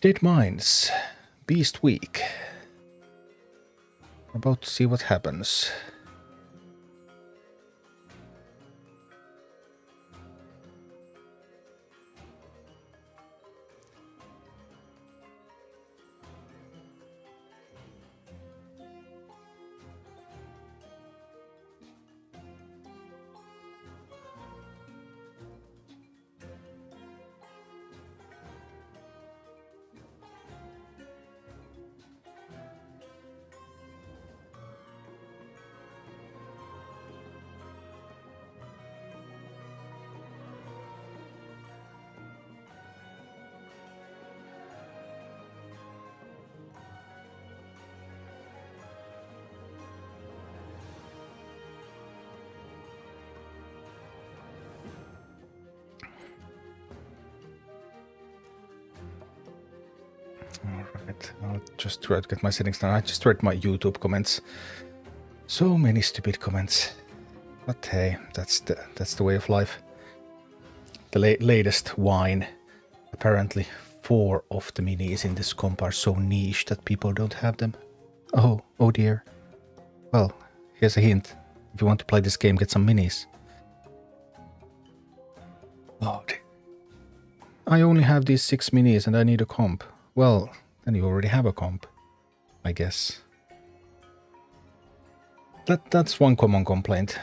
Deadmines Beast week. About to see what happens. Alright, I'll just try to get my settings done. I just read my YouTube comments. So many stupid comments. But hey, that's the way of life. The latest wine. Apparently 4 of the minis in this comp are so niche that people don't have them. Oh dear. Well, here's a hint. If you want to play this game, get some minis. Oh dear. I only have these 6 minis and I need a comp. Well, then you already have a comp, I guess. That's one common complaint.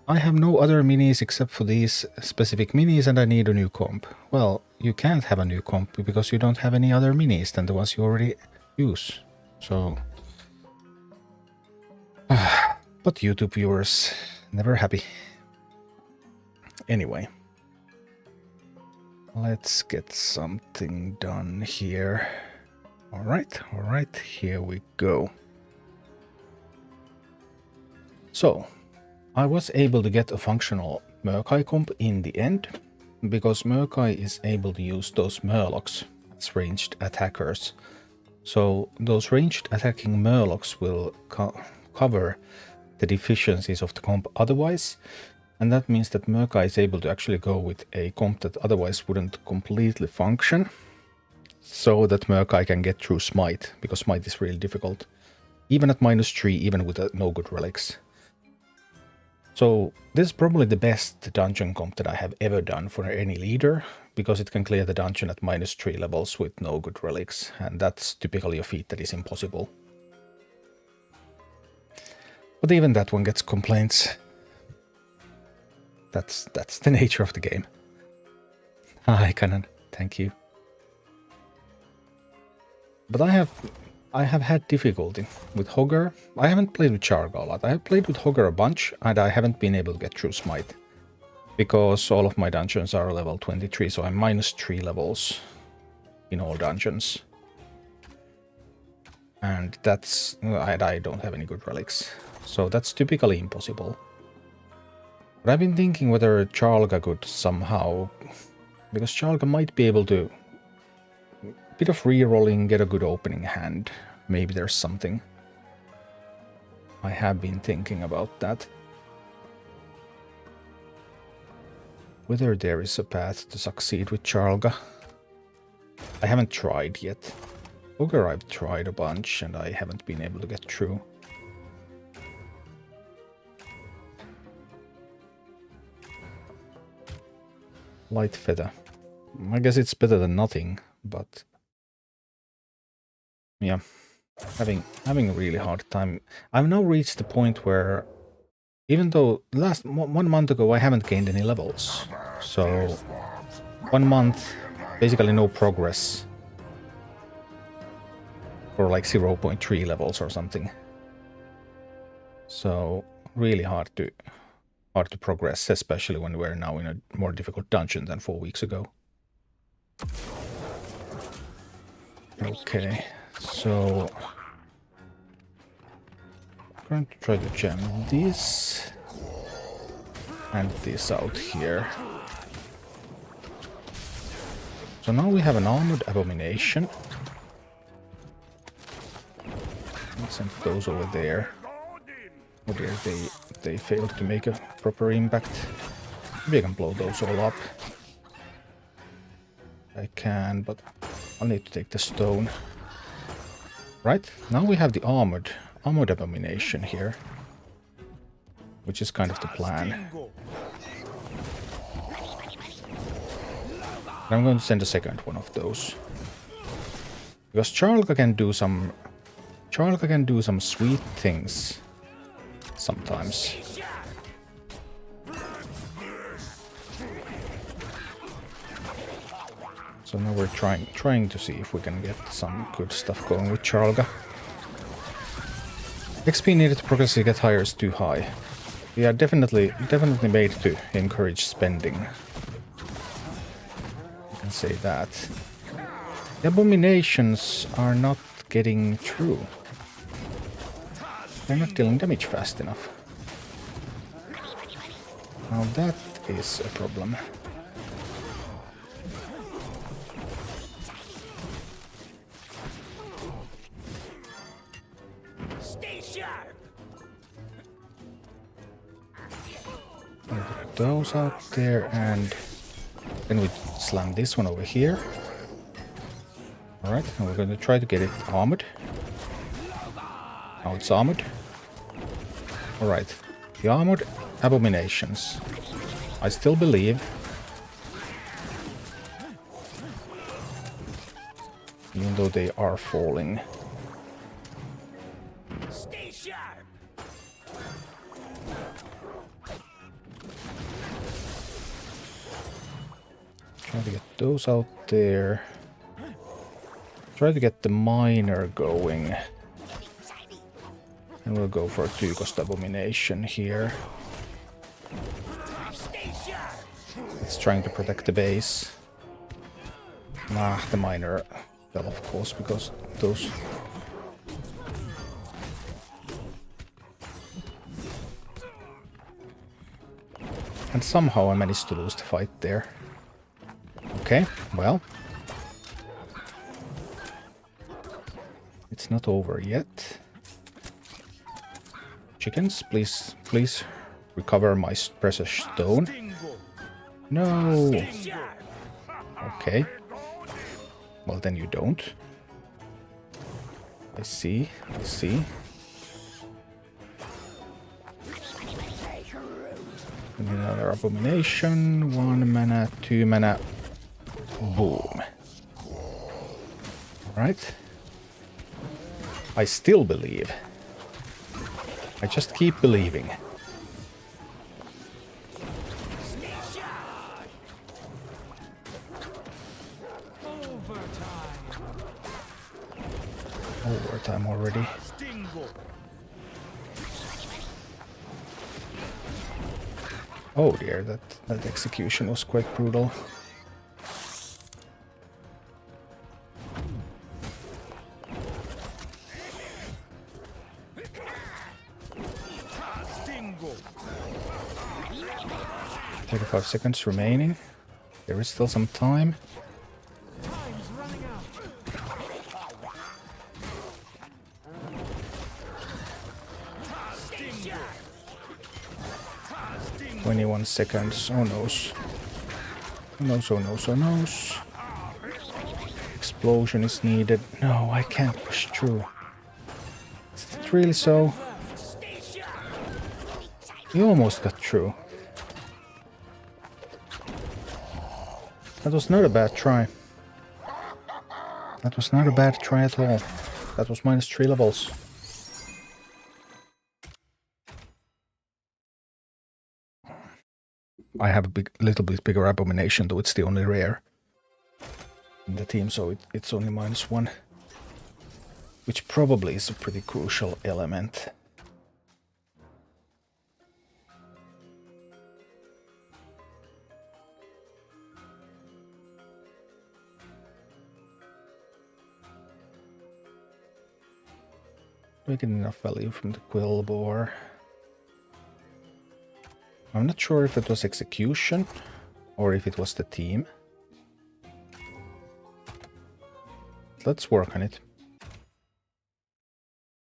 I have no other minis except for these specific minis and I need a new comp. Well, you can't have a new comp because you don't have any other minis than the ones you already use. So... but YouTube viewers, never happy. Anyway. Let's get something done here. Alright, here we go. So, I was able to get a functional Murkai comp in the end, because Murkai is able to use those Murlocs as ranged attackers. So, those ranged attacking Murlocs will cover the deficiencies of the comp otherwise, and that means that Murkai is able to actually go with a comp that otherwise wouldn't completely function, so that Murkai can get through Smite, because Smite is really difficult. Even at -3, even with no good relics. So this is probably the best dungeon comp that I have ever done for any leader, because it can clear the dungeon at -3 levels with no good relics, and that's typically a feat that is impossible. But even that one gets complaints. That's the nature of the game. Hi, Canon. Thank you. But I have had difficulty with Hogger. I haven't played with Charga a lot. I have played with Hogger a bunch, and I haven't been able to get through Smite. Because all of my dungeons are level 23, so I'm -3 levels in all dungeons. And that's... I don't have any good relics. So that's typically impossible. But I've been thinking whether Charga could somehow... because Charga might be able to... bit of re-rolling, get a good opening hand. Maybe there's something. I have been thinking about that. Whether there is a path to succeed with Charga. I haven't tried yet. Ogre I've tried a bunch and I haven't been able to get through. Light Feather. I guess it's better than nothing, but... yeah, having a really hard time. I've now reached the point where, even though last 1 month ago I haven't gained any levels, so 1 month, basically no progress, or like 0.3 levels or something. So really hard to progress, especially when we're now in a more difficult dungeon than 4 weeks ago. Okay. So, I'm going to try to jam this and this out here. So now we have an armored abomination. Let's send those over there. Oh dear, they failed to make a proper impact. Maybe I can blow those all up. I can, but I'll need to take the stone. Right, now we have the armored abomination here. Which is kind of the plan. I'm going to send a second one of those. Because Charlka can do some sweet things sometimes. So now we're trying to see if we can get some good stuff going with Charlka. XP needed to progressively get higher is too high. We are definitely made to encourage spending. You can say that. The abominations are not getting through. They're not dealing damage fast enough. Now that is a problem. Stay sharp. Put those out there, and then we slam this one over here. Alright, and we're going to try to get it armored. Now it's armored. Alright, the armored abominations. I still believe. Even though they are falling. Stay sharp. Try to get those out there. Try to get the miner going. And we'll go for a 2-cost abomination here. It's trying to protect the base. Nah, the miner fell, of course, because those... And somehow I managed to lose the fight there. Okay, well. It's not over yet. Chickens, please recover my precious stone. No. Okay. Well, then you don't. I see. And another abomination. 1 mana, 2 mana. Boom. Alright. I still believe. I just keep believing. Overtime already. Oh dear, that execution was quite brutal. Five seconds remaining. There is still some time. Time's running out. 21 seconds. Oh noes. Oh noes, oh noes, oh noes. Explosion is needed. No, I can't push through. Is it really so? He almost got through. That was not a bad try. That was not a bad try at all. That was -3 levels. I have a little bit bigger abomination, though it's the only rare in the team, so it's only -1. Which probably is a pretty crucial element. Do I get enough value from the quill boar? I'm not sure if it was execution or if it was the team. Let's work on it.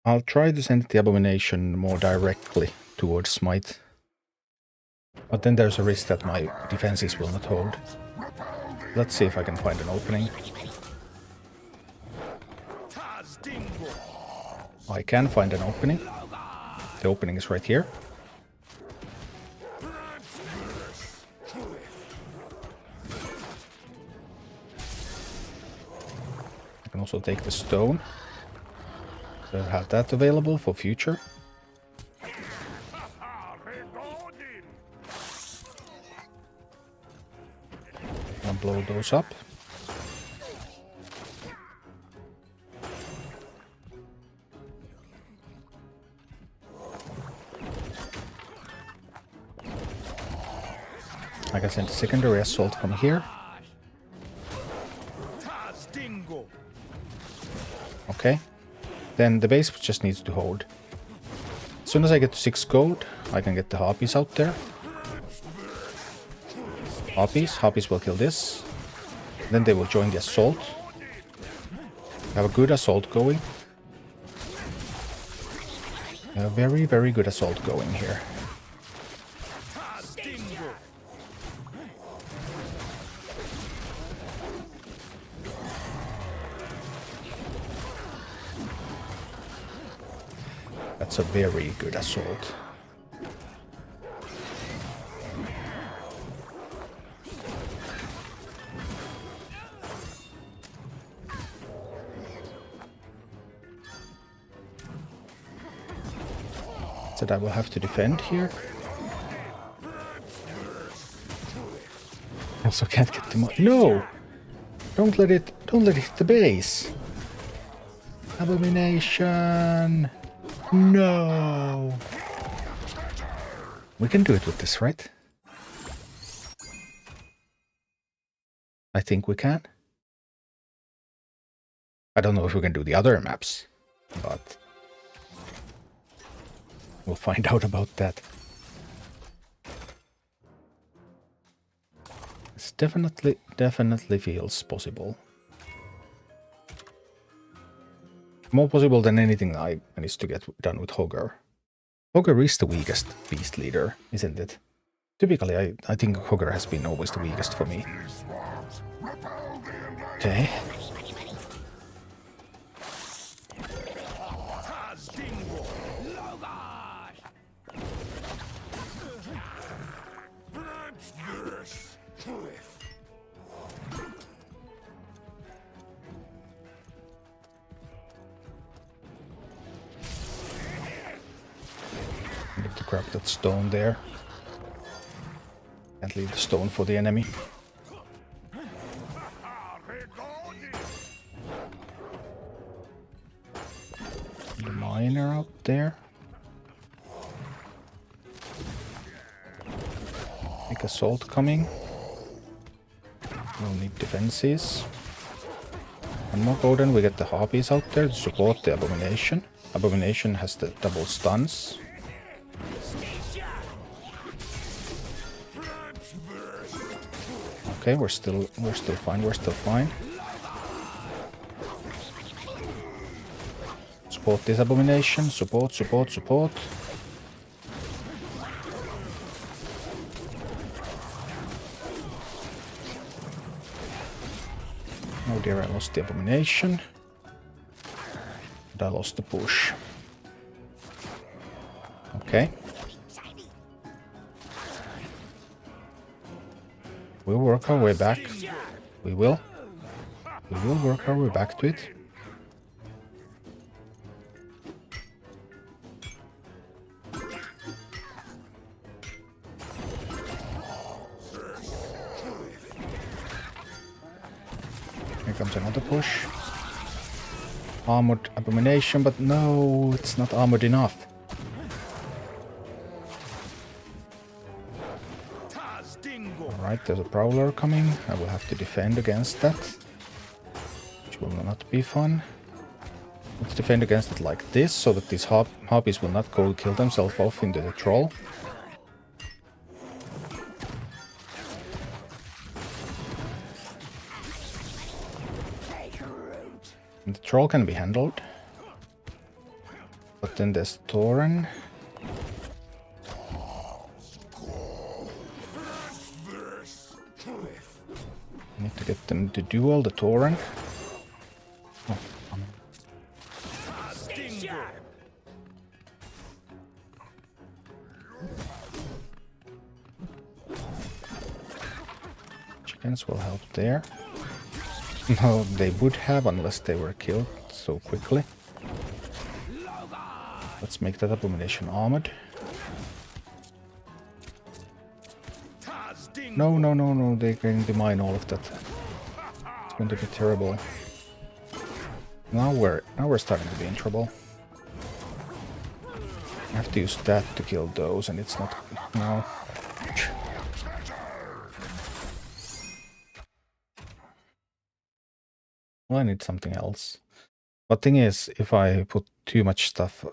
I'll try to send the abomination more directly towards Smite. But then there's a risk that my defenses will not hold. Let's see if I can find an opening. I can find an opening. The opening is right here. I can also take the stone. So I have that available for future. I'll blow those up. I can send a secondary assault from here. Okay. Then the base just needs to hold. As soon as I get to 6 gold, I can get the harpies out there. Harpies will kill this. Then they will join the assault. We have a good assault going. A very, very good assault going here. That's a very good assault. That I will have to defend here. Also can't get the no! Don't let it hit the base. Abomination. No. We can do it with this, right? I think we can. I don't know if we can do the other maps, but we'll find out about that. This definitely feels possible. More possible than anything I managed to get done with Hogger. Hogger is the weakest beast leader, isn't it? Typically, I think Hogger has been always the weakest for me. Okay. Need to grab that stone there. Can't leave the stone for the enemy. The miner out there. Big assault coming. We'll need defenses. One more golden, we get the harpies out there to support the abomination. Abomination has the double stuns. Okay, we're still fine. Support this abomination. Support. Oh dear, I lost the abomination. And I lost the push. Okay. We'll work our way back. We will work our way back to it. Here comes another push. Armored abomination, but no, it's not armored enough. Alright, there's a prowler coming. I will have to defend against that, which will not be fun. Let's defend against it like this, so that these harpies will not go kill themselves off into the troll. And the troll can be handled. But then there's Thorin. Need to get them to duel the Thorin. Oh, sharp! Chickens will help there. No, they would have unless they were killed so quickly. Let's make that abomination armored. No, no, no, no, they're going to mine all of that. It's going to be terrible. Now we're starting to be in trouble. I have to use that to kill those, and it's not... No. Well, I need something else. But thing is, if I put too much stuff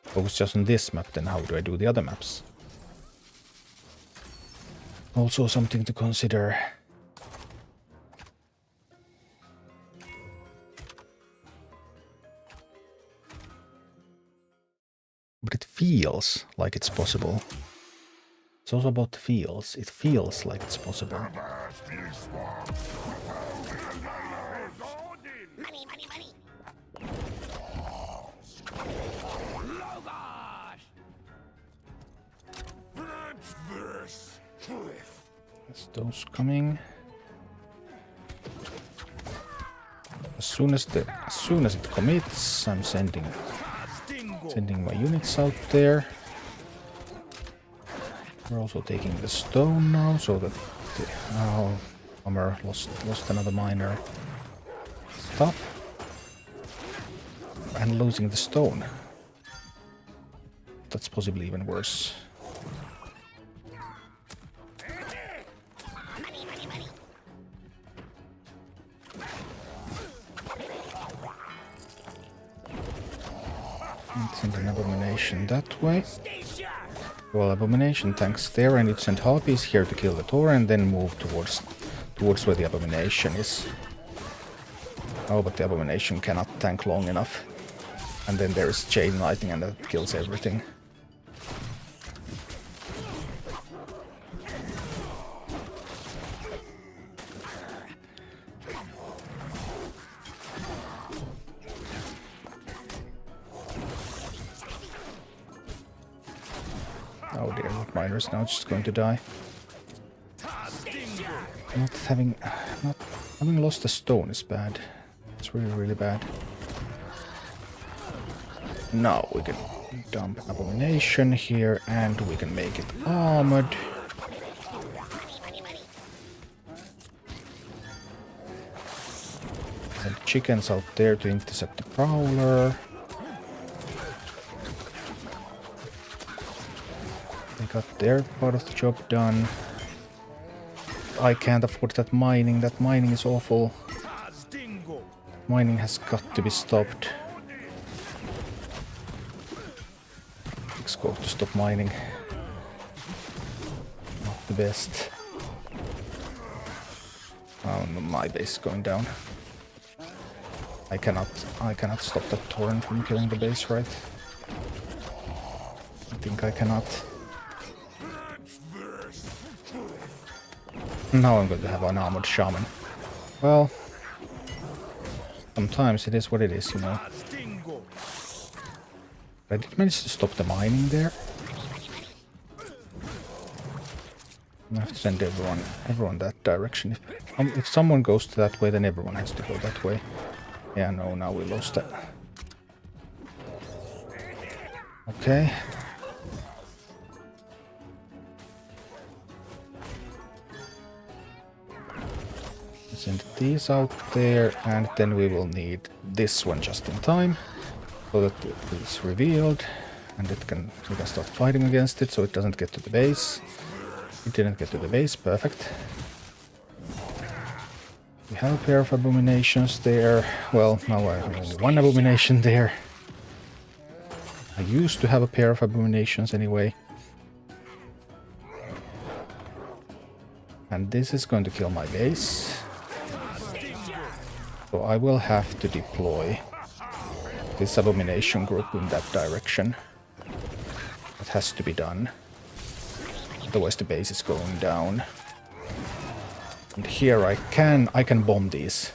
focused just on this map, then how do I do the other maps? Also something to consider. But it feels like it's possible. It's also about the feels. It feels like it's possible. Money, money, money! There's those coming. As soon as it commits, I'm sending my units out there. We're also taking the stone now, so that the Hummer lost another miner. Stop. And losing the stone. That's possibly even worse. Money, money, money! Let's send an abomination that way. Stay sharp! Well, abomination tanks there, and it send harpies here to kill the Tor and then move towards where the abomination is. Oh, but the abomination cannot tank long enough. And then there is chain lightning and that kills everything. Oh dear, what miner is now just going to die. Not having lost a stone is bad. It's really, really bad. Now we can dump abomination here and we can make it armored. And chickens out there to intercept the prowler. They got their part of the job done. I can't afford that mining. That mining is awful. Mining has got to be stopped. Let's go to stop mining. Not the best. Oh no, my base is going down. I cannot stop that torrent from killing the base, right? I think I cannot. Now I'm going to have an armored shaman. Well, sometimes it is what it is, you know. I did manage to stop the mining there. I have to send everyone that direction. If someone goes to that way, then everyone has to go that way. Yeah, no, now we lost that. Okay. Send these out there, and then we will need this one just in time, so that it is revealed, and we can start fighting against it, so it doesn't get to the base. It didn't get to the base, perfect. We have a pair of abominations there. Well, now I have only one abomination there. I used to have a pair of abominations anyway. And this is going to kill my base. So I will have to deploy this abomination group in that direction. That has to be done. Otherwise the base is going down. And here I can bomb these.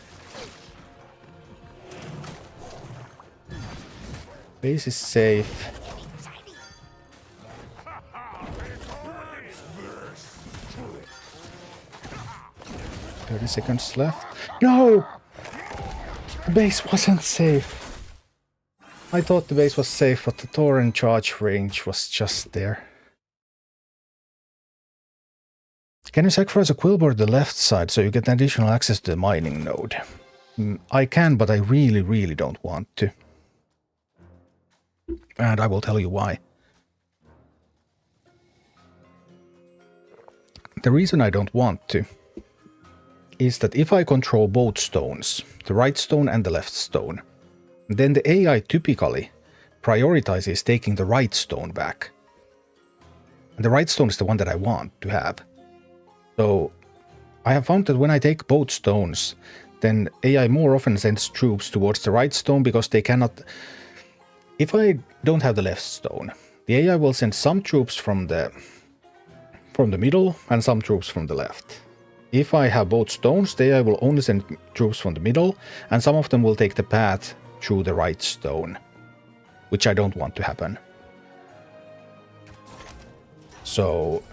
Base is safe. 30 seconds left. No! The base wasn't safe. I thought the base was safe, but the torrent charge range was just there. Can you sacrifice a quillboard to the left side so you get additional access to the mining node? I can, but I really don't want to. And I will tell you why. The reason I don't want to is that if I control both stones, the right stone and the left stone, then the AI typically prioritizes taking the right stone back. And the right stone is the one that I want to have. So I have found that when I take both stones, then AI more often sends troops towards the right stone because they cannot... If I don't have the left stone, the AI will send some troops from the middle and some troops from the left. If I have both stones, the AI will only send troops from the middle, and some of them will take the path through the right stone, which I don't want to happen. So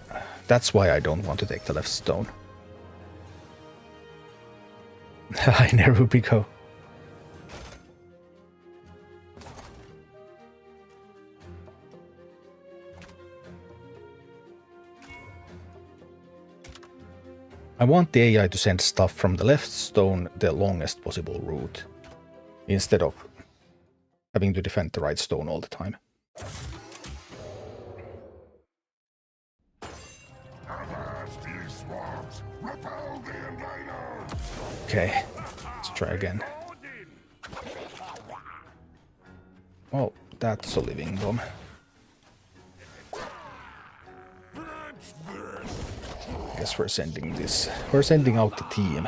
that's why I don't want to take the left stone. Hi, Nerubiko. I want the AI to send stuff from the left stone the longest possible route, instead of having to defend the right stone all the time. Okay, let's try again. Oh, that's a living bomb. Guess we're sending this. We're sending out the team.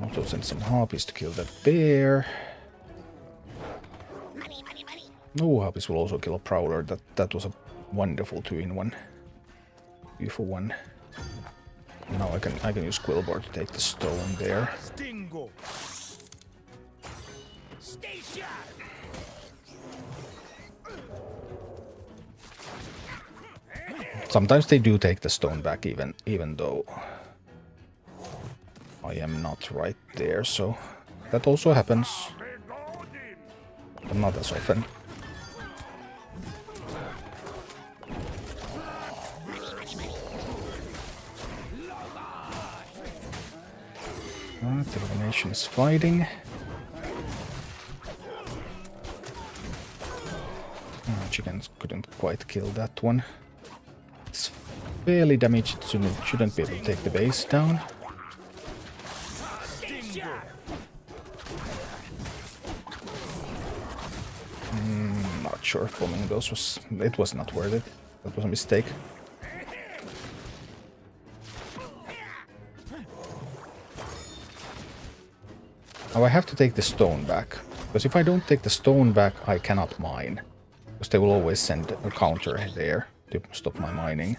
Also send some harpies to kill that bear. No, harpies will also kill a prowler. That was a wonderful 2-in-1. 2-for-1. Now I can use Quillboard to take the stone there. Sometimes they do take the stone back even though I am not right there, so that also happens. But not as often. The elimination is fighting. Chickens couldn't quite kill that one. It's fairly damaged, shouldn't be able to take the base down. Not sure if bombing those was not worth it. That was a mistake. Now I have to take the stone back, because if I don't take the stone back, I cannot mine. Because they will always send a counter there to stop my mining.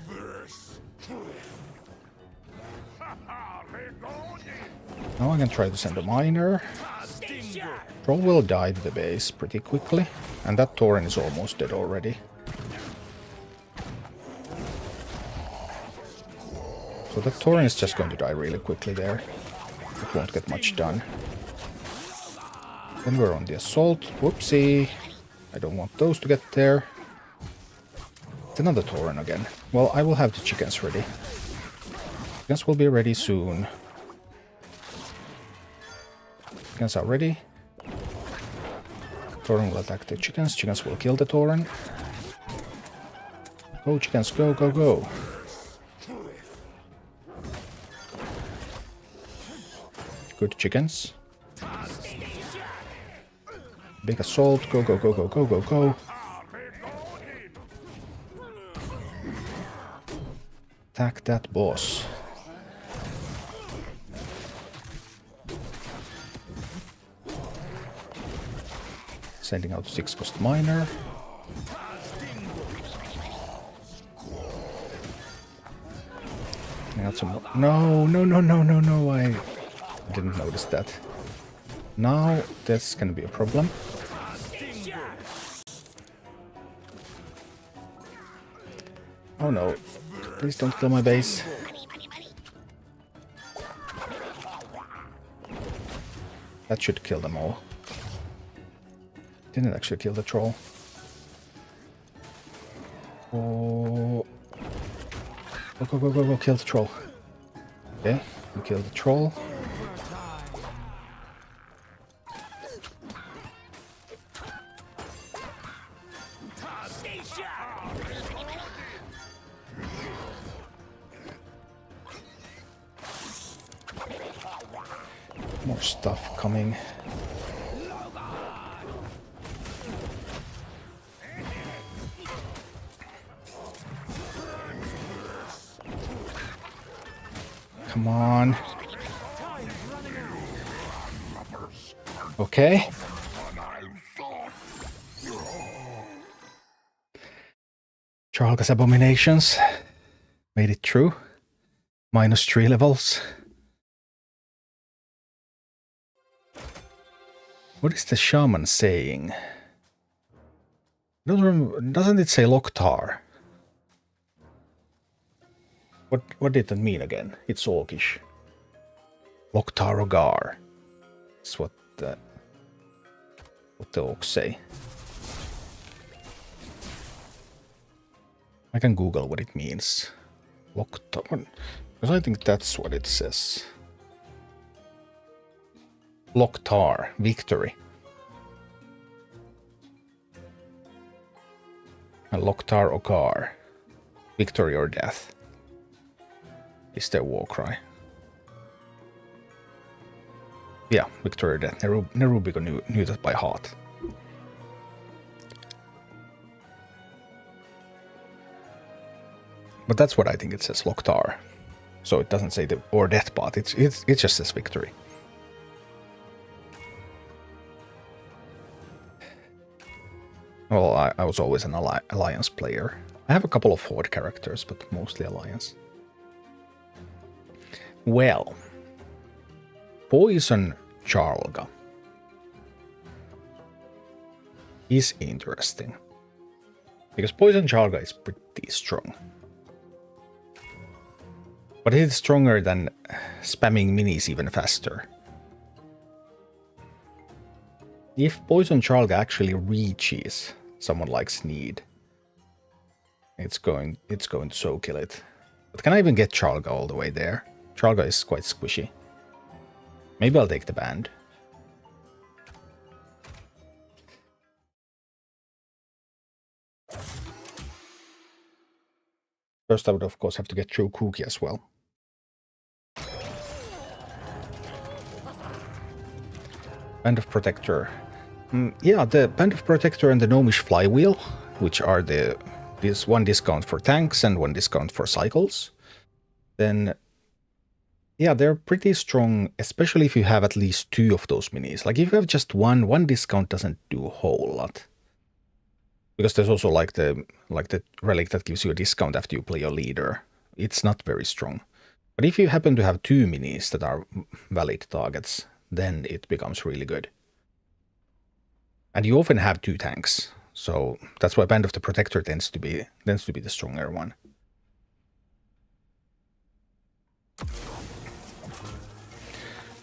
Now I can try to send a miner. Troll will die to the base pretty quickly, and that Tauren is almost dead already. So that Tauren is just going to die really quickly there. It won't get much done. Then we're on the assault. Whoopsie. I don't want those to get there. It's another Tauren again. Well, I will have the chickens ready. Chickens will be ready soon. Chickens are ready. Tauren will attack the chickens. Chickens will kill the Tauren. Go, chickens, go, go, go. Good chickens. Big assault. Go, go, go, go, go, go, go. Attack that boss. Sending out 6-cost miner. I got some. No, I didn't notice that. Now that's gonna be a problem. Oh no. Please don't kill my base. That should kill them all. Didn't actually kill the troll. Oh. Go, kill the troll. Okay, we kill the troll. Stay sharp. More stuff coming. Come on. Okay. Charlga's abominations. Made it through. -3 levels. What is the shaman saying? I don't remember. Doesn't it say Loktar? What did that mean again? It's Orcish. Loktar Ogar. That's what the orcs say. I can Google what it means. Loktar. Because I think that's what it says. Loktar, victory. And Loktar Ogar, victory or death, is their war cry. Yeah, victory or death. Nerubigo knew that by heart. But that's what I think it says, Loktar. So it doesn't say the or death part, it just says victory. Well, I was always an Alliance player. I have a couple of Horde characters, but mostly Alliance. Well, Poison Charlga is interesting. Because Poison Charlga is pretty strong. But it is stronger than spamming minis even faster. If Poison Charlga actually reaches someone like Sneed, it's going to so kill it. But can I even get Charlga all the way there? Charlga is quite squishy. Maybe I'll take the band. First I would of course have to get through Kuki as well. Band of Protector. Yeah, the Band of Protector and the Gnomish Flywheel, which are this 1 discount for tanks and 1 discount for cycles. Then, yeah, they're pretty strong, especially if you have at least 2 of those minis. Like if you have just one discount doesn't do a whole lot. Because there's also like the relic that gives you a discount after you play your leader. It's not very strong. But if you happen to have 2 minis that are valid targets, then it becomes really good. And you often have 2 tanks, so that's why Band of the Protector tends to be the stronger one.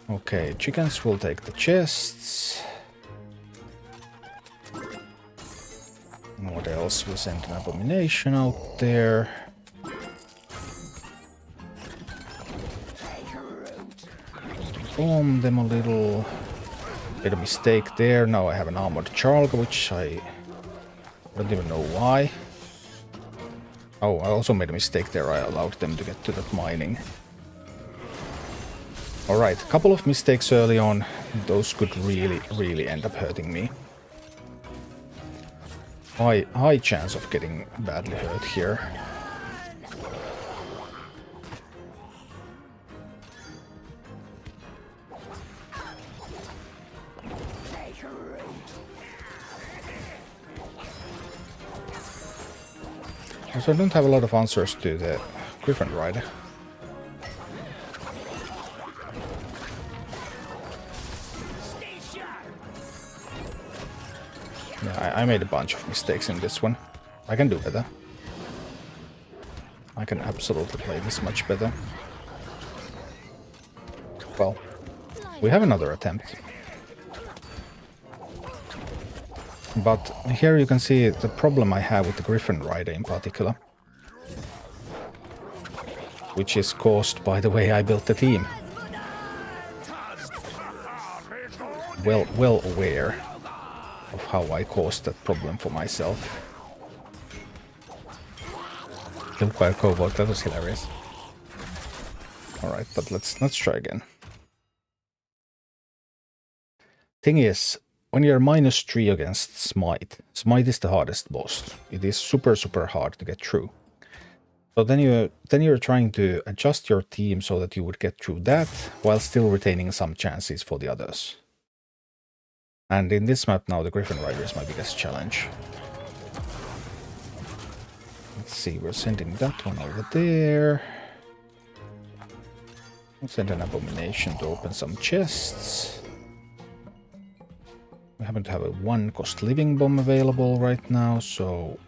Okay, chickens will take the chests. What else? We sent an abomination out there. Bomb them a little. Made a mistake there. Now I have an armored Charlga, which I don't even know why. Oh, I also made a mistake there. I allowed them to get to that mining. Alright, a couple of mistakes early on. Those could really end up hurting me. High chance of getting badly hurt here. So I don't have a lot of answers to the Griffin Rider. Yeah, I made a bunch of mistakes in this one. I can do better. I can absolutely play this much better. Well, we have another attempt. But here you can see the problem I have with the Griffin Rider in particular. Which is caused by the way I built the team. Well aware of how I caused that problem for myself. Killed by a cobalt, that was hilarious. Alright, but let's try again. Thing is, when you're -3 against Smite, Smite is the hardest boss. It is super hard to get through. So then you're trying to adjust your team so that you would get through that while still retaining some chances for the others. And in this map now, the Griffin Rider is my biggest challenge. Let's see, we're sending that one over there. We'll send an Abomination to open some chests. We happen to have a 1-cost living bomb available right now, so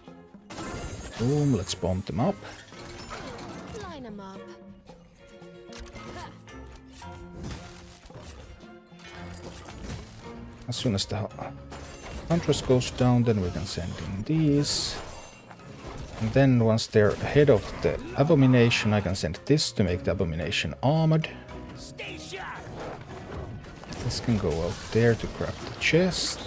boom, let's bomb them up. Line 'em up. As soon as the Huntress goes down, then we can send in these. And then once they're ahead of the Abomination, I can send this to make the Abomination armored. This can go out there to grab the chest.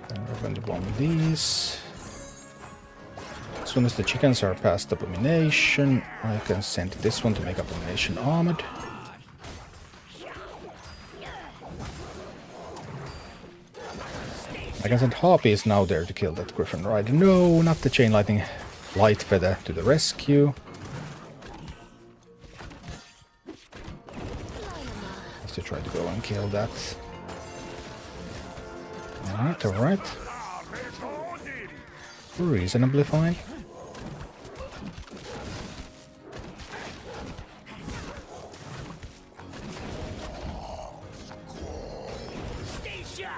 Then we're going to bomb these. As soon as the chickens are past Abomination, I can send this one to make Abomination armored. I can send Harpies now there to kill that Griffin Rider. No, not the Chain Lightning Light Feather to the rescue. Let's try to go and kill that. Alright, alright. Reasonably fine.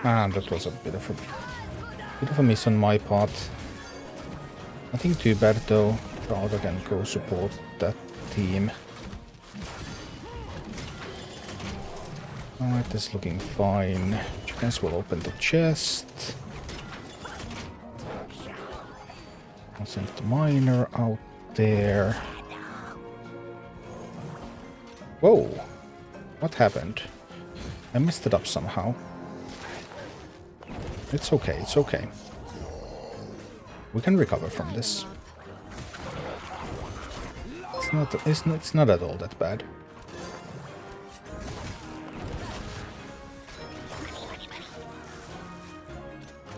Ah, that was a bit of a miss on my part. Nothing too bad though. Rather than go support that team. Alright, this is looking fine. Chickens will open the chest. I'll send the miner out there. Whoa! What happened? I messed it up somehow. It's okay, it's okay. We can recover from this. It's not at all that bad.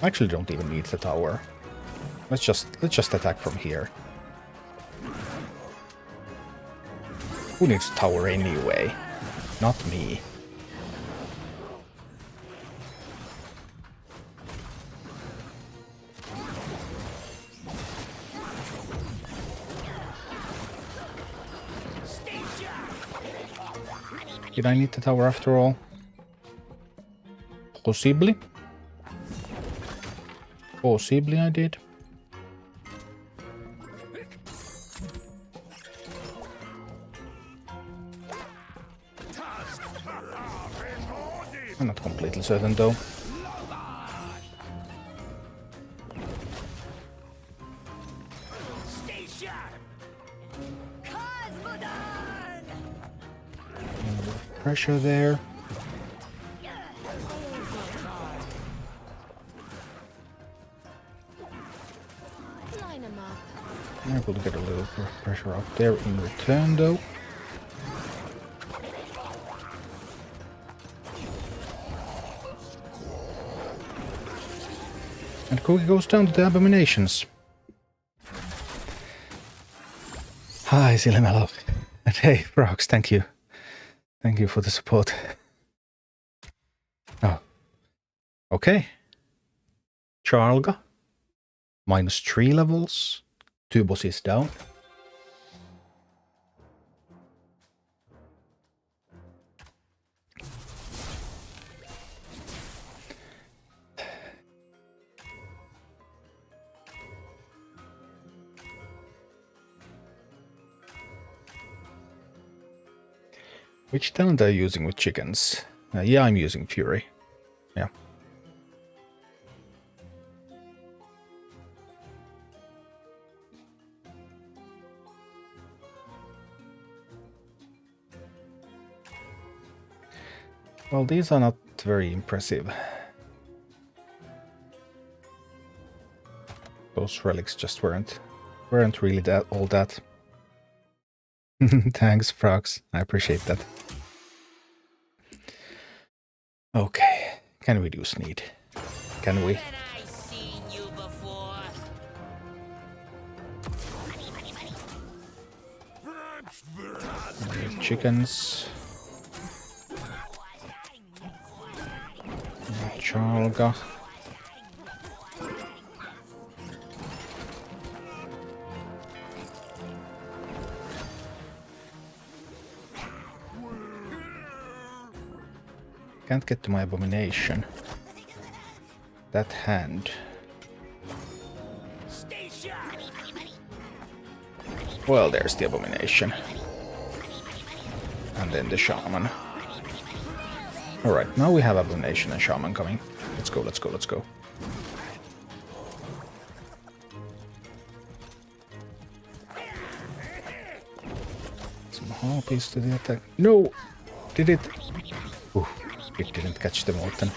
I actually don't even need the tower. Let's just attack from here. Who needs tower anyway? Not me. Did I need the tower after all? Possibly. Possibly I did. I'm not completely certain though. Pressure there. Line 'em up. I'm able to get a little pressure up there in return though. And Cookie goes down to the Abominations. Hi, Silly Mellow. And hey, Frogs, thank you. Thank you for the support. Oh. Okay. Charlga. -3 levels. 2 bosses down. Which talent are you using with chickens? Yeah, I'm using Fury. Yeah. Well, these are not very impressive. Those relics just weren't really all that. Thanks, Frogs. I appreciate that. Okay, can we do Sneed? Can we? Chickens. Charlga. Can't get to my abomination. That hand. Well, there's the abomination. And then the shaman. Alright, now we have abomination and shaman coming. Let's go, let's go, let's go. Some harpies to the attack. No! Did it? Ooh, it didn't catch the Morton.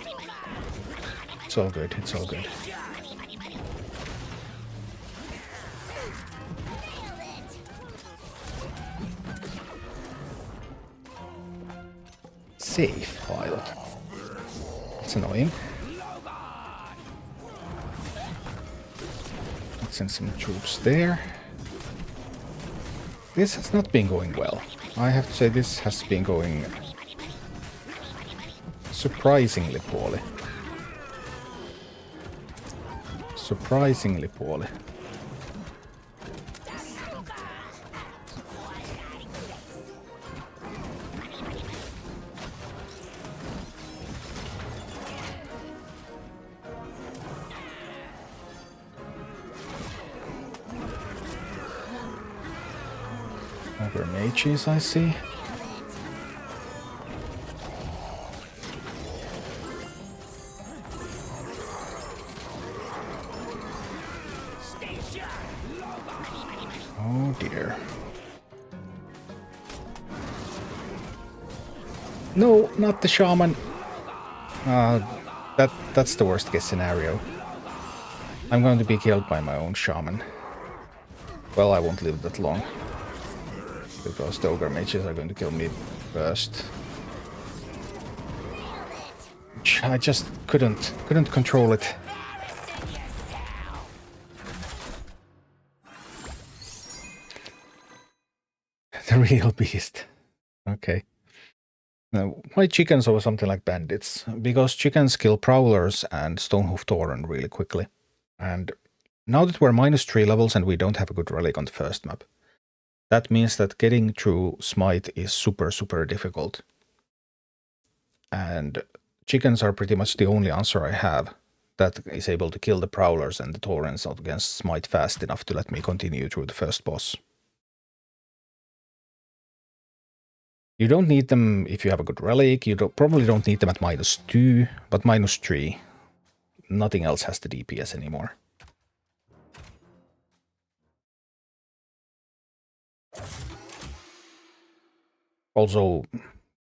It's all good, it's all good. Safe pilot. That's annoying. Let's send some troops there. This has not been going well. I have to say this has been going surprisingly poorly. Surprisingly poorly. Over mages, I see. Oh dear. No, not the shaman. That's the worst case scenario. I'm going to be killed by my own shaman. Well, I won't live that long. Because the ogre mages are going to kill me first. I just couldn't control it. The real beast. Okay. Now, why chickens over something like bandits? Because chickens kill prowlers and Stonehoof Tauren really quickly. And now that we're -3 levels and we don't have a good relic on the first map, that means that getting through Smite is super difficult. And chickens are pretty much the only answer I have that is able to kill the prowlers and the Taurens against Smite fast enough to let me continue through the first boss. You don't need them if you have a good relic. You probably don't need them at -2, but -3. Nothing else has the DPS anymore. Also,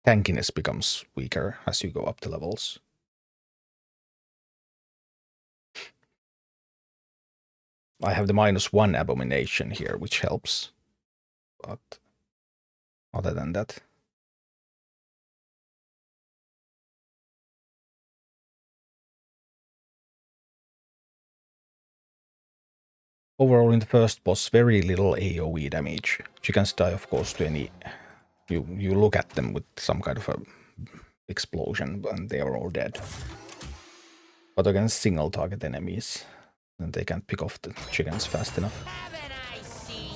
tankiness becomes weaker as you go up the levels. I have the -1 abomination here, which helps. But other than that... Overall, in the first boss, very little AoE damage. Chickens die, of course, to any... You look at them with some kind of a explosion, and they are all dead. but against single target enemies, then they can't pick off the chickens fast enough.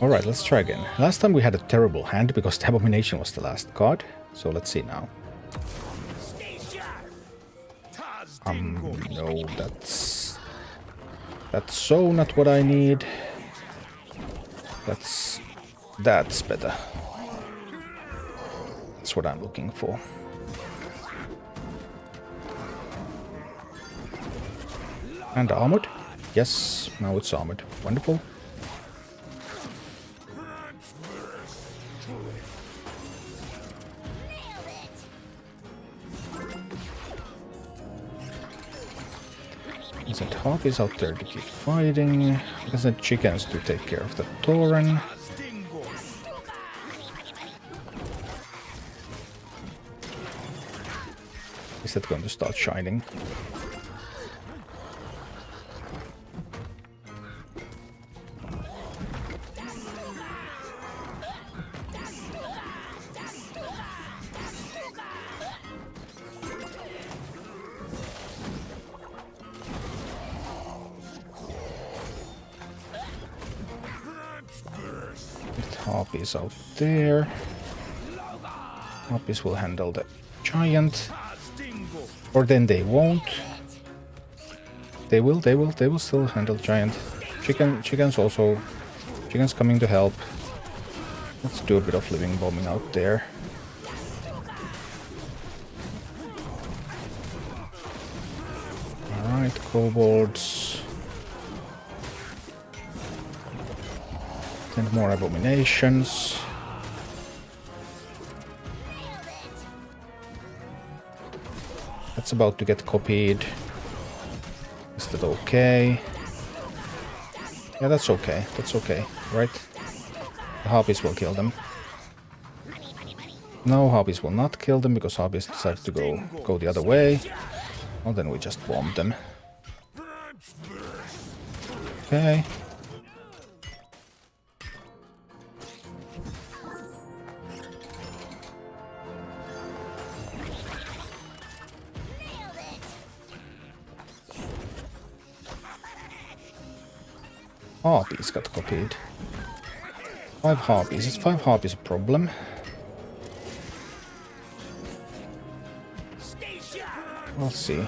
Alright, let's try again. Last time we had a terrible hand because the Abomination was the last card, so let's see now. No, that's so not what I need. That's better. That's what I'm looking for. And armored? Yes, now it's armored. Wonderful. Is it Harpies out there to keep fighting? Is it chickens to take care of the Tauren? Is that going to start shining? Harpies out there. Harpies will handle the giant. Or then they won't. They will still handle giant. Chickens also. Chickens coming to help. Let's do a bit of living bombing out there. Alright, kobolds. And more abominations. That's about to get copied. Is that okay? Yeah, that's okay. That's okay, right? The Harpies will kill them. No, Harpies will not kill them because Harpies decided to go the other way. Well, then we just bomb them. Okay. Harpies got copied. 5 Harpies. Is 5 Harpies a problem? We'll see.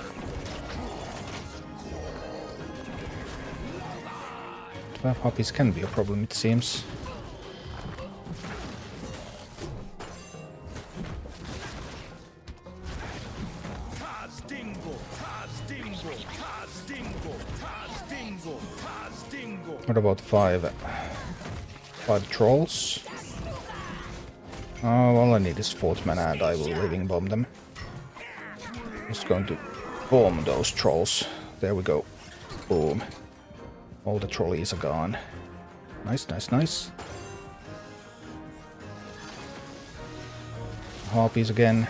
5 Harpies can be a problem, it seems. What about 5 trolls? Oh, all I need is 4th mana and I will living bomb them. Just going to bomb those trolls. There we go. Boom. All the trolleys are gone. Nice, nice, nice. Harpies again.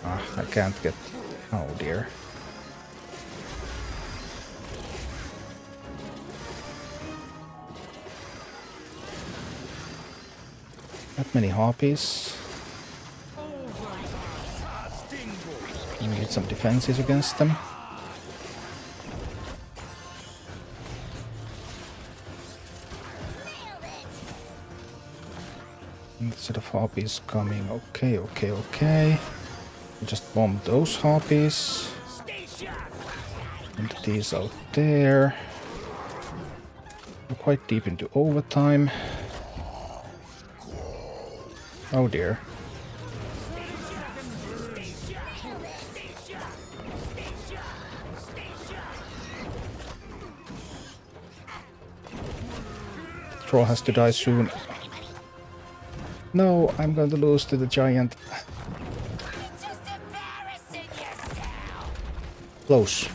Ah, I can't get... Oh dear. Not many Harpies. We need some defenses against them. Instead of Harpies coming, okay. Just bomb those Harpies. And these out there. We're quite deep into overtime. Oh dear. The troll has to die soon. No, I'm going to lose to the giant. Close.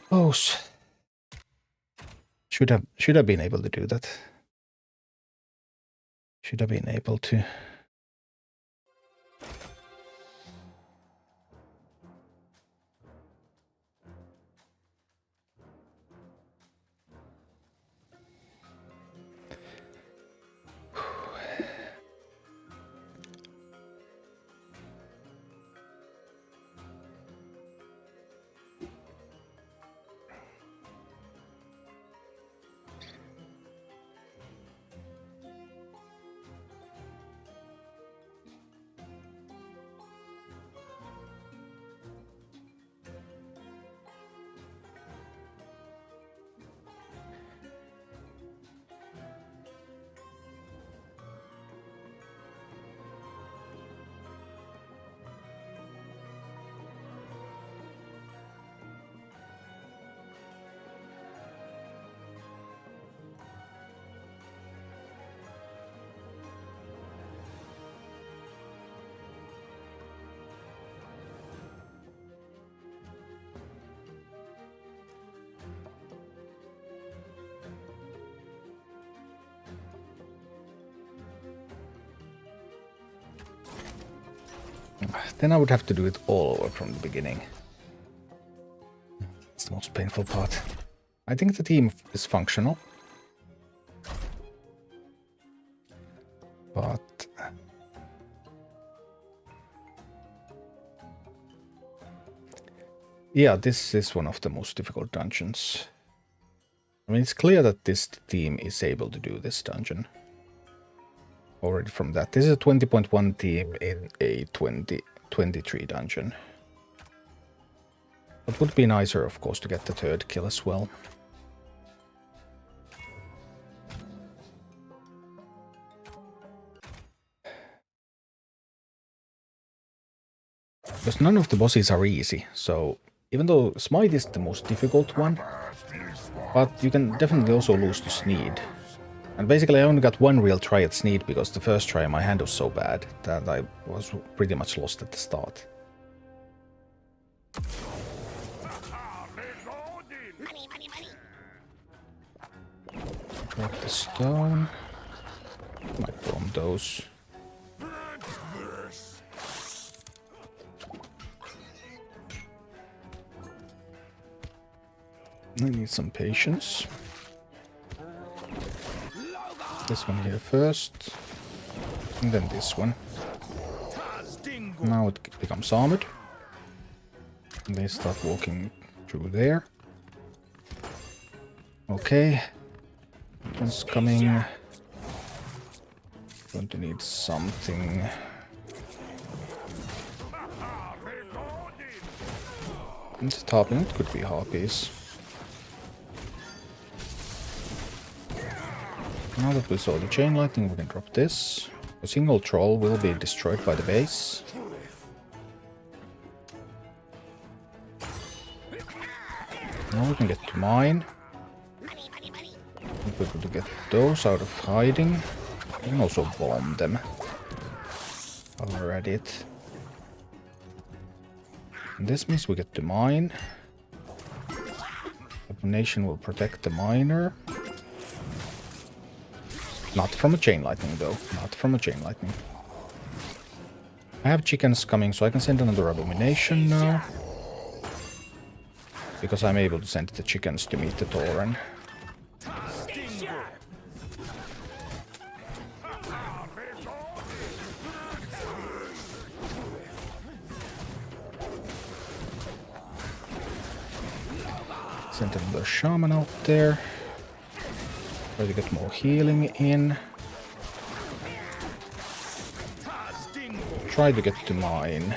Close. Should have been able to do that. Should have been able to. Then I would have to do it all over from the beginning. It's the most painful part. I think the team is functional. But... yeah, this is one of the most difficult dungeons. I mean, it's clear that this team is able to do this dungeon. Already from that. This is a 20.1 team in a 2023 dungeon. It would be nicer, of course, to get the third kill as well. Because none of the bosses are easy, so even though Smite is the most difficult one, but you can definitely also lose to Sneed. And basically I only got one real try at Sneed because the first try my hand was so bad that I was pretty much lost at the start. Grab the stone. Might bomb those. I need some patience. This one here first, and then this one. Now it becomes armored. And they start walking through there. Okay. One's coming. Going to need something. It's a tarpon, it could be harpies. Now that we saw the chain lightning, we can drop this. A single troll will be destroyed by the base. Now we can get to mine. We're able to get those out of hiding. We can also bomb them. While we're at it. And this means we get to mine. Abomination will protect the miner. Not from a chain lightning though, not from a chain lightning. I have chickens coming, so I can send another abomination now. Because I'm able to send the chickens to meet the Tauren. Send another shaman out there. Try to get more healing in. Try to get to mine.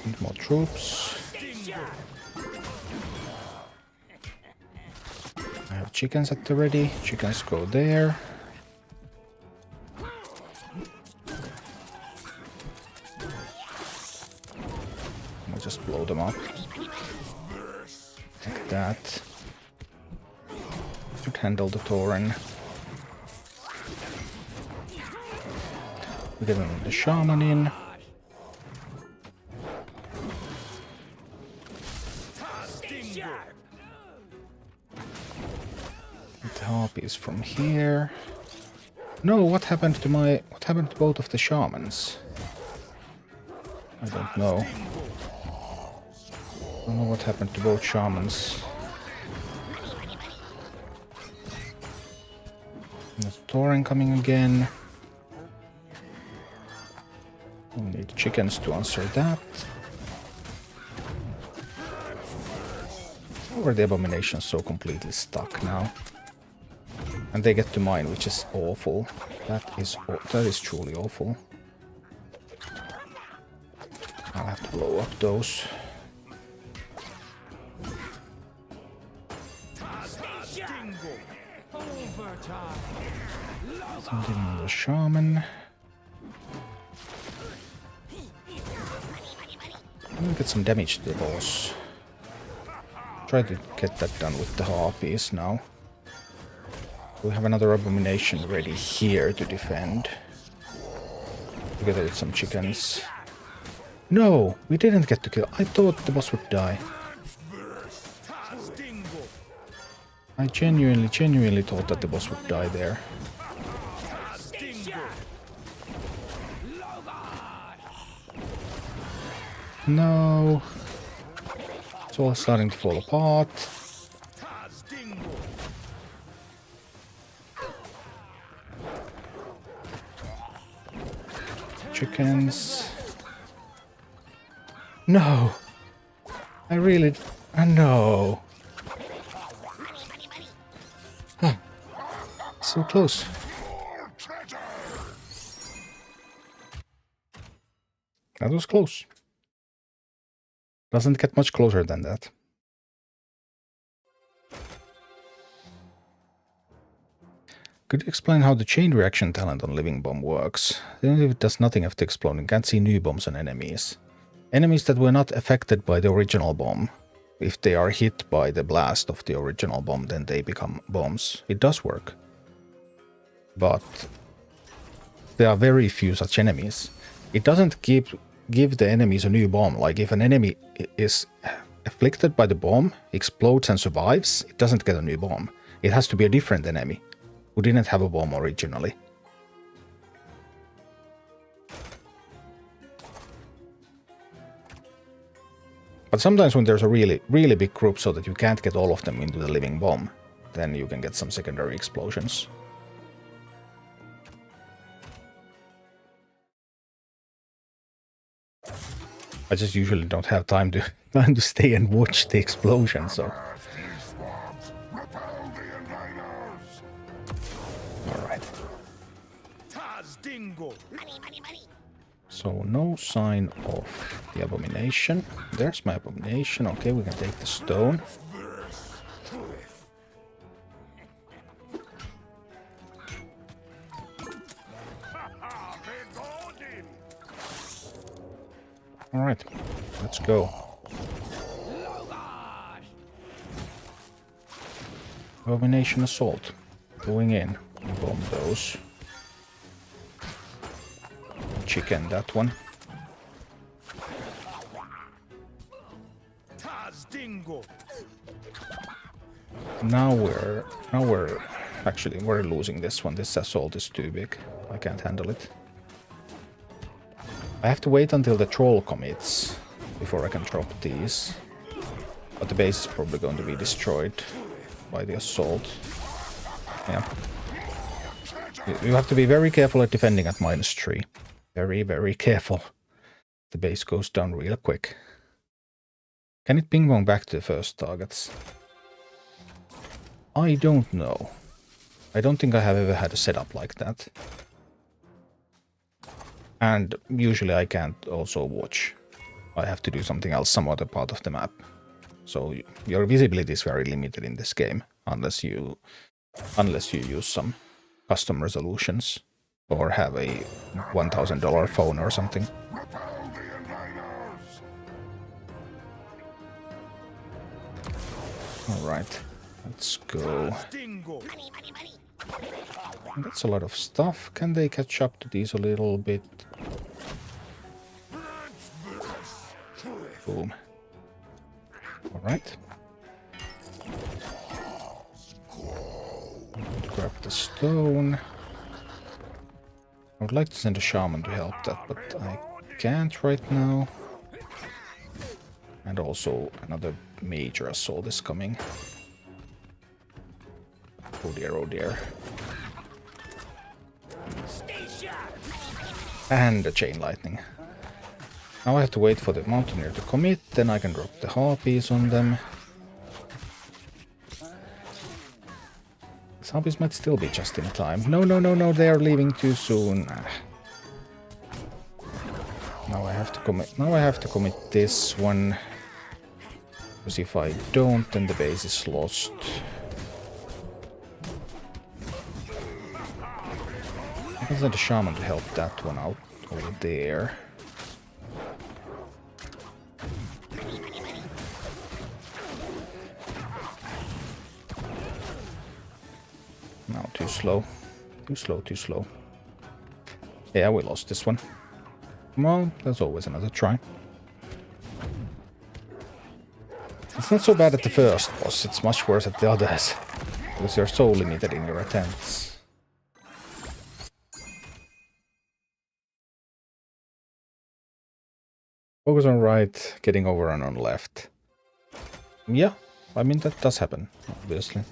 And more troops. I have chickens at the ready. Chickens go there. Just blow them up. Like that. Should handle the Tauren. We get the shaman in. The harpies from here. No, what happened to both of the shamans? I don't know. I don't know what happened to both shamans. There's Tauren coming again. We need chickens to answer that. Or the abomination's so completely stuck now. And they get to mine, which is awful. That is truly awful. I'll have to blow up those. Something on the shaman. We'll get some damage to the boss. Try to get that done with the harpies now. We have another abomination ready here to defend. Together with some chickens. No, we didn't get to kill. I thought the boss would die. I genuinely thought that the boss would die there. No. It's all starting to fall apart. Chickens. No. I really... no. Huh. So close. That was close. Doesn't get much closer than that. Could you explain how the chain reaction talent on Living Bomb works? Even if it does nothing after exploding, can't see new bombs on enemies. Enemies that were not affected by the original bomb. If they are hit by the blast of the original bomb, then they become bombs. It does work. But there are very few such enemies. It doesn't give the enemies a new bomb. Like if an enemy is afflicted by the bomb, explodes and survives, it doesn't get a new bomb. It has to be a different enemy who didn't have a bomb originally. But sometimes when there's a really big group so that you can't get all of them into the living bomb, then you can get some secondary explosions. I just usually don't have time to stay and watch the explosion, so... Alright. So no sign of the abomination. There's my abomination. Okay, we can take the stone. Alright, let's go. Abomination assault. Going in. Bomb those. Chicken, that one. Now we're actually we're losing this one. This assault is too big. I can't handle it. I have to wait until the troll commits before I can drop these. But the base is probably going to be destroyed by the assault. Yeah. You have to be very careful at defending at -3. Very careful. The base goes down real quick. Can it ping pong back to the first targets? I don't know. I don't think I have ever had a setup like that. And usually I can't also watch. I have to do something else, some other part of the map. So your visibility is very limited in this game, unless you use some custom resolutions or have a $1,000 phone or something. All right, let's go. That's a lot of stuff. Can they catch up to these a little bit? Boom. All right. Grab the stone. I would like to send a shaman to help that, but I can't right now. And also another major assault is coming. Oh dear, oh dear. And the chain lightning. Now I have to wait for the mountaineer to commit, then I can drop the harpies on them. These harpies might still be just in time. No, they are leaving too soon. Now I have to commit. Now I have to commit this one. Because if I don't, then the base is lost. I can send a shaman to help that one out over there. No, too slow. Too slow. Yeah, we lost this one. Well, there's always another try. It's not so bad at the first boss, it's much worse at the others. Because you're so limited in your attempts. Focus on right, getting overrun on left. Yeah, I mean that does happen, obviously.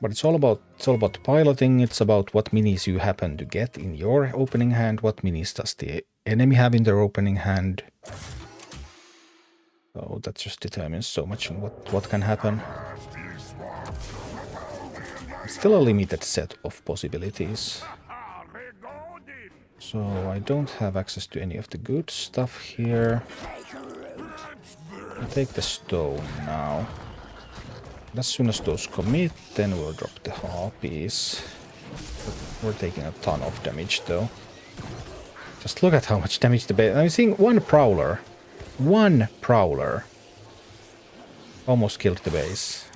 But it's all about piloting, it's about what minis you happen to get in your opening hand, what minis does the enemy have in their opening hand. So that just determines so much on what can happen. It's still a limited set of possibilities. So I don't have access to any of the good stuff here. I'll take the stone now. As soon as those commit, then we'll drop the harpies. We're taking a ton of damage though. Just look at how much damage the base. I'm seeing one prowler. One prowler almost killed the base.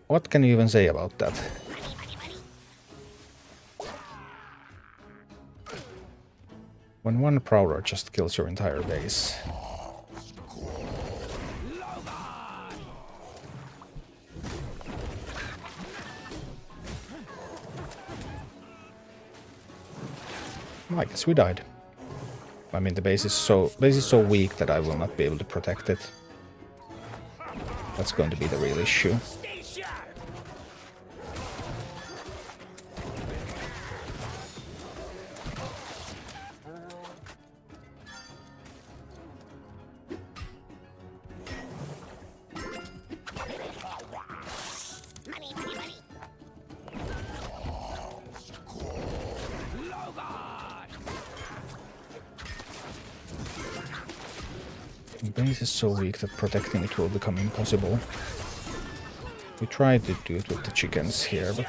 What can you even say about that? When one prowler just kills your entire base. I guess we died. I mean, the base is so weak that I will not be able to protect it. That's going to be the real issue. The base is so weak that protecting it will become impossible. We tried to do it with the chickens here, but...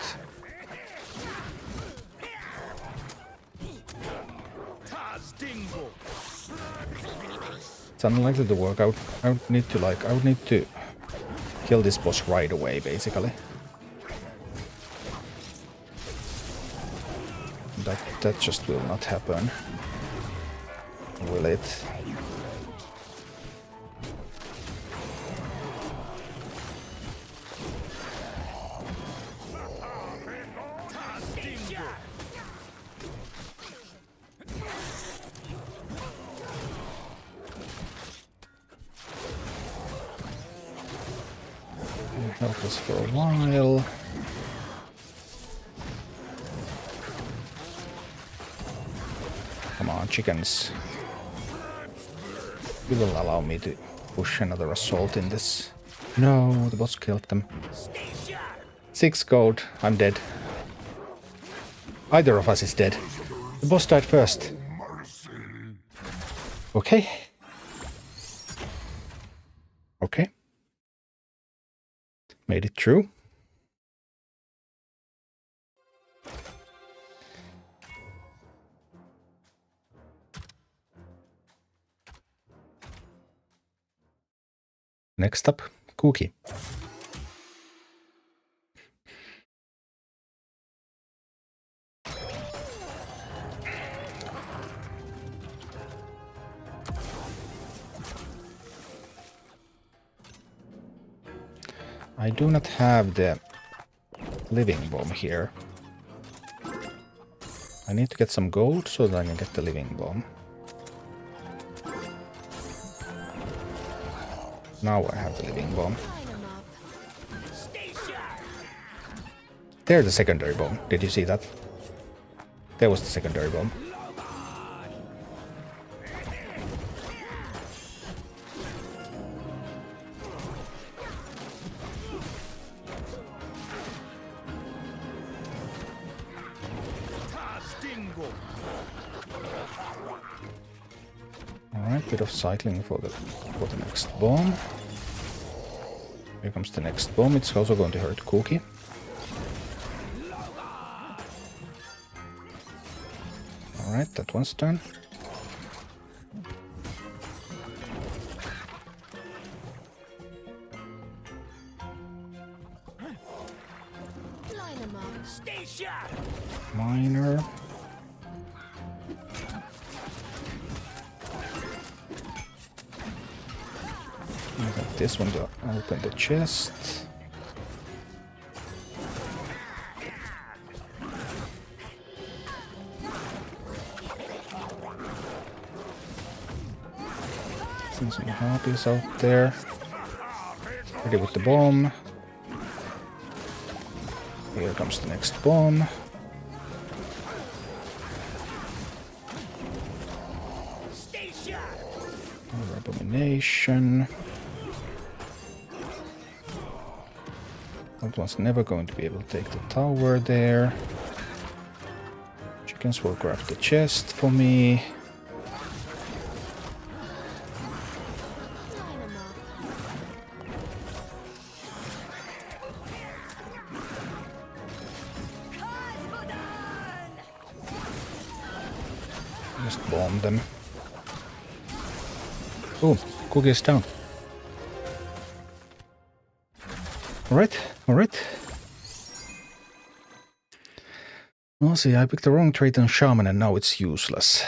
it's unlikely to work out. I would need to kill this boss right away, basically. That just will not happen. Will it? Help us for a while. Come on, chickens. You will allow me to push another assault in this. No, the boss killed them. 6 gold. I'm dead. Either of us is dead. The boss died first. Okay. Okay. Made it through. Next up, Cookie. I do not have the living bomb here. I need to get some gold so that I can get the living bomb. Now I have the living bomb. There's the secondary bomb. Did you see that? There was the secondary bomb. Alright, bit of cycling for the next bomb. Here comes the next bomb. It's also going to hurt Cookie. Alright, that one's done. Minor. this one to open the chest. See some harpies out there. Ready with the bomb. Here comes the next bomb. Another abomination. That one's never going to be able to take the tower there. Chickens will grab the chest for me. Just bomb them. Boom, cookie is down. Alright, alright. Well, see, I picked the wrong trait on Shaman and now it's useless.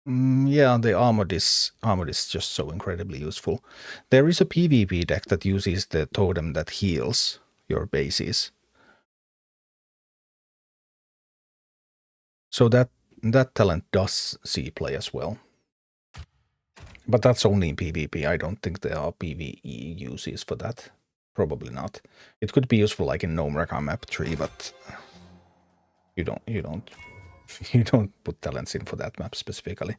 Yeah, the armored is just so incredibly useful. There is a PvP deck that uses the totem that heals your bases. So that talent does see play as well. But that's only in PvP. I don't think there are PvE uses for that. Probably not. It could be useful like in Gnomreka map 3, but you don't put talents in for that map specifically.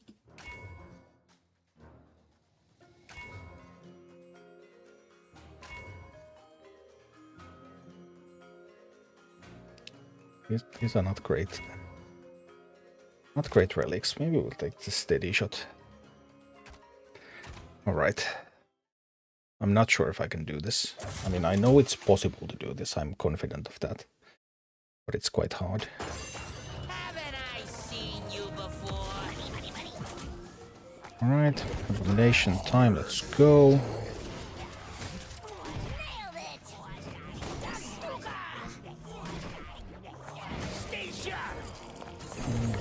These are not great. Not great relics. Maybe we'll take the steady shot. Alright. I'm not sure if I can do this. I mean, I know it's possible to do this. I'm confident of that. But it's quite hard. Haven't I seen you before? Alright. Abomination time. Let's go.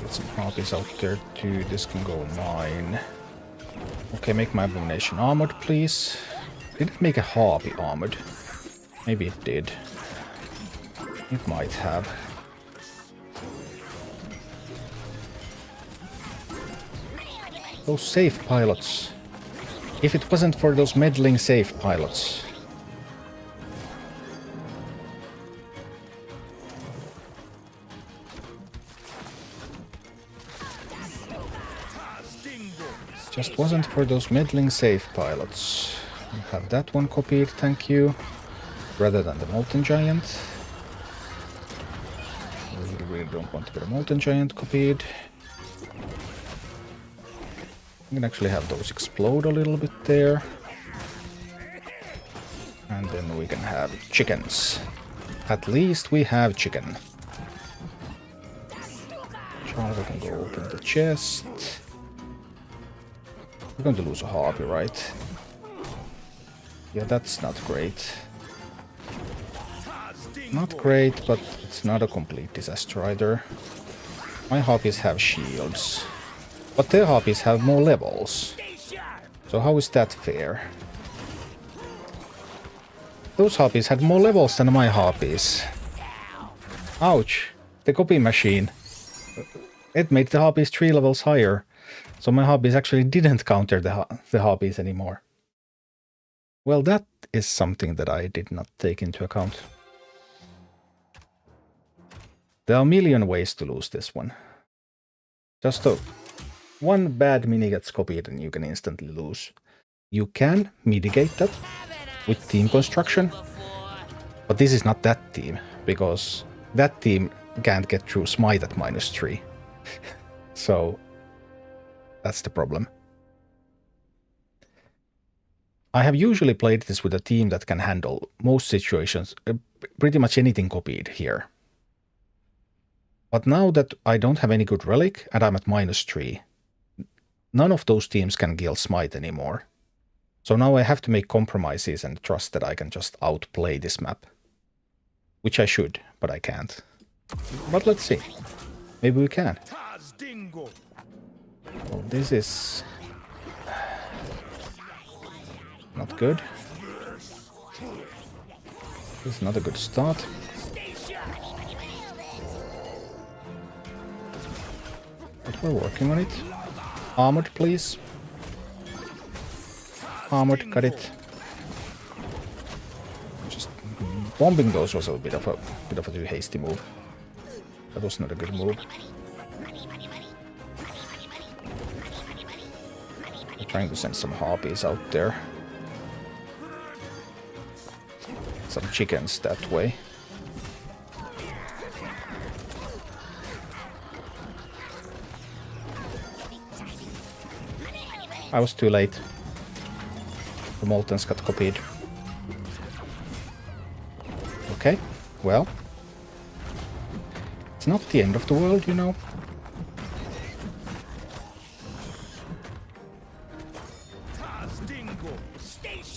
Get some harpies out there too. This can go mine. Okay, make my abomination armored, please. Did it make a harpy armored? Maybe it did. It might have. Those safe pilots. If it wasn't for those meddling safe pilots. Just wasn't for those meddling safe pilots. I'll have that one copied, thank you. Rather than the Molten Giant. I really don't want to get a Molten Giant copied. We can actually have those explode a little bit there. And then we can have chickens. At least we have chicken. Charlie can go open the chest. We're going to lose a harpy, right? Yeah, that's not great. Not great, but it's not a complete disaster either. My harpies have shields. But their harpies have more levels. So how is that fair? Those harpies had more levels than my harpies. Ouch. The copy machine. It made the harpies 3 levels higher. So my harpies actually didn't counter the harpies anymore. Well, that is something that I did not take into account. There are a million ways to lose this one. Just one bad mini gets copied and you can instantly lose. You can mitigate that with team construction. But this is not that team, because that team can't get through smite at -3. So that's the problem. I have usually played this with a team that can handle most situations, pretty much anything copied here. But now that I don't have any good relic and I'm at -3, none of those teams can gill smite anymore. So now I have to make compromises and trust that I can just outplay this map. Which I should, but I can't. But let's see. Maybe we can. Well, this is... Not good. This is not a good start. But we're working on it. Armored, please. Armored, got it. Just bombing those was a bit of a too hasty move. That was not a good move. I'm trying to send some harpies out there. Some chickens that way. I was too late. The Moltens got copied. Okay, well. It's not the end of the world, you know.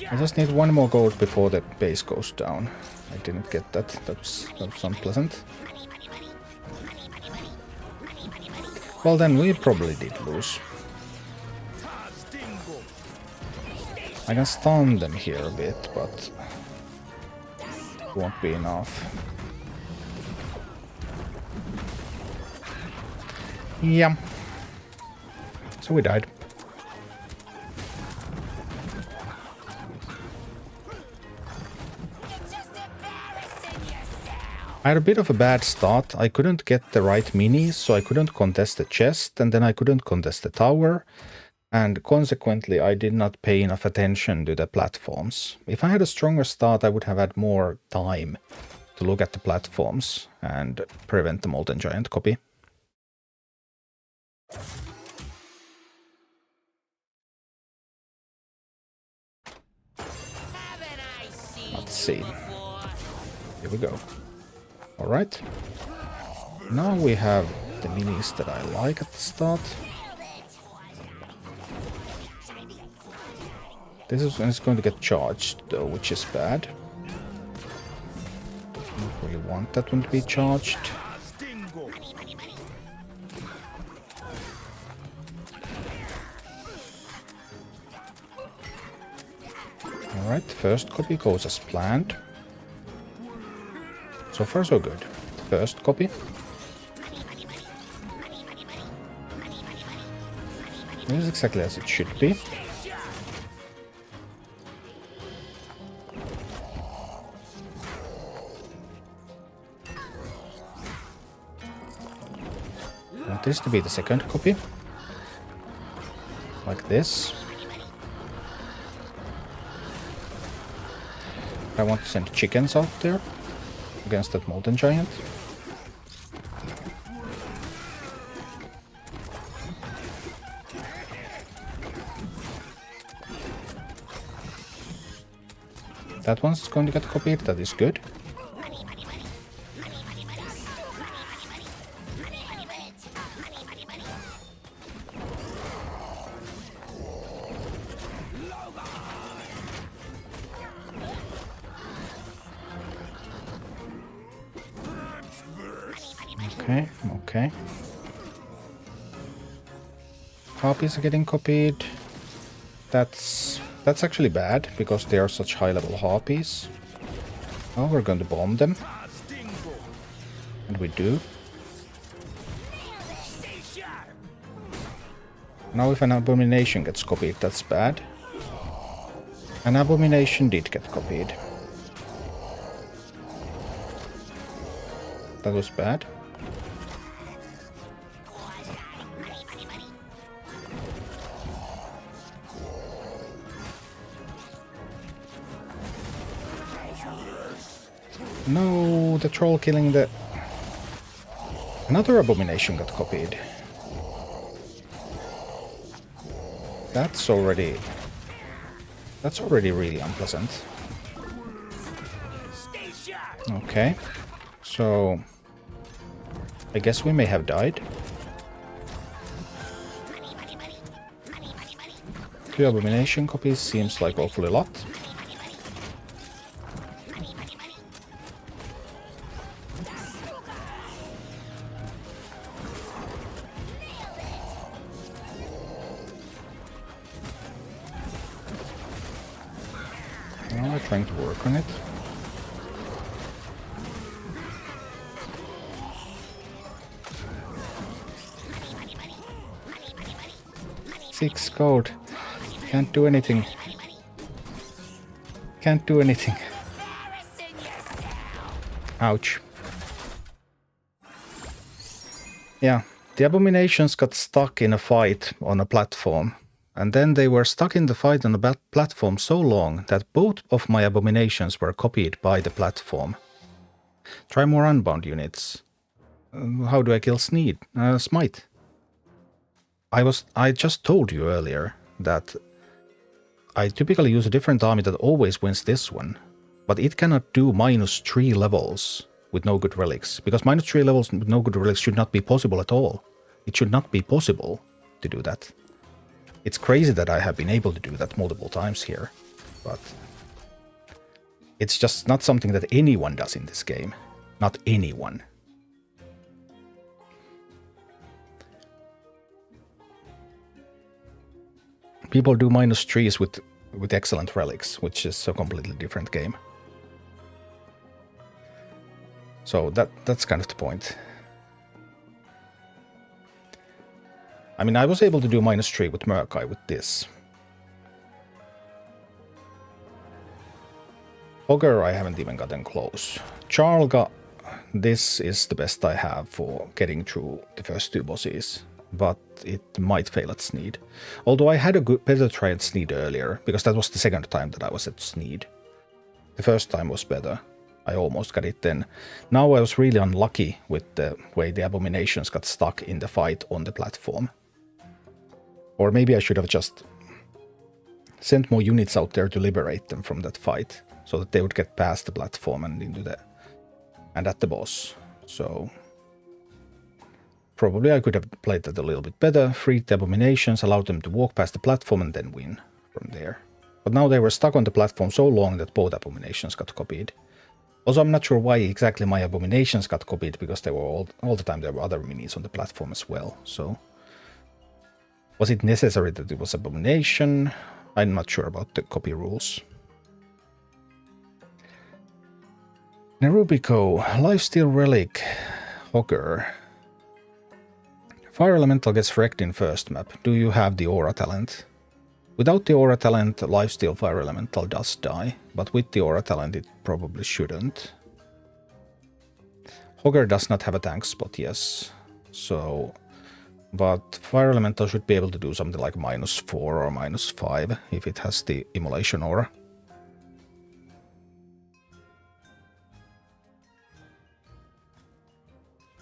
I just need one more gold before the base goes down. I didn't get that. That was unpleasant. Well, then we probably did lose. I can stun them here a bit, but it won't be enough. Yeah. So we died. I had a bit of a bad start. I couldn't get the right minis, so I couldn't contest the chest, and then I couldn't contest the tower. And consequently, I did not pay enough attention to the platforms. If I had a stronger start, I would have had more time to look at the platforms and prevent the Molten Giant copy. Let's see. Here we go. Alright. Now we have the minis that I like at the start. This is when it's going to get charged though, which is bad. Don't really want that one to be charged. Alright, first copy goes as planned. So far so good. First copy. This is exactly as it should be. I want this to be the second copy. Like this. I want to send chickens out there against that Molten Giant. That one's going to get copied, that is good. Okay. Harpies are getting copied. That's actually bad, because they are such high-level harpies. Now we're going to bomb them. And we do. Now if an abomination gets copied, that's bad. An abomination did get copied. That was bad. No, the troll killing the... Another abomination got copied. That's already really unpleasant. Okay. So... I guess we may have died. 2 abomination copies seems like awfully a lot. Trying to work on it. Six gold. Can't do anything. Can't do anything. Ouch. Yeah, the abominations got stuck in a fight on a platform. And then they were stuck in the fight on the platform so long that both of my abominations were copied by the platform. Try more unbound units. How do I kill Smite? I just told you earlier that I typically use a different army that always wins this one, but it cannot do -3 levels with no good relics, because -3 levels with no good relics should not be possible at all. It should not be possible to do that. It's crazy that I have been able to do that multiple times here, but it's just not something that anyone does in this game. Not anyone. People do -3s with excellent relics, which is a completely different game. So that's kind of the point. I mean, I was able to do -3 with Murkai with this. Ogre, I haven't even gotten close. Charlga, this is the best I have for getting through the first 2 bosses, but it might fail at Sneed. Although I had a better try at Sneed earlier, because that was the second time that I was at Sneed. The first time was better. I almost got it then. Now I was really unlucky with the way the abominations got stuck in the fight on the platform. Or maybe I should have just sent more units out there to liberate them from that fight, so that they would get past the platform and at the boss. So probably I could have played that a little bit better, freed the abominations, allowed them to walk past the platform and then win from there. But now they were stuck on the platform so long that both abominations got copied. Also, I'm not sure why exactly my abominations got copied, because they were all the time there were other minis on the platform as well. So was it necessary that it was abomination? I'm not sure about the copy rules. Nerubico, Lifesteal Relic, Hogger. Fire Elemental gets wrecked in first map. Do you have the Aura talent? Without the Aura talent, Lifesteal Fire Elemental does die, but with the Aura talent it probably shouldn't. Hogger does not have a tank spot, yes. So, but Fire Elemental should be able to do something like -4 or -5 if it has the Immolation Aura.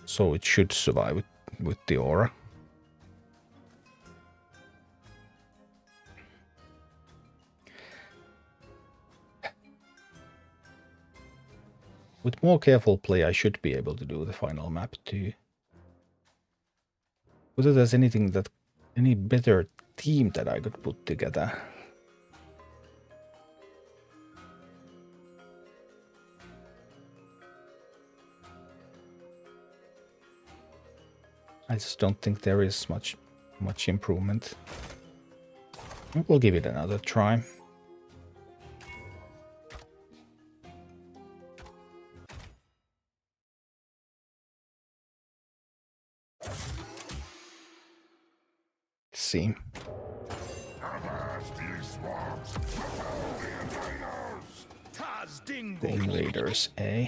So it should survive with the Aura. With more careful play, I should be able to do the final map too. Whether there's any better team that I could put together. I just don't think there is much improvement. We'll give it another try. Let's see. The invaders, eh?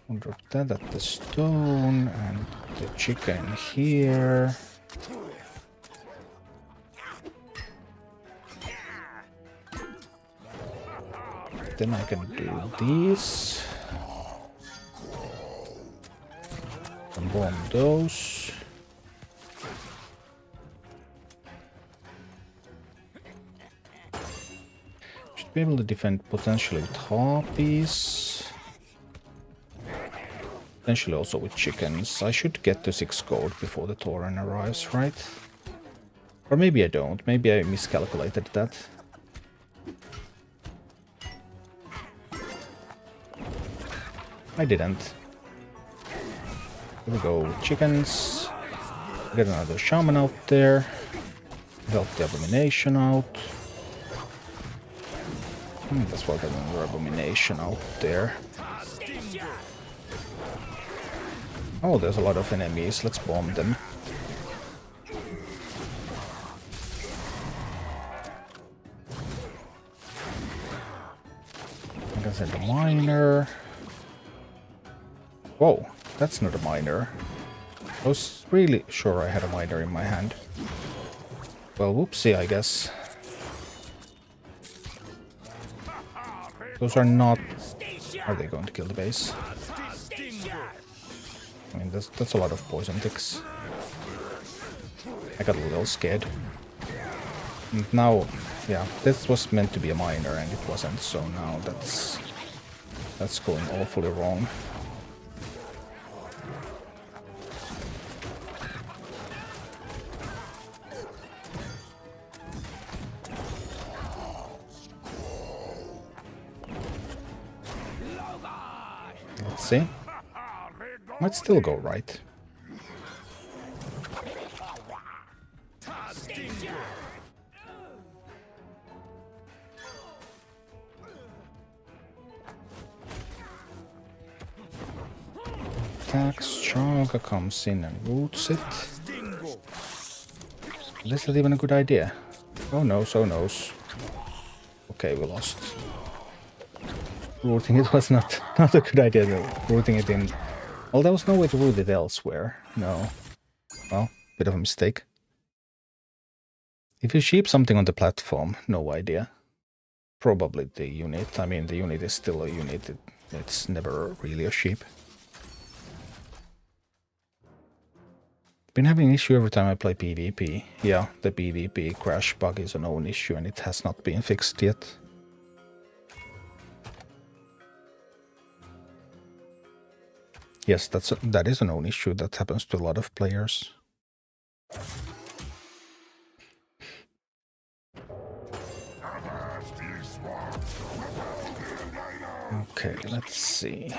We'll drop that at the stone and the chicken here. Then I can do these. And bomb those. Should be able to defend potentially with harpies. Potentially also with chickens. I should get to 6 gold before the Tauren arrives, right? Or maybe I don't. Maybe I miscalculated that. I didn't. Here we go, chickens. Get another shaman out there. Help the abomination out. That's why getting your abomination out there. Oh, there's a lot of enemies. Let's bomb them. I can send a miner. Whoa, that's not a miner. I was really sure I had a miner in my hand. Well, whoopsie, I guess. Those are not... Are they going to kill the base? I mean, that's a lot of poison ticks. I got a little scared. And now, yeah, this was meant to be a miner and it wasn't, so now that's going awfully wrong. Let's see. Might still go right. Attacks, Chaga comes in and roots it. Is that even a good idea? Oh no, so knows. Okay, we lost. Rooting it was not a good idea though. Rooting it in... Well, there was no way to root it elsewhere. No. Well, bit of a mistake. If you sheep something on the platform, no idea. Probably the unit. I mean, the unit is still a unit. It's never really a sheep. Been having an issue every time I play PvP. Yeah, the PvP crash bug is a known issue and it has not been fixed yet. Yes, that is a known issue that happens to a lot of players. Okay, let's see.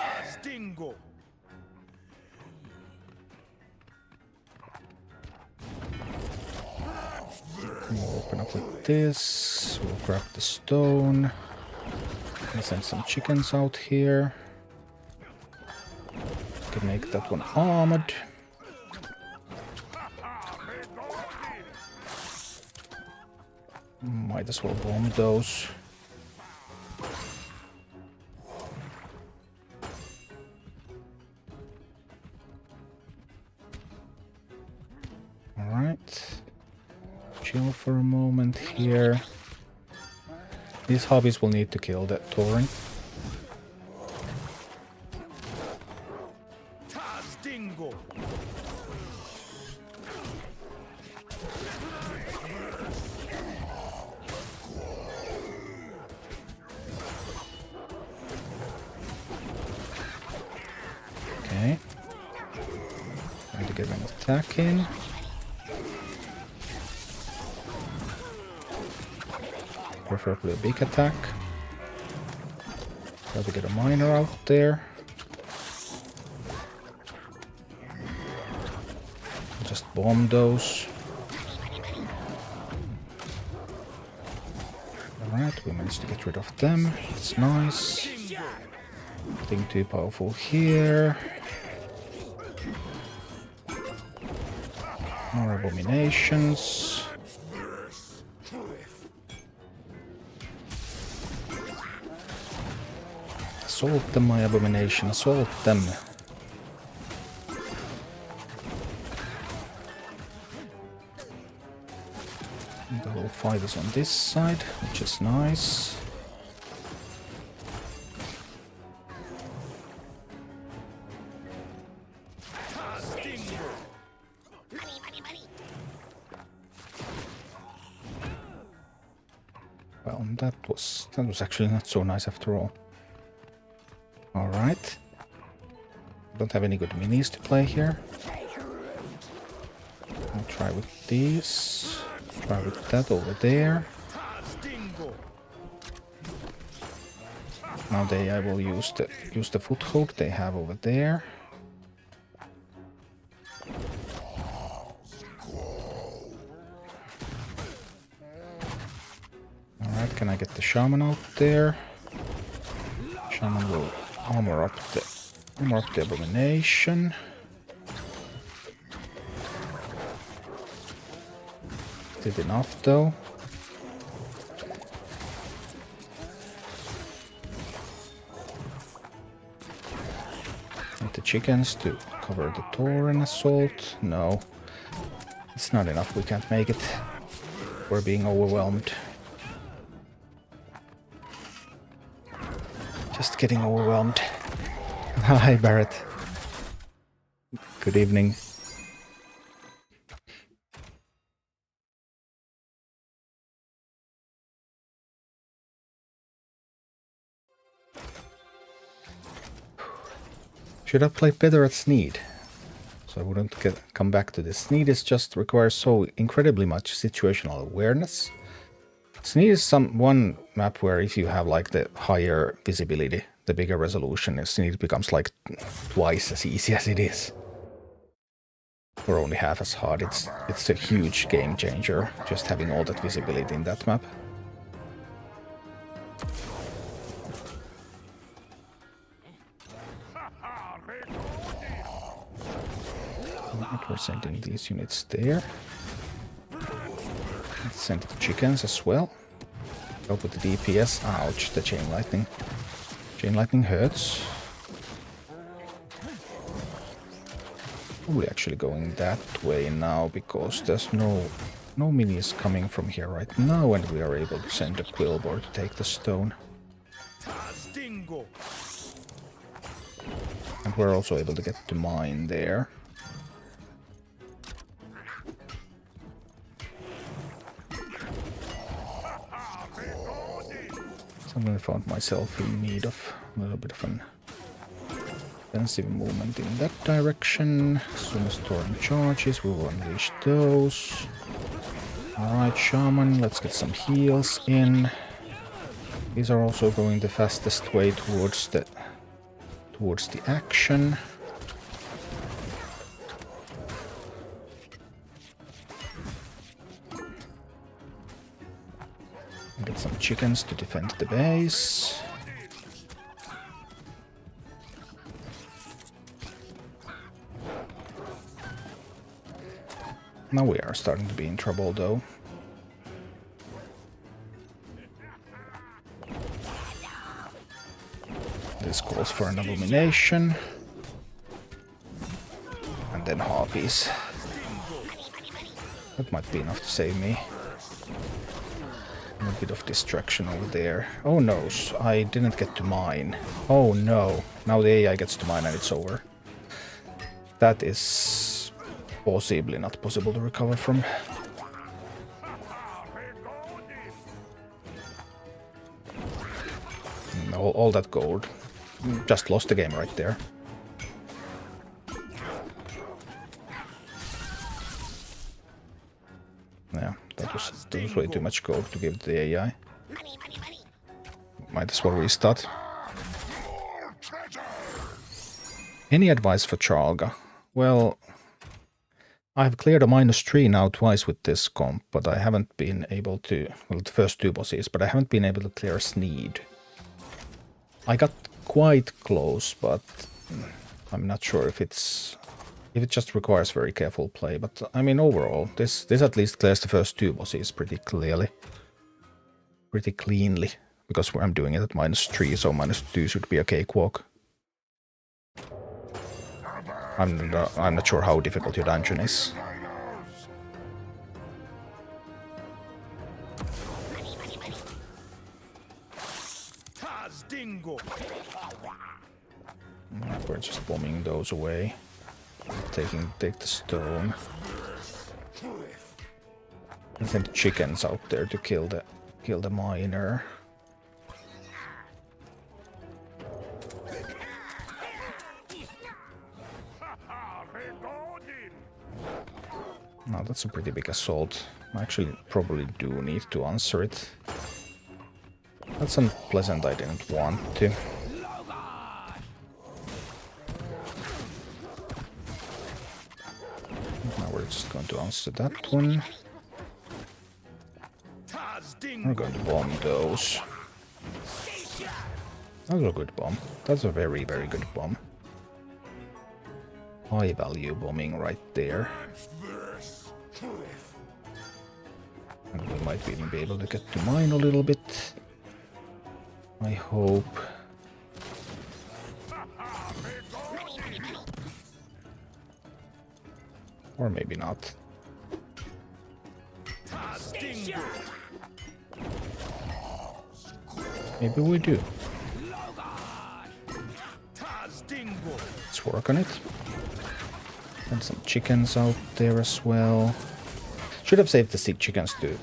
We'll open up like this. We'll grab the stone. And send some chickens out here. Can make that one armored. Might as well bomb those. Alright. Chill for a moment here. These hobbies will need to kill that Tauren. Okay. Trying to get an attack in. Preferably a big attack. Try to get a miner out there. Just bomb those. Alright, we managed to get rid of them. It's nice. Nothing too powerful here. More abominations. Assault them, my abomination, assault them. The whole fight is on this side, which is nice. Well, that was actually not so nice after all. Alright. Don't have any good minis to play here. I'll try with these. Try with that over there. Now I will use the foothold they have over there. Alright, Can I get the shaman out there? Shaman will armor up the abomination. Did enough though. And the chickens to cover the Tauren assault. No. It's not enough, we can't make it. We're being overwhelmed. Just getting overwhelmed. Hi, Barrett. Good evening. Should have played better at Sneed, so I wouldn't come back to this. Sneed is just requires so incredibly much situational awareness. Sneed is one map where if you have like the higher visibility, the bigger resolution, Sneed becomes like twice as easy as it is. Or only half as hard. It's a huge game changer, just having all that visibility in that map. We're sending these units there. Let's send the chickens as well. Go with the DPS. Ouch, the chain lightning. Chain lightning hurts. Probably actually going that way now because there's no minis coming from here right now, and we are able to send a Quillbor to take the stone. And we're also able to get the mine there. Suddenly found myself in need of a little bit of an offensive movement in that direction. As soon as Tauren charges, we will unleash those. Alright, Shaman, let's get some heals in. These are also going the fastest way towards the action. Get some chickens to defend the base. Now we are starting to be in trouble though. This calls for an abomination. And then harpies. That might be enough to save me. A bit of distraction over there. Oh no, I didn't get to mine. Oh no, now the AI gets to mine and it's over. That is possibly not possible to recover from. All that gold. Just lost the game right there. Yeah, that was way too much gold to give to the AI. Might as well restart. Any advice for Charlga? Well, I've cleared a -3 now twice with this comp, but I haven't been able to... Well, the first two bosses, but I haven't been able to clear Sneed. I got quite close, but I'm not sure if it just requires very careful play. But I mean, overall, this at least clears the first two bosses pretty cleanly, because I'm doing it at -3, so -2 should be a cakewalk. I'm not sure how difficult your dungeon is. We're just bombing those away. Take the stone. And send chickens out there to kill the miner. Now that's a pretty big assault. I actually probably do need to answer it. That's unpleasant, I didn't want to. Now we're just going to answer that one. I'm going to bomb those. That's a good bomb. That's a very, very good bomb. High value bombing right there. And we might even be able to get to mine a little bit. I hope. Or maybe not. Maybe we do. Let's work on it. And some chickens out there as well. Should have saved the sick chickens to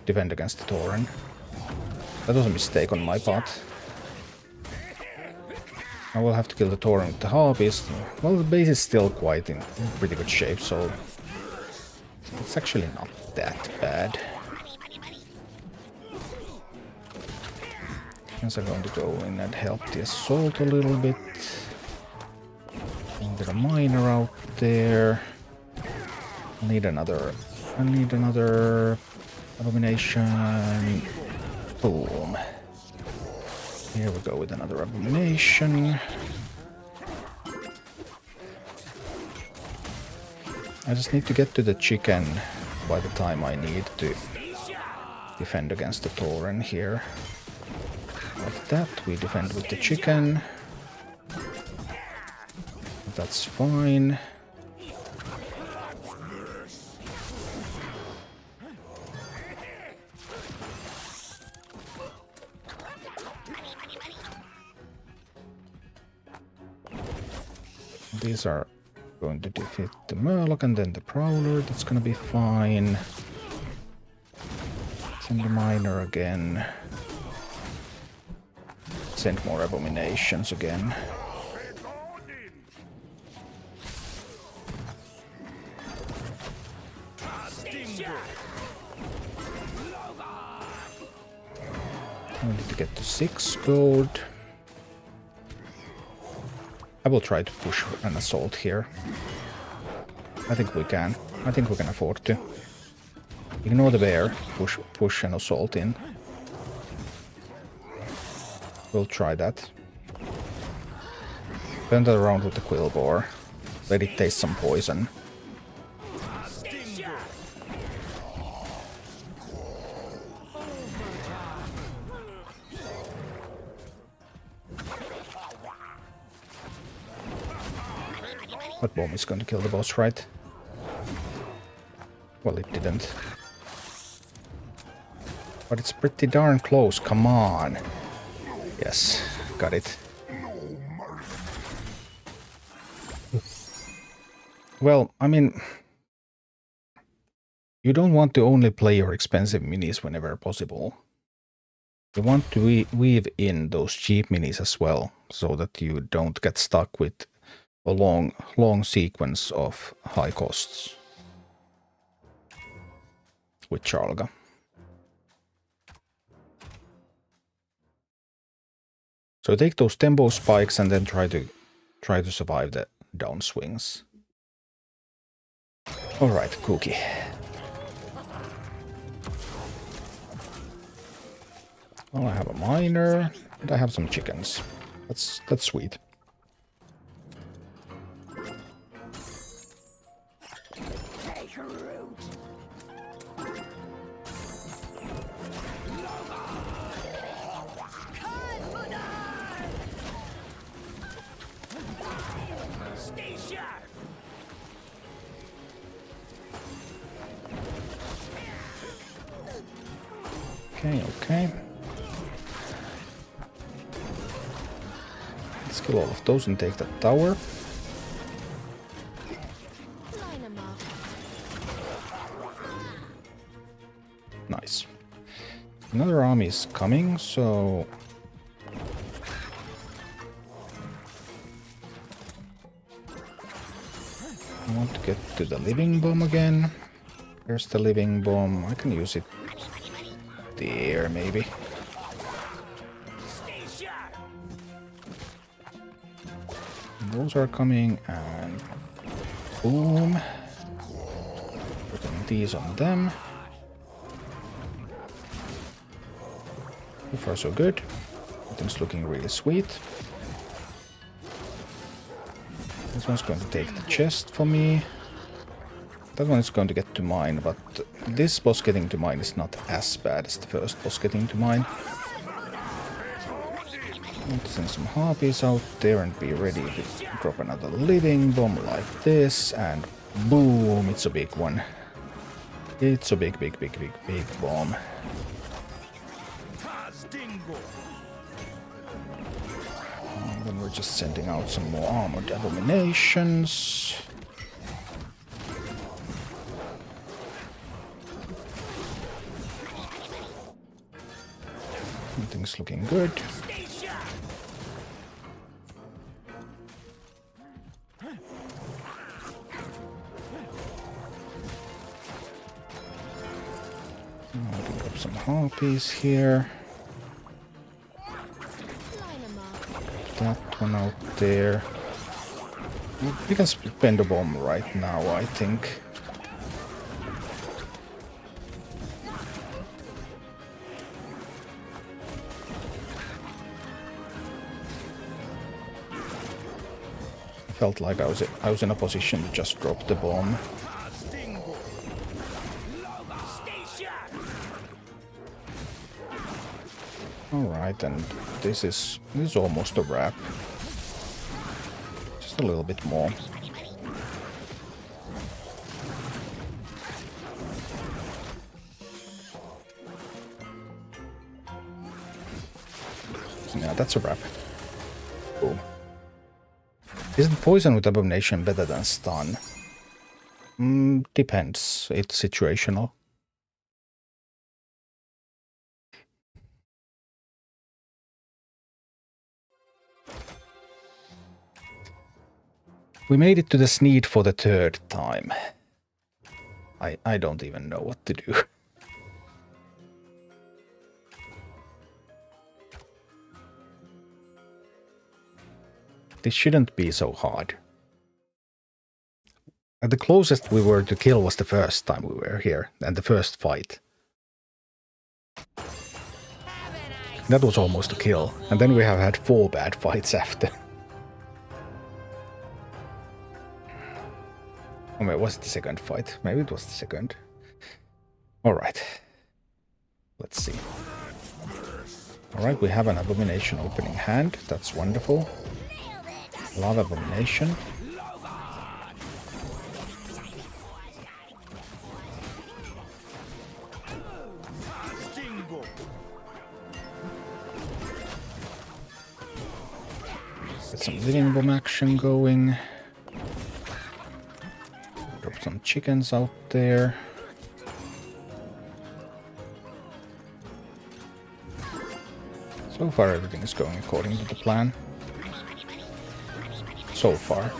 defend against the Tauren. That was a mistake on my part. I will have to kill the Tauren with the harvest. Well, the base is still quite in pretty good shape, so it's actually not that bad. Guess I'm going to go in and help the assault a little bit. Get a miner out there. I need another abomination. Boom. Here we go with another abomination. I just need to get to the chicken by the time I need to defend against the Tauren here. Like that, we defend with the chicken. That's fine. These are going to defeat the Murloc and then the Prowler. That's gonna be fine. Send the Miner again. Send more abominations again. I need to get to 6 gold. I will try to push an assault here. I think we can. I think we can afford to. Ignore the bear. Push an assault in. We'll try that. Turn that around with the Quill Boar. Let it taste some poison. That bomb is going to kill the boss, right? Well, it didn't. But it's pretty darn close, come on. Yes, got it. Well, I mean, you don't want to only play your expensive minis whenever possible. You want to weave in those cheap minis as well, so that you don't get stuck with a long sequence of high costs with Charlga. So take those tempo spikes and then try to survive the downswings. All right, Cookie. Well, I have a miner and I have some chickens. That's sweet. Okay. Let's kill all of those and take that tower. Nice. Another army is coming, so I want to get to the living bomb again. Here's the living bomb. I can use it there, maybe. Those are coming, and boom. Putting these on them. So far so good. Everything's looking really sweet. This one's going to take the chest for me. That one is going to get to mine, but this boss getting to mine is not as bad as the first boss getting to mine. Let's send some harpies out there and be ready to drop another living bomb like this, and boom, it's a big one. It's a big bomb. And then we're just sending out some more armored abominations. Everything's looking good. I can drop some harpies here. That one out there. We can spend a bomb right now, I think. I felt like I was in a position to just drop the bomb. Alright, and this is almost a wrap. Just a little bit more. Yeah, that's a wrap. Boom. Isn't poison with abomination better than stun? Depends. It's situational. We made it to the Sneed for the third time. I don't even know what to do. This shouldn't be so hard. And the closest we were to kill was the first time we were here, and the first fight. That was almost a kill, and then we have had 4 bad fights after. Oh, wait, was it the second fight? Maybe it was the second. Alright. Let's see. Alright, we have an abomination opening hand. That's wonderful. Lava abomination. Get some living bomb action going. Drop some chickens out there. So far everything is going according to the plan. So far.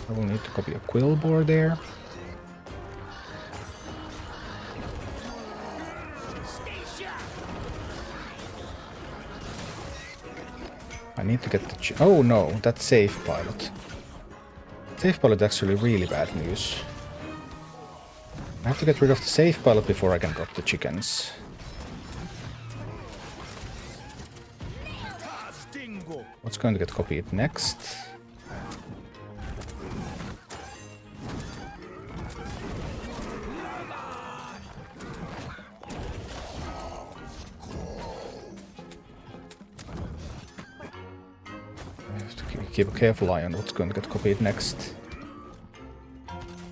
I will need to copy a quill board there. I need to get the... Oh no, that's safe pilot. Safe pilot actually really bad news. I have to get rid of the safe pilot before I can drop the chickens. What's going to get copied next? Keep a careful eye on what's going to get copied next.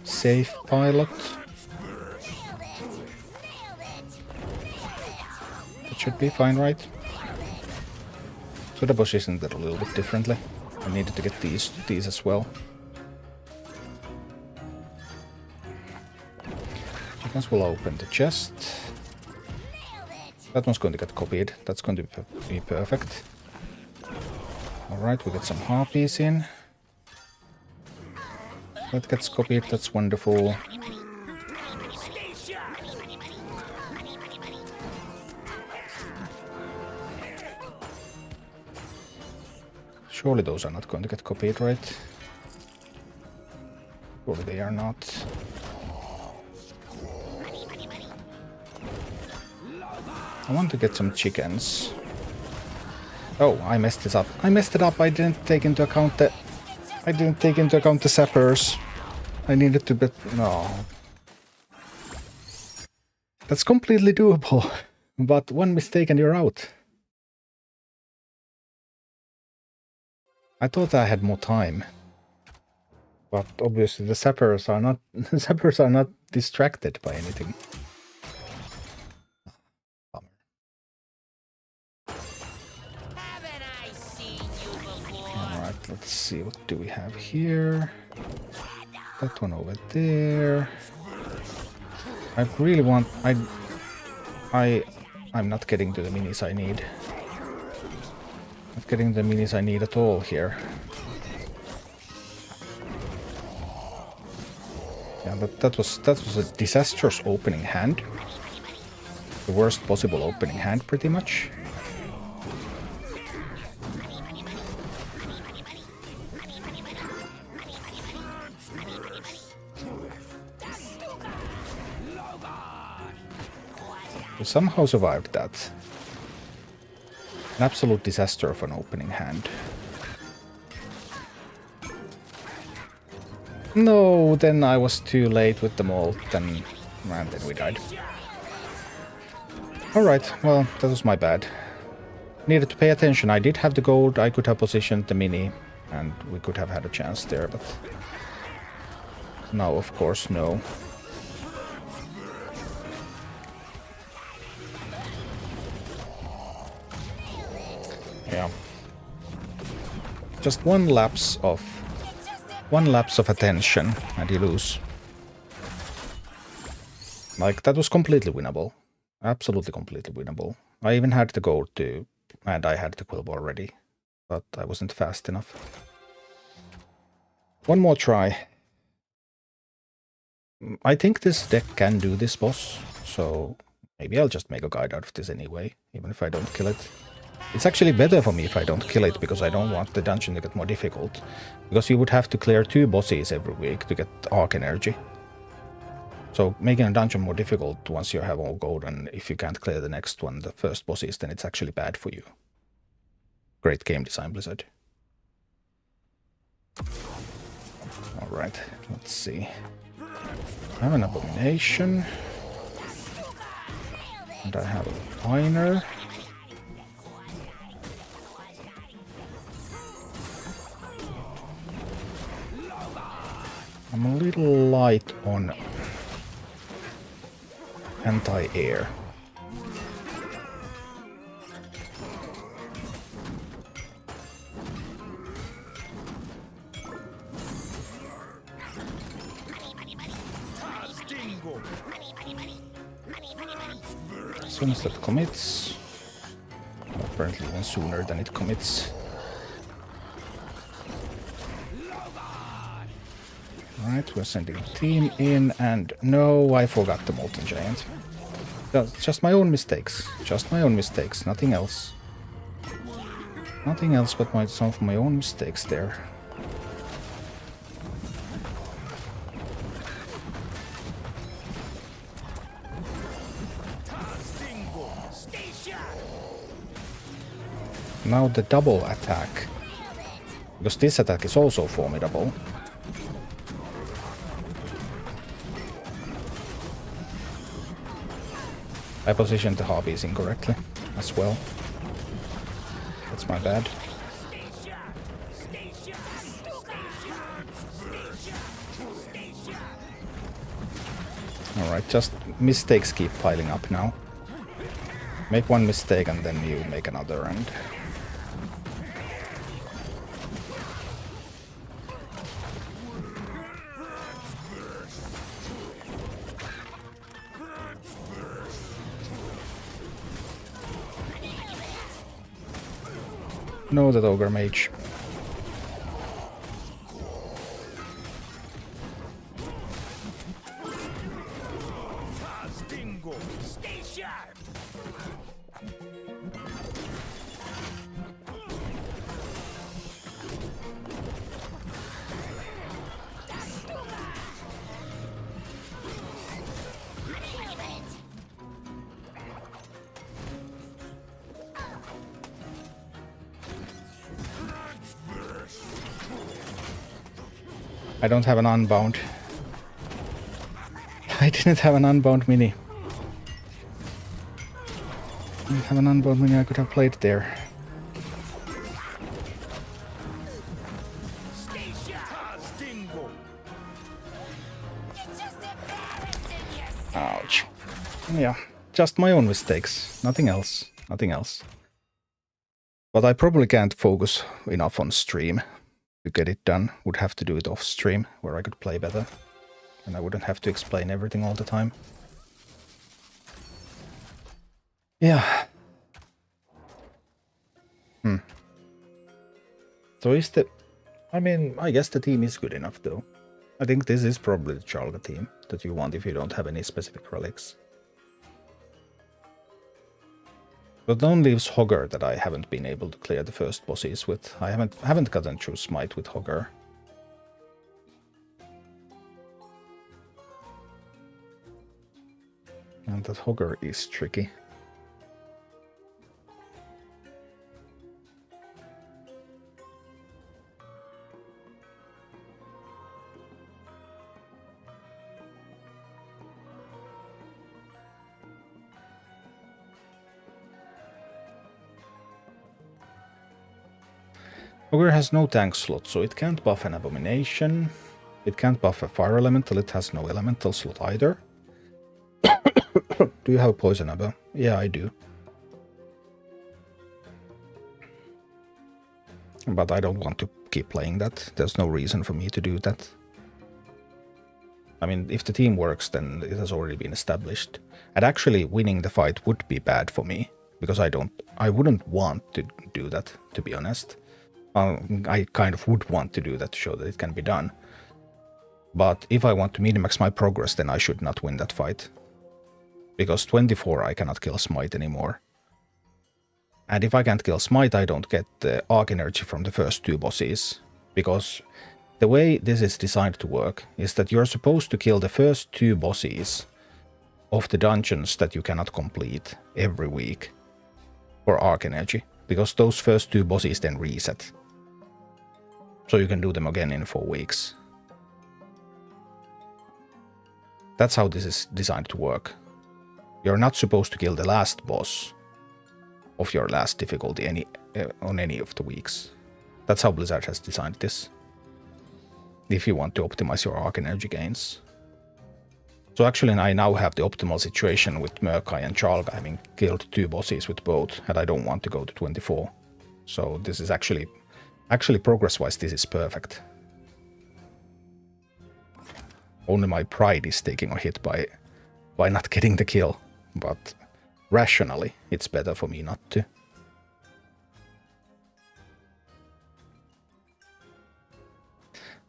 Safe pilot. That should be fine, right? So the boss isn't that a little bit differently. I needed to get these as well. Chickens will open the chest. That one's going to get copied. That's going to be perfect. Alright, we get some harpies in. That gets copied, that's wonderful. Surely those are not going to get copied, right? Surely they are not. I want to get some chickens. Oh, I messed this up. I messed it up. I didn't take into account the... I didn't take into account the sappers. I needed to bet... No. That's completely doable. But one mistake and you're out. I thought I had more time. But obviously the sappers are not... The sappers are not distracted by anything. Haven't I seen you before? Alright, let's see. What do we have here? That one over there. I really want... I'm not getting to the minis I need. Not getting the minis I need at all here. Yeah, that was a disastrous opening hand. The worst possible opening hand, pretty much. We somehow survived that. An absolute disaster of an opening hand. No, then I was too late with the molt, and then we died. Alright, well, that was my bad. Needed to pay attention. I did have the gold, I could have positioned the mini, and we could have had a chance there, but... now, of course, no. Yeah. Just one lapse of attention and you lose. Like, that was completely winnable. Absolutely completely winnable. I even had the gold too, and I had the quill already, but I wasn't fast enough. One more try. I think this deck can do this boss, so maybe I'll just make a guide out of this anyway, even if I don't kill it. It's actually better for me if I don't kill it, because I don't want the dungeon to get more difficult. Because you would have to clear 2 bosses every week to get arc energy. So making a dungeon more difficult once you have all gold, and if you can't clear the next one, the first bosses, then it's actually bad for you. Great game design, Blizzard. Alright, let's see. I have an abomination. And I have a piner. I'm a little light on anti-air. As soon as that commits, apparently even sooner than it commits. Alright, we're sending a team in, and no, I forgot the Molten Giant. That's just my own mistakes. Just my own mistakes, nothing else. Nothing else but some of my own mistakes there. Now the double attack. Because this attack is also formidable. I positioned the hobbies incorrectly as well. That's my bad. Alright, just mistakes keep piling up now. Make one mistake and then you make another, and... No, that ogre mage. I don't have an unbound. I didn't have an unbound mini. I didn't have an unbound mini I could have played there. Ouch. Yeah, just my own mistakes. Nothing else. Nothing else. But I probably can't focus enough on stream to get it done. Would have to do it off stream, where I could play better. And I wouldn't have to explain everything all the time. Yeah. So is the... I mean, I guess the team is good enough, though. I think this is probably the Chalga team that you want if you don't have any specific relics. But then leaves Hogger that I haven't been able to clear the first bosses with. I haven't gotten through Smite with Hogger. And that Hogger is tricky. Ogre has no tank slot, so it can't buff an Abomination. It can't buff a Fire Elemental, it has no Elemental slot either. Do you have Poison Abo? Yeah, I do. But I don't want to keep playing that. There's no reason for me to do that. I mean, if the team works, then it has already been established. And actually, winning the fight would be bad for me, because I wouldn't want to do that, to be honest. I kind of would want to do that to show that it can be done. But if I want to minimax my progress, then I should not win that fight. Because 24 I cannot kill Smite anymore. And if I can't kill Smite, I don't get the Arc Energy from the first two bosses. Because the way this is designed to work is that you're supposed to kill the first two bosses of the dungeons that you cannot complete every week for Arc Energy. Because those first two bosses then reset. So you can do them again in 4 weeks. That's how this is designed to work. You're not supposed to kill the last boss of your last difficulty on any of the weeks. That's how Blizzard has designed this. If you want to optimize your Arc Energy gains. So actually I now have the optimal situation with Murkai and Chalga having killed 2 bosses with both, and I don't want to go to 24. So this is actually progress-wise this is perfect. Only my pride is taking a hit by not getting the kill, but rationally it's better for me not to.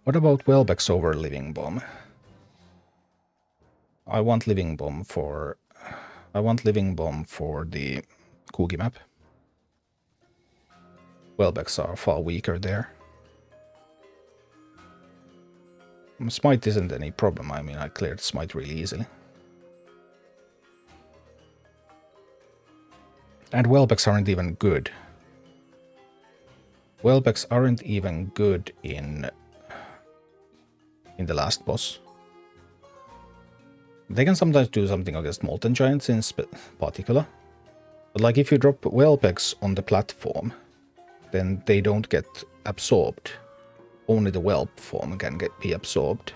What about Welbeck's over Living Bomb? I want Living Bomb for the Kugi map. Welbecks are far weaker there. Smite isn't any problem, I mean I cleared Smite really easily. And Welbecks aren't even good. Welbecks aren't even good in the last boss. They can sometimes do something against Molten Giants in particular. But like if you drop Welbecks on the platform, then they don't get absorbed. Only the Whelp form can be absorbed.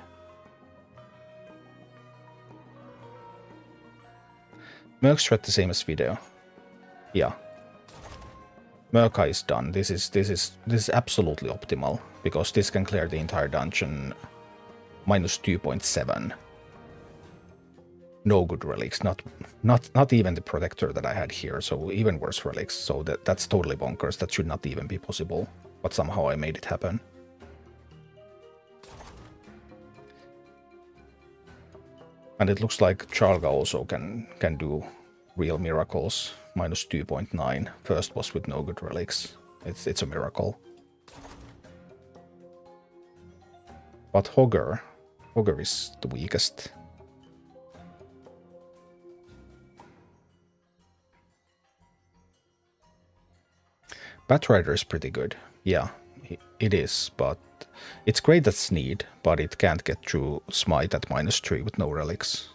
Merc's threat the same as video. Yeah. Murkai is done. This is absolutely optimal, because this can clear the entire dungeon minus 2.7. No good relics, not even the protector that I had here, so even worse relics. So that's totally bonkers. That should not even be possible, but somehow I made it happen. And it looks like Chalga also can do real miracles. Minus 2.9. First boss with no good relics. It's a miracle. But Hogger is the weakest. Batrider is pretty good. Yeah, it is, but it's great at Sneed, but it can't get through Smite at -3 with no relics.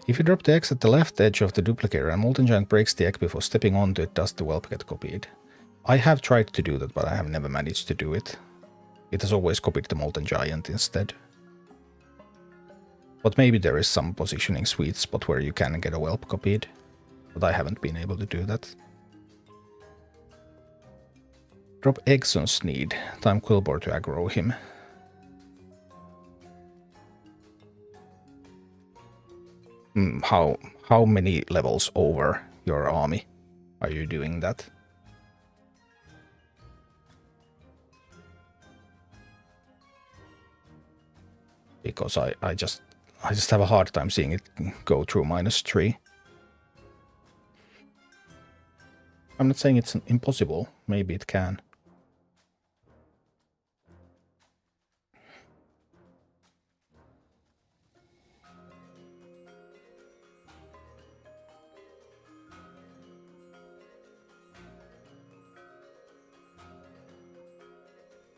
If you drop the X at the left edge of the duplicator and Molten Giant breaks the egg before stepping onto it, does the whelp get copied? I have tried to do that, but I have never managed to do it. It has always copied the Molten Giant instead. But maybe there is some positioning sweet spot where you can get a whelp copied, but I haven't been able to do that. Drop eggs on Sneed. Time Quillbore to aggro him. How many levels over your army are you doing that? Because I just have a hard time seeing it go through -3. I'm not saying it's impossible. Maybe it can.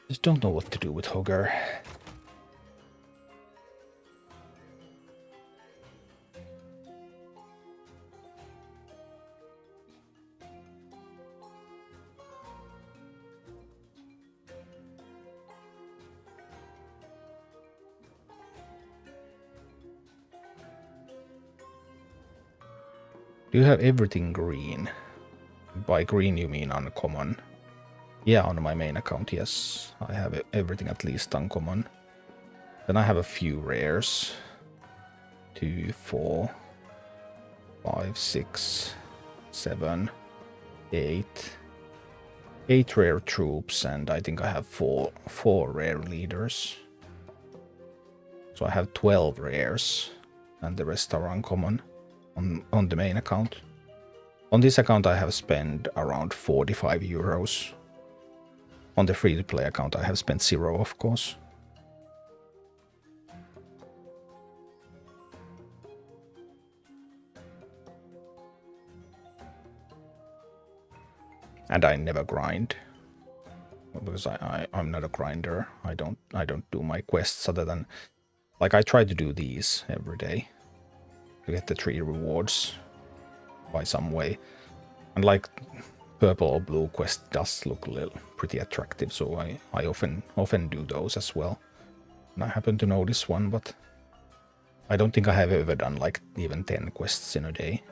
Just don't know what to do with Hogger. Do you have everything green? By green you mean uncommon. Yeah, on my main account, yes. I have everything at least uncommon. Then I have a few rares. 2, 4, 5, 6, 7, 8. 8 rare troops, and I think I have 4 rare leaders. So I have 12 rares, and the rest are uncommon on the main account. On this account I have spent around 45 euros. On the free-to-play account I have spent 0, of course. And I never grind. Because I'm not a grinder. I don't do my quests other than... Like, I try to do these every day. To get the 3 rewards. By some way. And like... Purple or blue quest does look a little pretty attractive, so I often do those as well. And I happen to know this one, but I don't think I have ever done like even 10 quests in a day.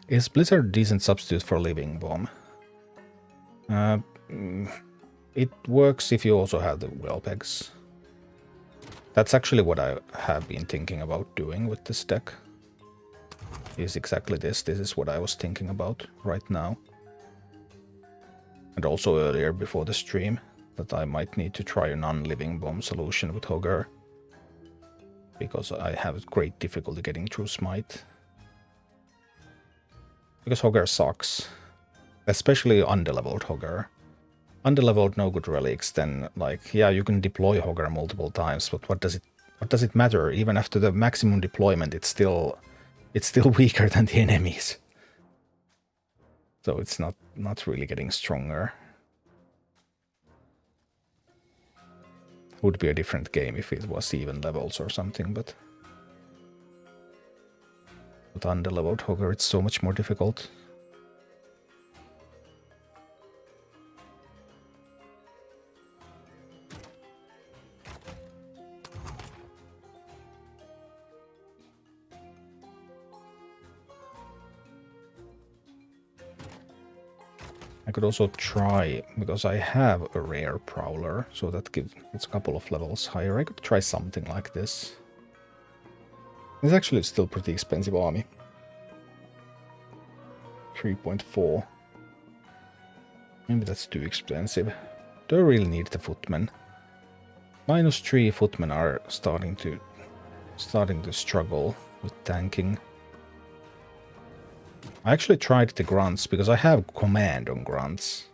Is Blizzard a decent substitute for Living Bomb? It works if you also have the whelp eggs. That's actually what I have been thinking about doing with this deck. Is exactly this. This is what I was thinking about right now. And also earlier before the stream, that I might need to try a non-living bomb solution with Hogger. Because I have great difficulty getting through Smite. Because Hogger sucks. Especially underleveled Hogger. Underleveled no good relics, then like, yeah, you can deploy Hogger multiple times, but what does it matter? Even after the maximum deployment, it's still weaker than the enemies. So it's not really getting stronger. Would be a different game if it was even levels or something, but underleveled Hogger, it's so much more difficult. I could also try, because I have a rare Prowler, so that it's a couple of levels higher. I could try something like this. It's actually still pretty expensive army. 3.4. Maybe that's too expensive. Do I really need the footmen? -3 footmen are starting to struggle with tanking. I actually tried the grunts because I have command on grunts.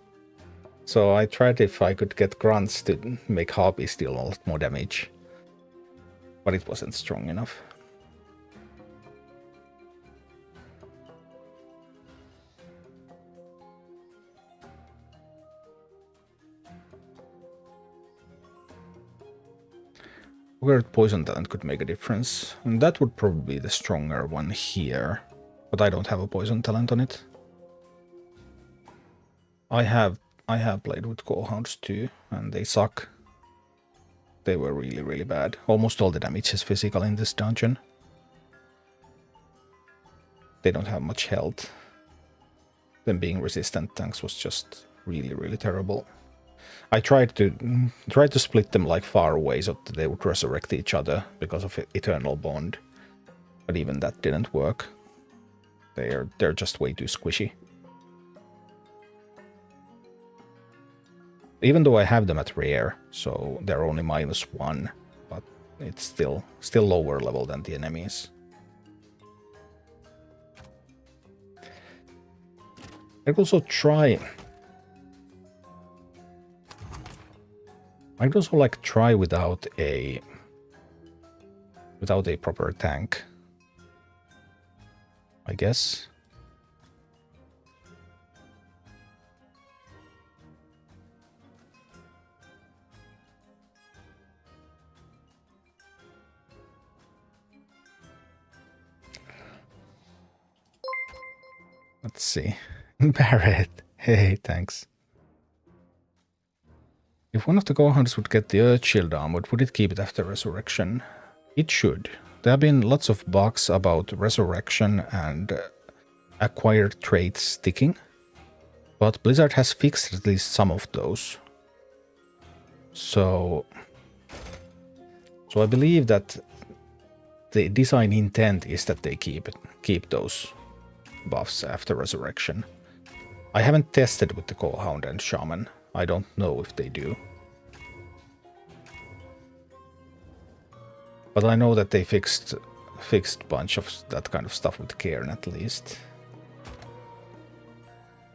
So I tried if I could get grunts to make harpies deal a lot more damage. but it wasn't strong enough. Where poison talent could make a difference, and that would probably be the stronger one here, but I don't have a poison talent on it. I have played with Coalhounds too, and they suck. They were really, really bad. Almost all the damage is physical in this dungeon. They don't have much health. Them being resistant tanks was just really, really terrible. I tried to split them like far away so that they would resurrect each other because of Eternal Bond, but even that didn't work. They're just way too squishy. Even though I have them at rare, so they're only -1, but it's still lower level than the enemies. I could also try. I'd also like try without a proper tank, I guess. Let's see. Barrett. Hey, thanks. If one of the Coalhounds would get the Earth Shield armor, would it keep it after Resurrection? It should. There have been lots of bugs about Resurrection and acquired traits sticking, but Blizzard has fixed at least some of those. So I believe that the design intent is that they keep those buffs after Resurrection. I haven't tested with the Coalhound and Shaman. I don't know if they do. But I know that they fixed a bunch of that kind of stuff with Cairn at least.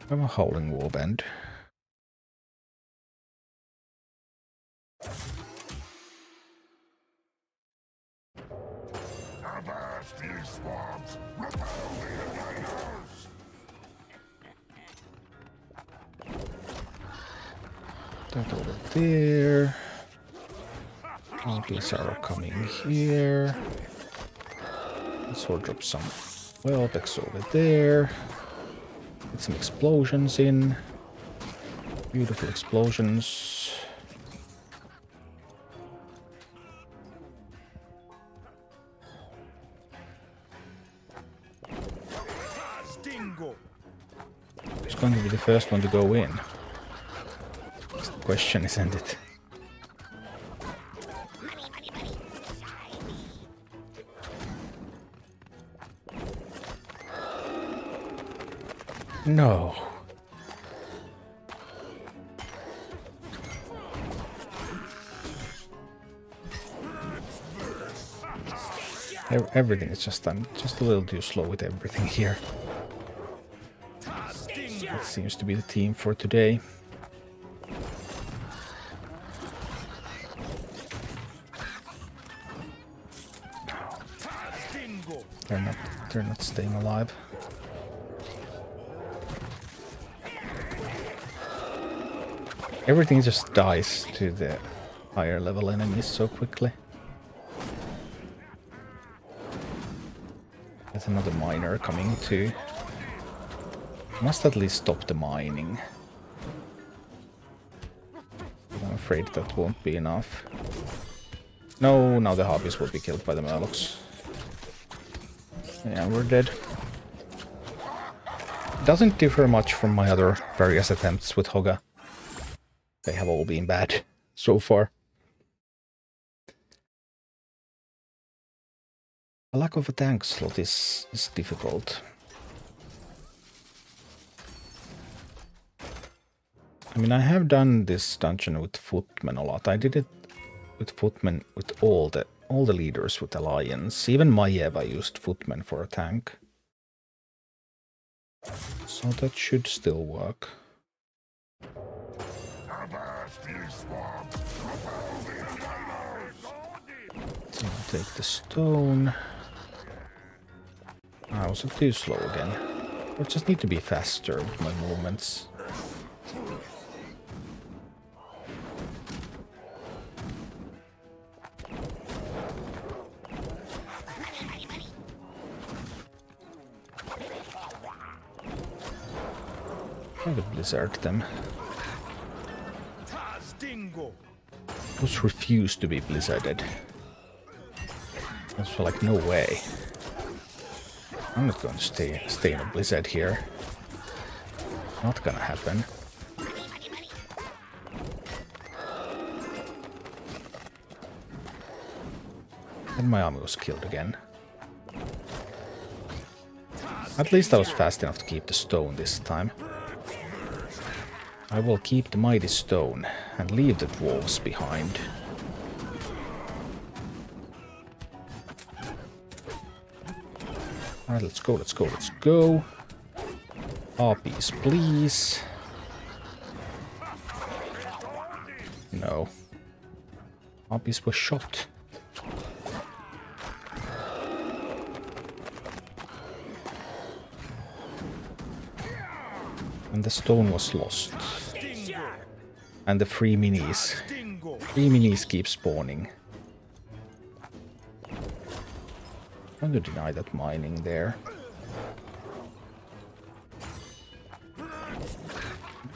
I have a Howling Warband. That over there. These are coming here. Let's all drop some Wellbex over there. Get some explosions in. Beautiful explosions. Who's going to be the first one to go in? That's the question, isn't it? No. Everything is just, I'm just a little too slow with everything here. That seems to be the theme for today. They're not staying alive. Everything just dies to the higher level enemies so quickly. There's another miner coming too. Must at least stop the mining. I'm afraid that won't be enough. No, now the Harpies will be killed by the Murlocs. Yeah, we're dead. Doesn't differ much from my other various attempts with Hogga. They have all been bad so far. A lack of a tank slot is difficult. I mean, I have done this dungeon with footmen a lot. I did it with footmen with all the leaders with Alliance. Even Maiev I used footmen for a tank. So that should still work. So Take the stone. I was too slow again. I just need to be faster with my movements. I would blizzard them. Those refuse to be blizzarded. That's like no way. I'm not going to stay in a blizzard here. Not gonna happen. And my army was killed again. At least I was fast enough to keep the stone this time. I will keep the mighty stone and leave the dwarves behind. Alright, let's go, let's go, let's go. Harpies, please. No. Harpies were shot. And the stone was lost. And the free minis. Free minis keep spawning. I'm going to deny that mining there. I'm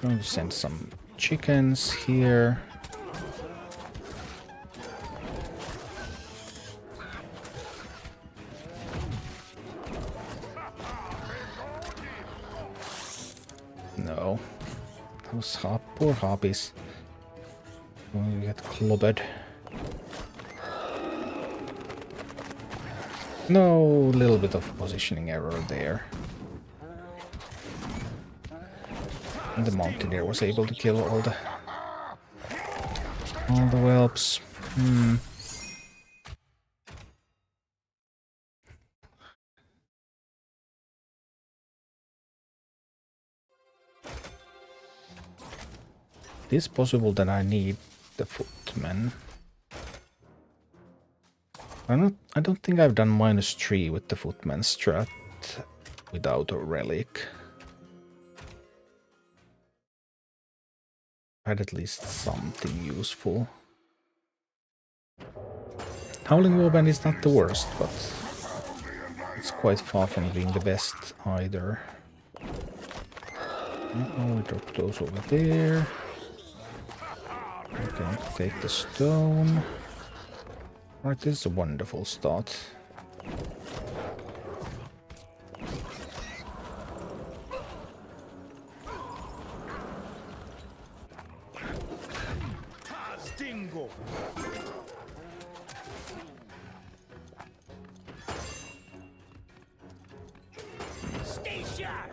going to send some chickens here. No. Those poor harpies. Going to get clobbered. No, little bit of positioning error there. And the Mountaineer was able to kill all the whelps. It is possible that I need the footmen. I don't think I've done -3 with the footman strat without a relic. I had at least something useful. Howling Warband is not the worst, but it's quite far from being the best either. I'll drop those over there. Okay, take the stone. Right, this is a wonderful start. Stay sharp.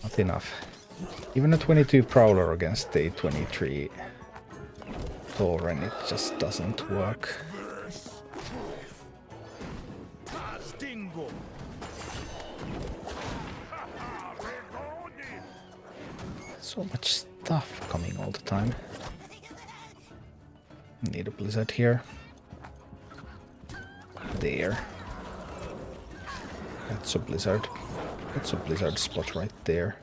Not enough. Even a 22 Prowler against a 23 Tauren, it just doesn't work. So much stuff coming all the time. Need a blizzard here. There. That's a blizzard. That's a blizzard spot right there.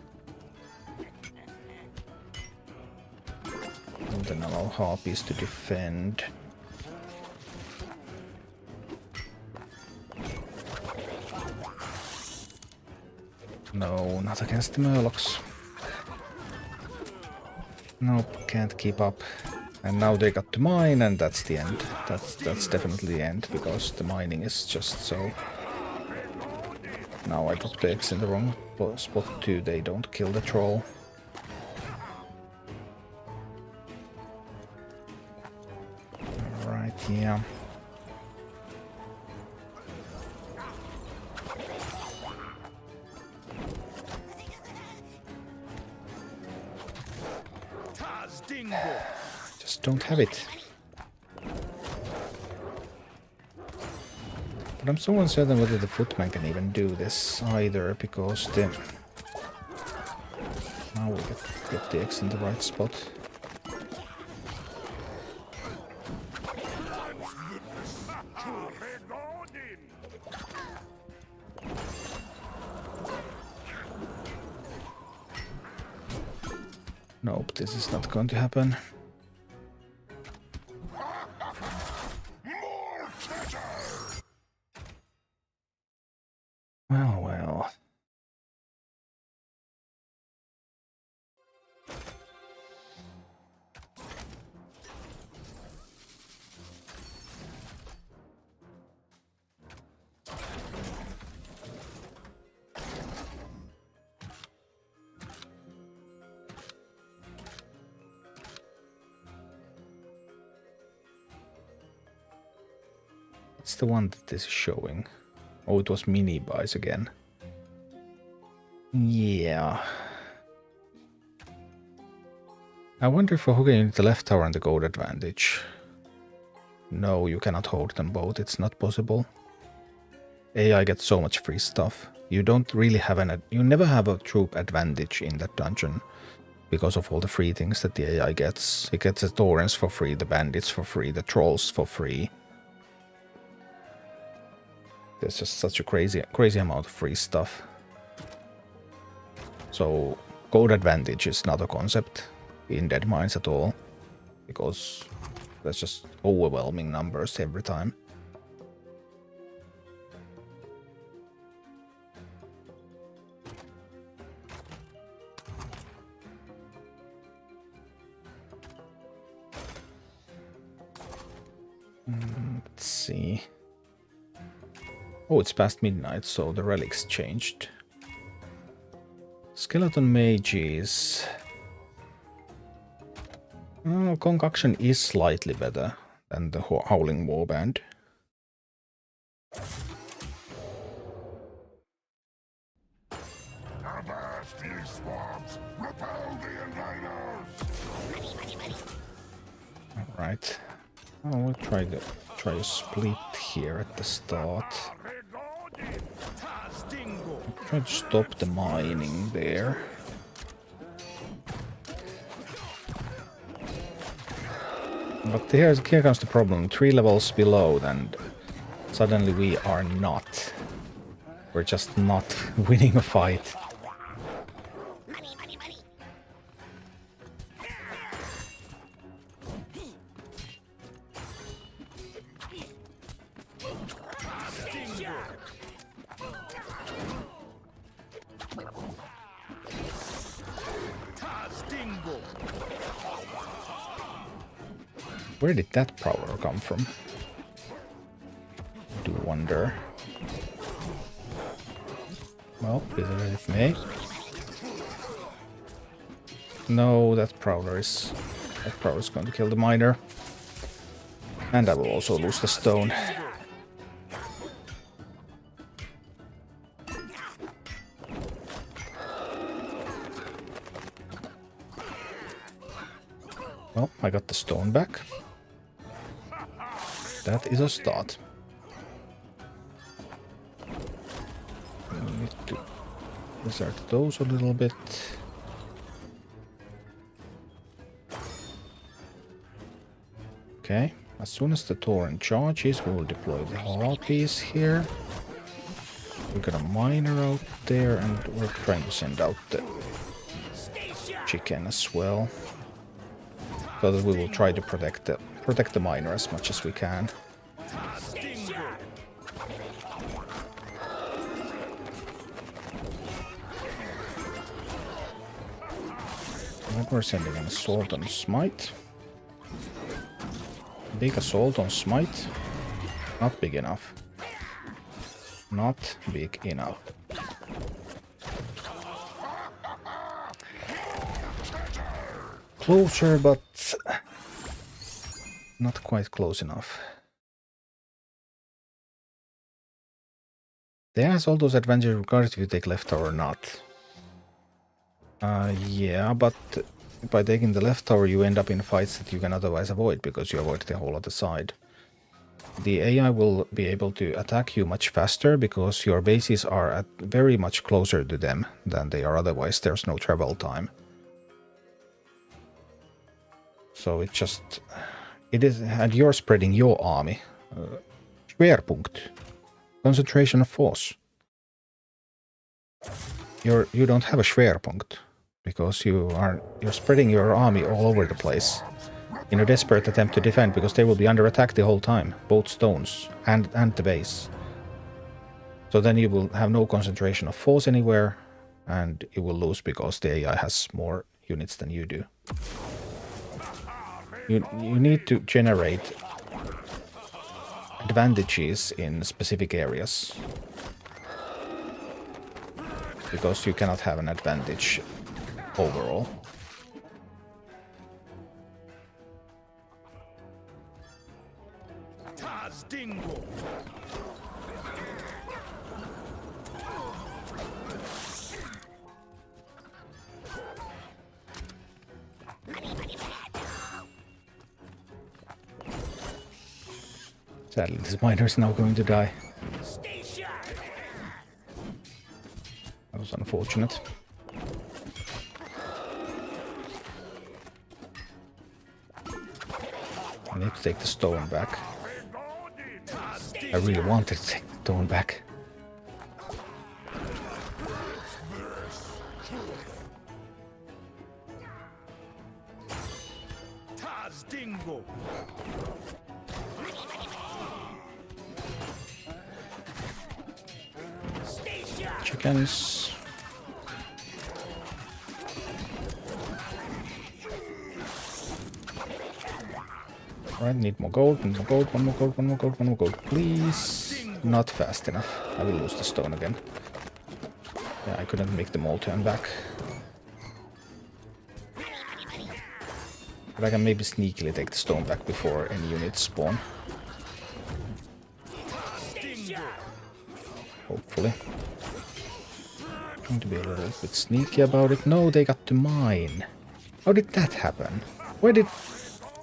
And then allow harpies to defend. No, not against the Murlocs. Nope, can't keep up. And now they got to mine, and that's the end. That's definitely the end, because the mining is just so... Now I dropped the X in the wrong spot too, they don't kill the troll. Alright, yeah. Just don't have it. But But I'm so uncertain whether the footman can even do this either, because the... Now we get the X in the right spot. Nope, this is not going to happen. Well, well. What's the one that this is showing? Oh, it was mini buys again. Yeah. I wonder if Hogan you need the left tower and the gold advantage. No, you cannot hold them both. It's not possible. AI gets so much free stuff. You don't really have you never have a troop advantage in that dungeon because of all the free things that the AI gets. It gets the Taurens for free, the bandits for free, the trolls for free. There's just such a crazy amount of free stuff. So gold advantage is not a concept in Deadmines at all, because there's just overwhelming numbers every time. Let's see. Oh, it's past midnight, so the relics changed. Skeleton mages. Concoction is slightly better than the Howling Warband. Alright. Oh, we'll try a split here at the start. Try to stop the mining there. But here comes the problem. 3 levels below, and suddenly we are not. We're just not winning a fight. Where did that prowler come from? I do wonder. Well, visit it may. No, that prowler is going to kill the miner. And I will also lose the stone. Well, I got the stone back. That is a start. We need to desert those a little bit. Okay, as soon as the torrent charges, we will deploy the harpies here. We got a miner out there, and we're trying to send out the chicken as well, so that we will try to protect the miner as much as we can. And we're sending an assault on smite. Big assault on smite. Not big enough. Not big enough. Closer, but not quite close enough. There has all those advantages regardless if you take left tower or not. Yeah, but by taking the left tower you end up in fights that you can otherwise avoid because you avoid the whole other side. the AI will be able to attack you much faster because your bases are at very much closer to them than they are otherwise. There's no travel time. So it is, and you're spreading your army. Schwerpunkt. Concentration of force. You don't have a Schwerpunkt because you're spreading your army all over the place in a desperate attempt to defend because they will be under attack the whole time, both stones and the base. So then you will have no concentration of force anywhere, and you will lose because the AI has more units than you do. You need to generate advantages in specific areas, because you cannot have an advantage overall. Sadly, this miner is now going to die. That was unfortunate. I need to take the stone back. I really wanted to take the stone back. Chickens. Alright, need more gold, one more gold, one more gold, one more gold, one more gold. Please. Not fast enough. I will lose the stone again. Yeah, I couldn't make them all turn back. But I can maybe sneakily take the stone back before any units spawn. Hopefully. Trying to be a little bit sneaky about it. No, they got to mine. How did that happen?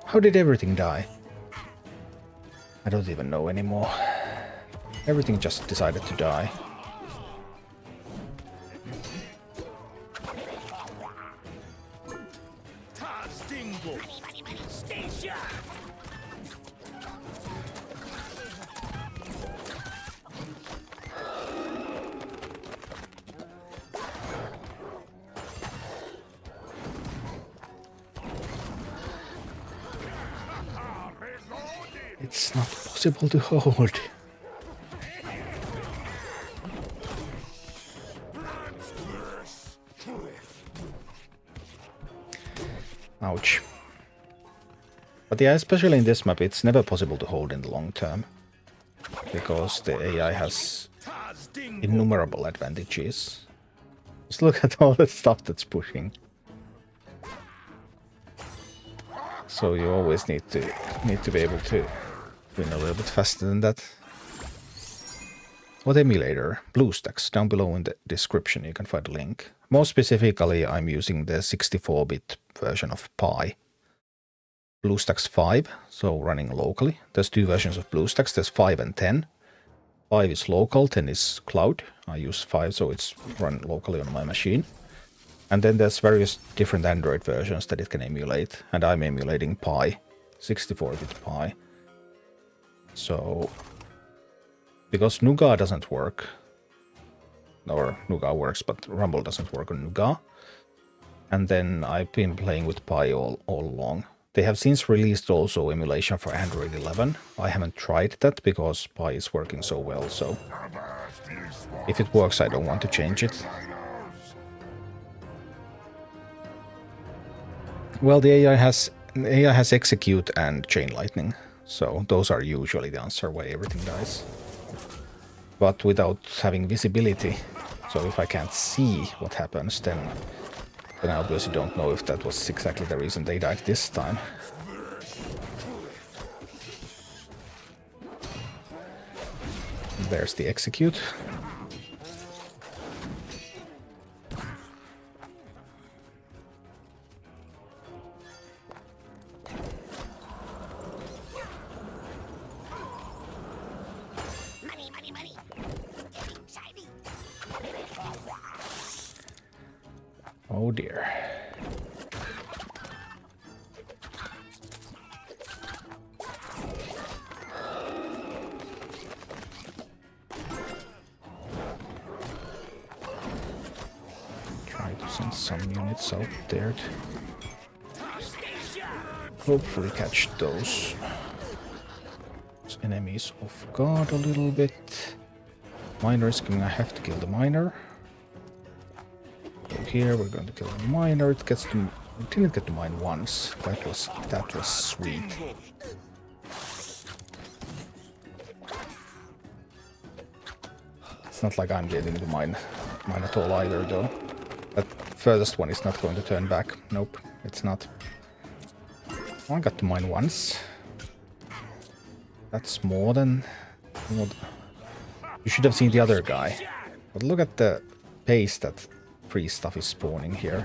How did everything die? I don't even know anymore. Everything just decided to die. It's not possible to hold. Ouch. But yeah, especially in this map, it's never possible to hold in the long term, because the AI has innumerable advantages. Just look at all the stuff that's pushing. So you always need to be able to win a little bit faster than that. What emulator? BlueStacks. Down below in the description you can find a link. More specifically, I'm using the 64-bit version of Pi. BlueStacks 5, so running locally. There's two versions of BlueStacks, there's 5 and 10. 5 is local, 10 is cloud. I use 5, so it's run locally on my machine. And then there's various different Android versions that it can emulate, and I'm emulating Pi, 64-bit Pi. So, because Nougat doesn't work, or Nougat works, but Rumble doesn't work on Nougat, and then I've been playing with Pi all along. They have since released also emulation for Android 11. I haven't tried that because Pi is working so well, so if it works I don't want to change it. Well, the AI has execute and chain lightning, so those are usually the answer why everything dies. But without having visibility, so if I can't see what happens, then I obviously don't know if that was exactly the reason they died this time. There's the execute. Oh dear. Try to send some units out there to hopefully catch those enemies off guard a little bit. Miner is coming, I have to kill the miner. So here we're going to kill the miner. It didn't get to mine once. That was sweet. It's not like I'm getting the mine at all either though. That furthest one is not going to turn back. Nope, it's not. I got to mine once. That's more than... You should have seen the other guy. But look at the pace that free stuff is spawning here.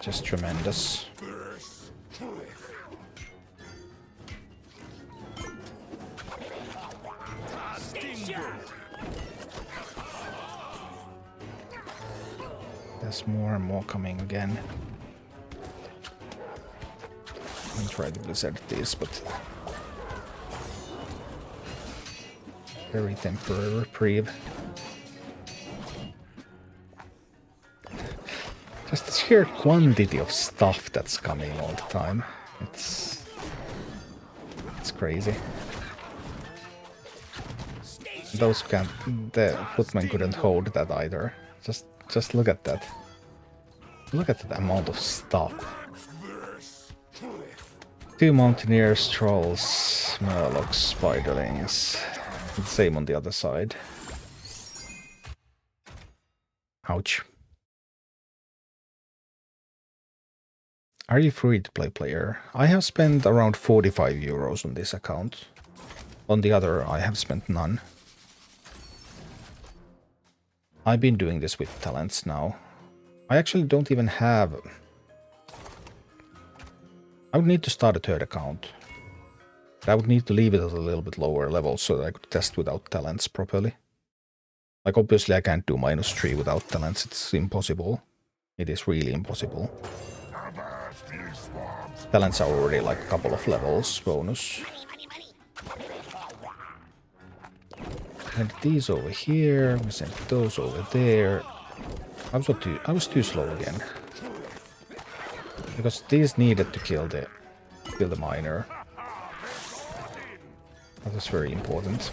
Just tremendous. There's more and more coming again. I'll try to blizzard this, but very temporary reprieve. Just the sheer quantity of stuff that's coming all the time. It's crazy. Those the footmen couldn't hold that either. Just look at that. Look at the amount of stuff. 2 mountaineers, trolls, murlocs, spiderlings. The same on the other side. Ouch. Are you free-to-play player? I have spent around 45 euros on this account. On the other, I have spent none. I've been doing this with talents now. I actually don't even have... I would need to start a third account. I would need to leave it at a little bit lower level so that I could test without talents properly. Like obviously I can't do -3 without talents, it's impossible. It is really impossible. Talents are already like a couple of levels bonus. And these over here, we sent those over there. I was too slow again. Because these needed to kill the miner. That was very important.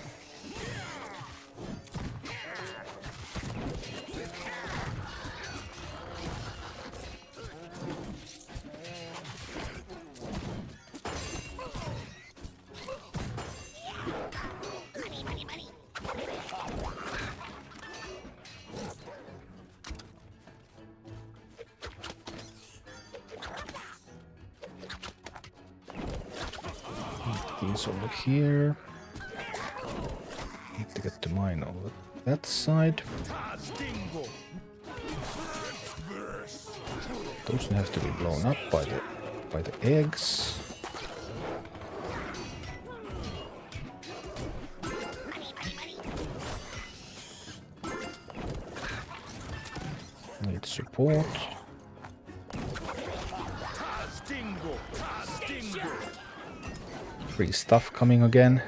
These over here. Need to get the mine over that side. Those have to be blown up by the eggs. Need support. Free stuff coming again.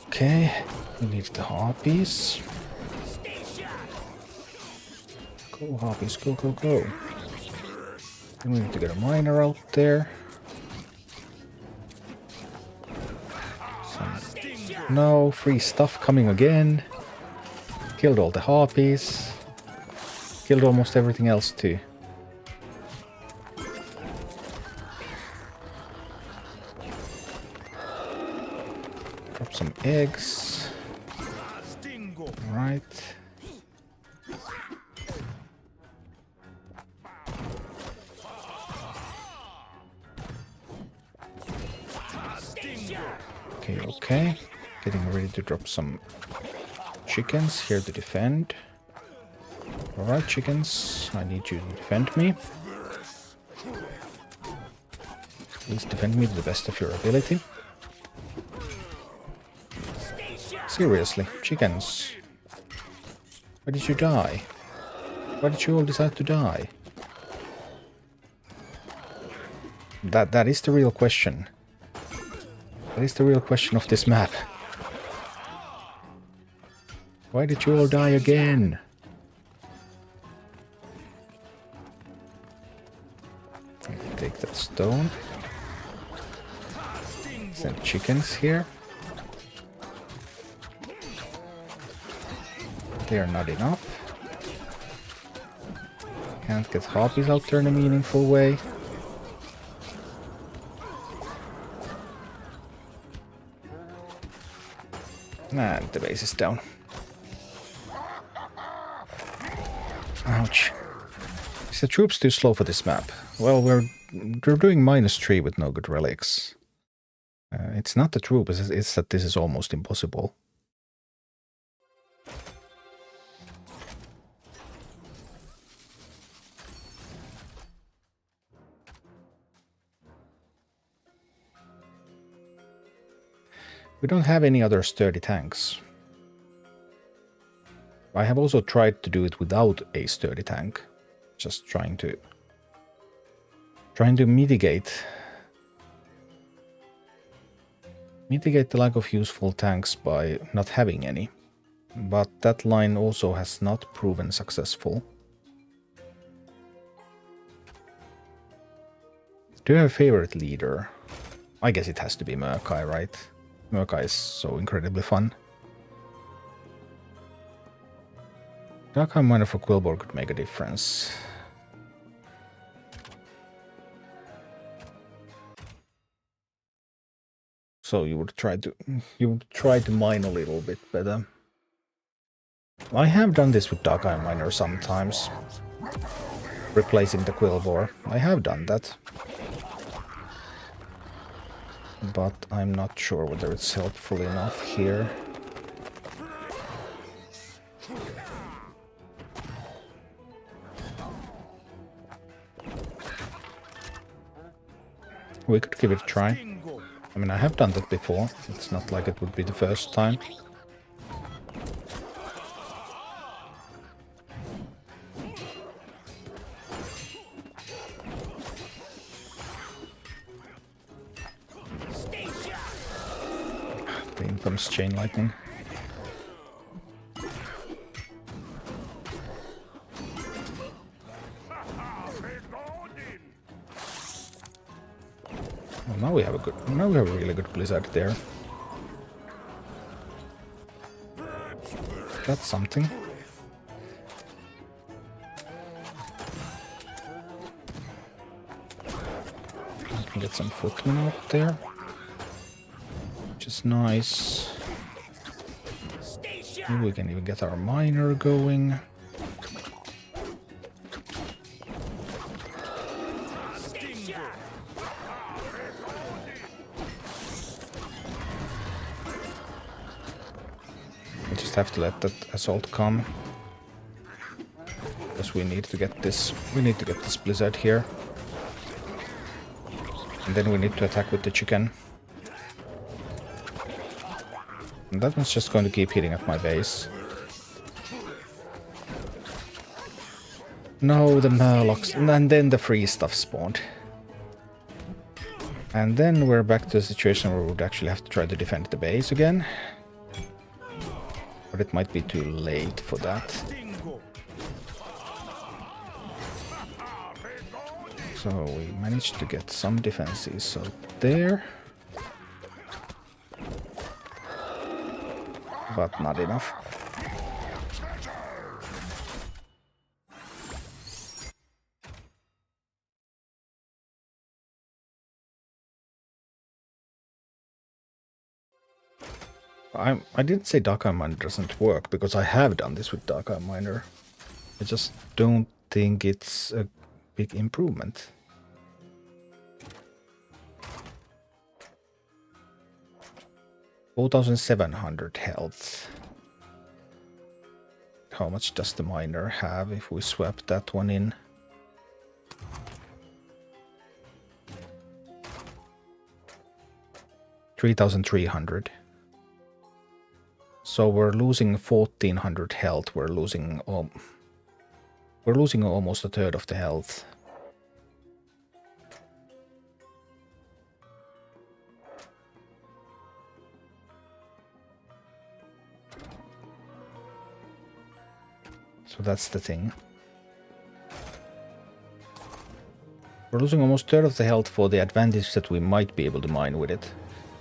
Okay, we need the harpies. Go harpies, go, go, go. We need to get a miner out there. No, free stuff coming again. Killed all the harpies. Killed almost everything else too. Drop some eggs. Right. Okay, okay. Getting ready to drop some chickens here to defend. Alright, chickens, I need you to defend me. Please defend me to the best of your ability. Seriously, chickens. Why did you die? Why did you all decide to die? That is the real question. That is the real question of this map. Why did you all die again? Take that stone. Send chickens here. They are not enough. Can't get harpies out there in a meaningful way. And the base is down. Ouch. Is the troops too slow for this map? Well, we're doing -3 with no good relics. It's not the troops, it's that this is almost impossible. We don't have any other sturdy tanks. I have also tried to do it without a sturdy tank. Just trying to mitigate the lack of useful tanks by not having any. But that line also has not proven successful. Do you have a favorite leader? I guess it has to be Murkai, right? Murkai is so incredibly fun. Darkheim Miner for Quillbore could make a difference. So you would try to mine a little bit better. I have done this with Darkheim Miner sometimes. Replacing the Quillbore. I have done that. But I'm not sure whether it's helpful enough here. We could give it a try. I mean, I have done that before. It's not like it would be the first time. The infamous chain lightning. Well, now we have a really good blizzard there. That's something. We can get some footmen out there, which is nice. Maybe we can even get our miner going. We just have to let that assault come, because we need to get this. We need to get this blizzard here, and then we need to attack with the chicken. And that one's just going to keep hitting at my base. No, the Murlocs, and then the free stuff spawned. And then we're back to a situation where we would actually have to try to defend the base again. But it might be too late for that. So we managed to get some defenses out there. But not enough. I didn't say Darkheim Miner doesn't work, because I have done this with Darkheim Miner. I just don't think it's a big improvement. $4,700 health. how much does the miner have if we swap that one in. $3,300. So we're losing 1,400 health. We're losing almost a third of the health. So that's the thing. We're losing almost a third of the health for the advantage that we might be able to mine with it.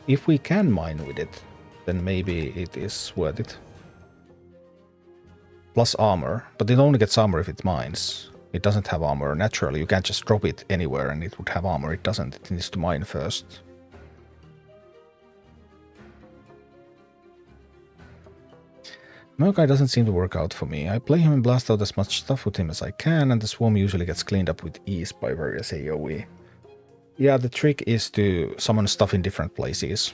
If we can mine with it, then maybe it is worth it. Plus armor, but it only gets armor if it mines. It doesn't have armor naturally. You can't just drop it anywhere and it would have armor. It doesn't. It needs to mine first. Murkai doesn't seem to work out for me. I play him and blast out as much stuff with him as I can, and the swarm usually gets cleaned up with ease by various AoE. Yeah, the trick is to summon stuff in different places.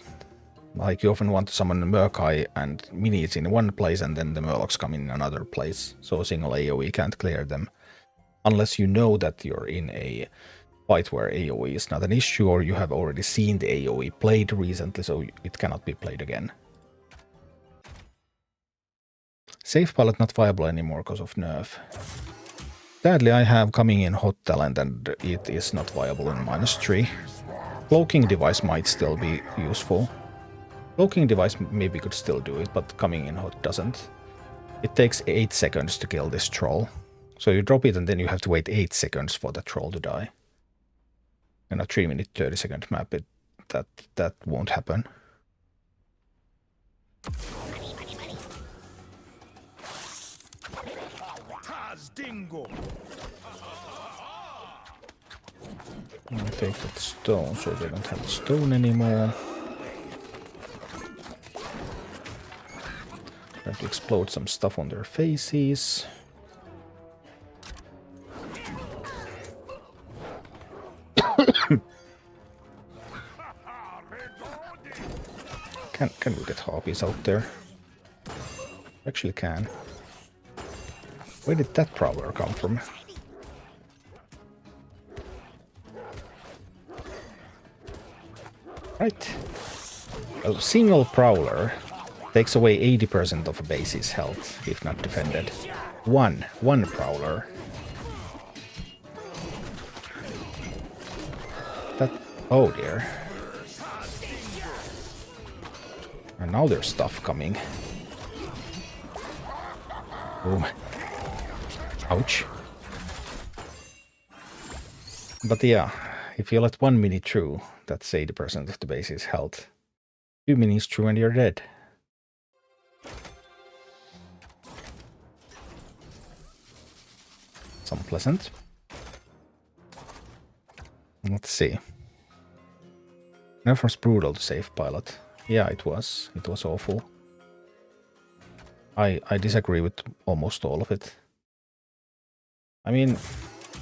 Like, you often want to summon Murkai and minis in one place, and then the Murlocs come in another place, so a single AoE can't clear them. Unless you know that you're in a fight where AoE is not an issue, or you have already seen the AoE played recently, so it cannot be played again. Safe pilot not viable anymore because of nerf. Sadly, I have coming in hot talent and it is not viable in -3. Cloaking device might still be useful. Cloaking device maybe could still do it, but coming in hot doesn't. It takes 8 seconds to kill this troll. So you drop it and then you have to wait 8 seconds for the troll to die. In a 3-minute 30-second map, that won't happen. I'll take that stone so they don't have the stone anymore. Try to explode some stuff on their faces. Can we get harpies out there? Actually can. Where did that prowler come from? Right. A single prowler takes away 80% of a base's health, if not defended. One prowler. That... oh dear. And now there's stuff coming. Boom. Ouch. But yeah, if you let 1 minute through, that's 80% of the base's health. 2 minutes through and you're dead. It's unpleasant. Let's see. Nerf was brutal to save pilot. Yeah, it was. It was awful. I disagree with almost all of it. I mean,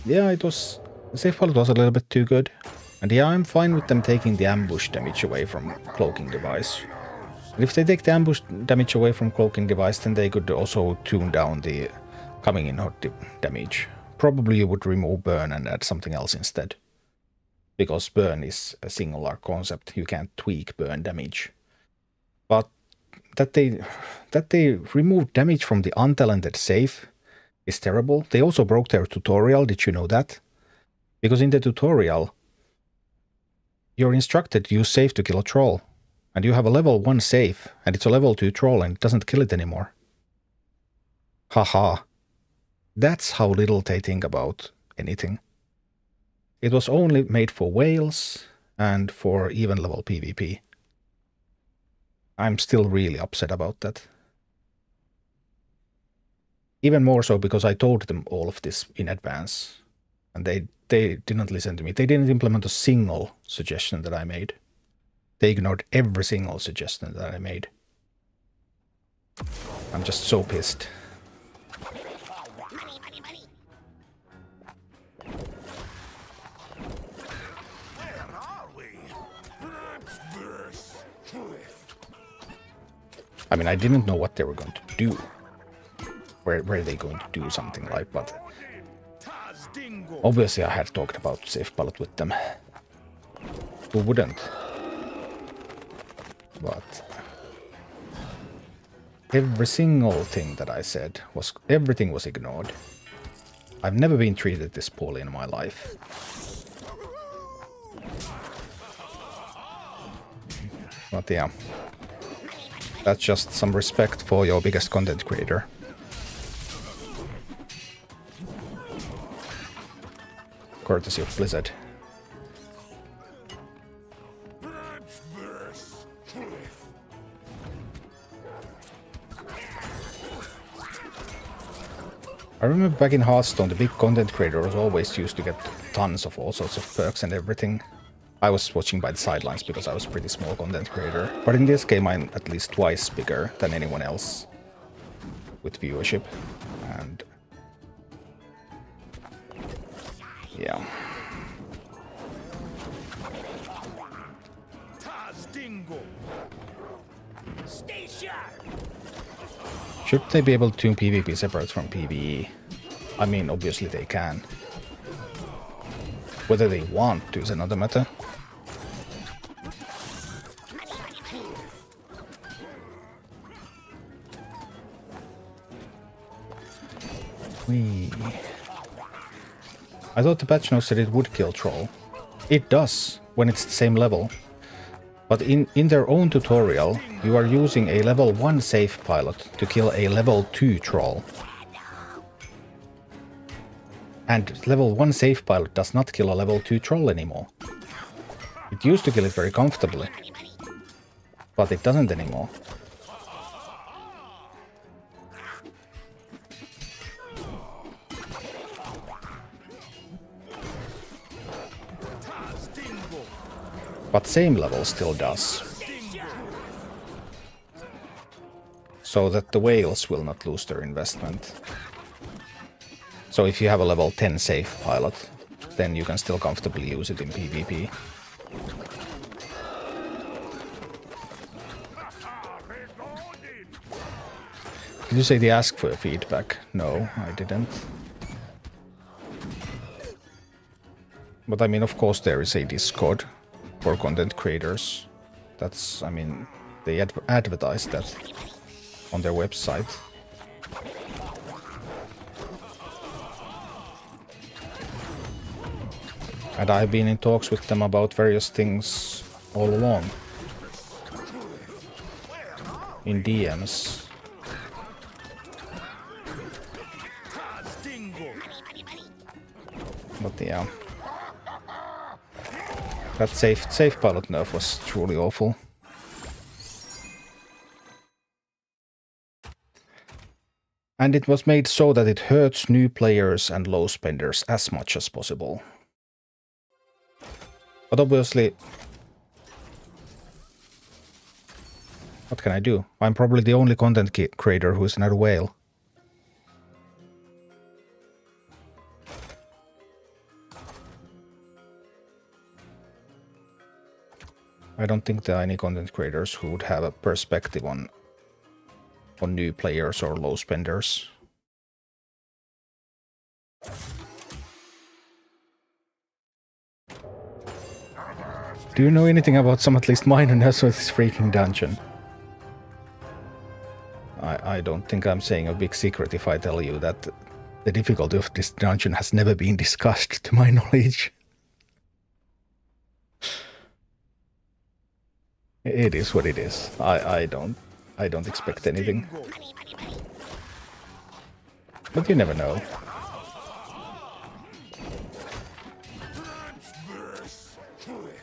yeah, it was... the safe pilot was a little bit too good. And yeah, I'm fine with them taking the ambush damage away from cloaking device. And if they take the ambush damage away from cloaking device, then they could also tune down the coming in hot damage. Probably you would remove burn and add something else instead. Because burn is a singular concept, you can't tweak burn damage. But that they removed damage from the untalented safe is terrible. They also broke their tutorial, did you know that? Because in the tutorial, you're instructed to use safe to kill a troll. And you have a level 1 safe, and it's a level 2 troll, and it doesn't kill it anymore. Haha. That's how little they think about anything. It was only made for whales and for even level PvP. I'm still really upset about that. Even more so because I told them all of this in advance. And they didn't listen to me. They didn't implement a single suggestion that I made. They ignored every single suggestion that I made. I'm just so pissed. I mean, I didn't know what they were going to do. were they going to do something like, but obviously I had talked about safe pilot with them. Who wouldn't? But every single thing that I said everything was ignored. I've never been treated this poorly in my life. But yeah, that's just some respect for your biggest content creator. Courtesy of Blizzard. I remember back in Hearthstone, the big content creators always used to get tons of all sorts of perks and everything. I was watching by the sidelines because I was a pretty small content creator. But in this game I'm at least twice bigger than anyone else with viewership. And yeah. Should they be able to tune PvP separate from PvE? I mean, obviously they can. Whether they want to is another matter. I thought the patch notes said it would kill Troll. It does, when it's the same level. But in their own tutorial, you are using a level 1 safe pilot to kill a level 2 Troll. And level 1 safe pilot does not kill a level 2 Troll anymore. It used to kill it very comfortably. But it doesn't anymore. But same level still does. So that the whales will not lose their investment. So if you have a level 10 safe pilot, then you can still comfortably use it in PvP. Did you say they asked for feedback? No, I didn't. But I mean, of course there is a Discord for content creators. That's, I mean, they advertise that on their website. And I've been in talks with them about various things all along. In DMs. But yeah. That safe pilot nerf was truly awful. And it was made so that it hurts new players and low spenders as much as possible. But obviously, what can I do? I'm probably the only content creator who is not a whale. I don't think there are any content creators who would have a perspective on new players or low spenders. Do you know anything about some at least minor nerfs with this freaking dungeon? I don't think I'm saying a big secret if I tell you that the difficulty of this dungeon has never been discussed to my knowledge. It is what it is. I don't expect anything. But you never know.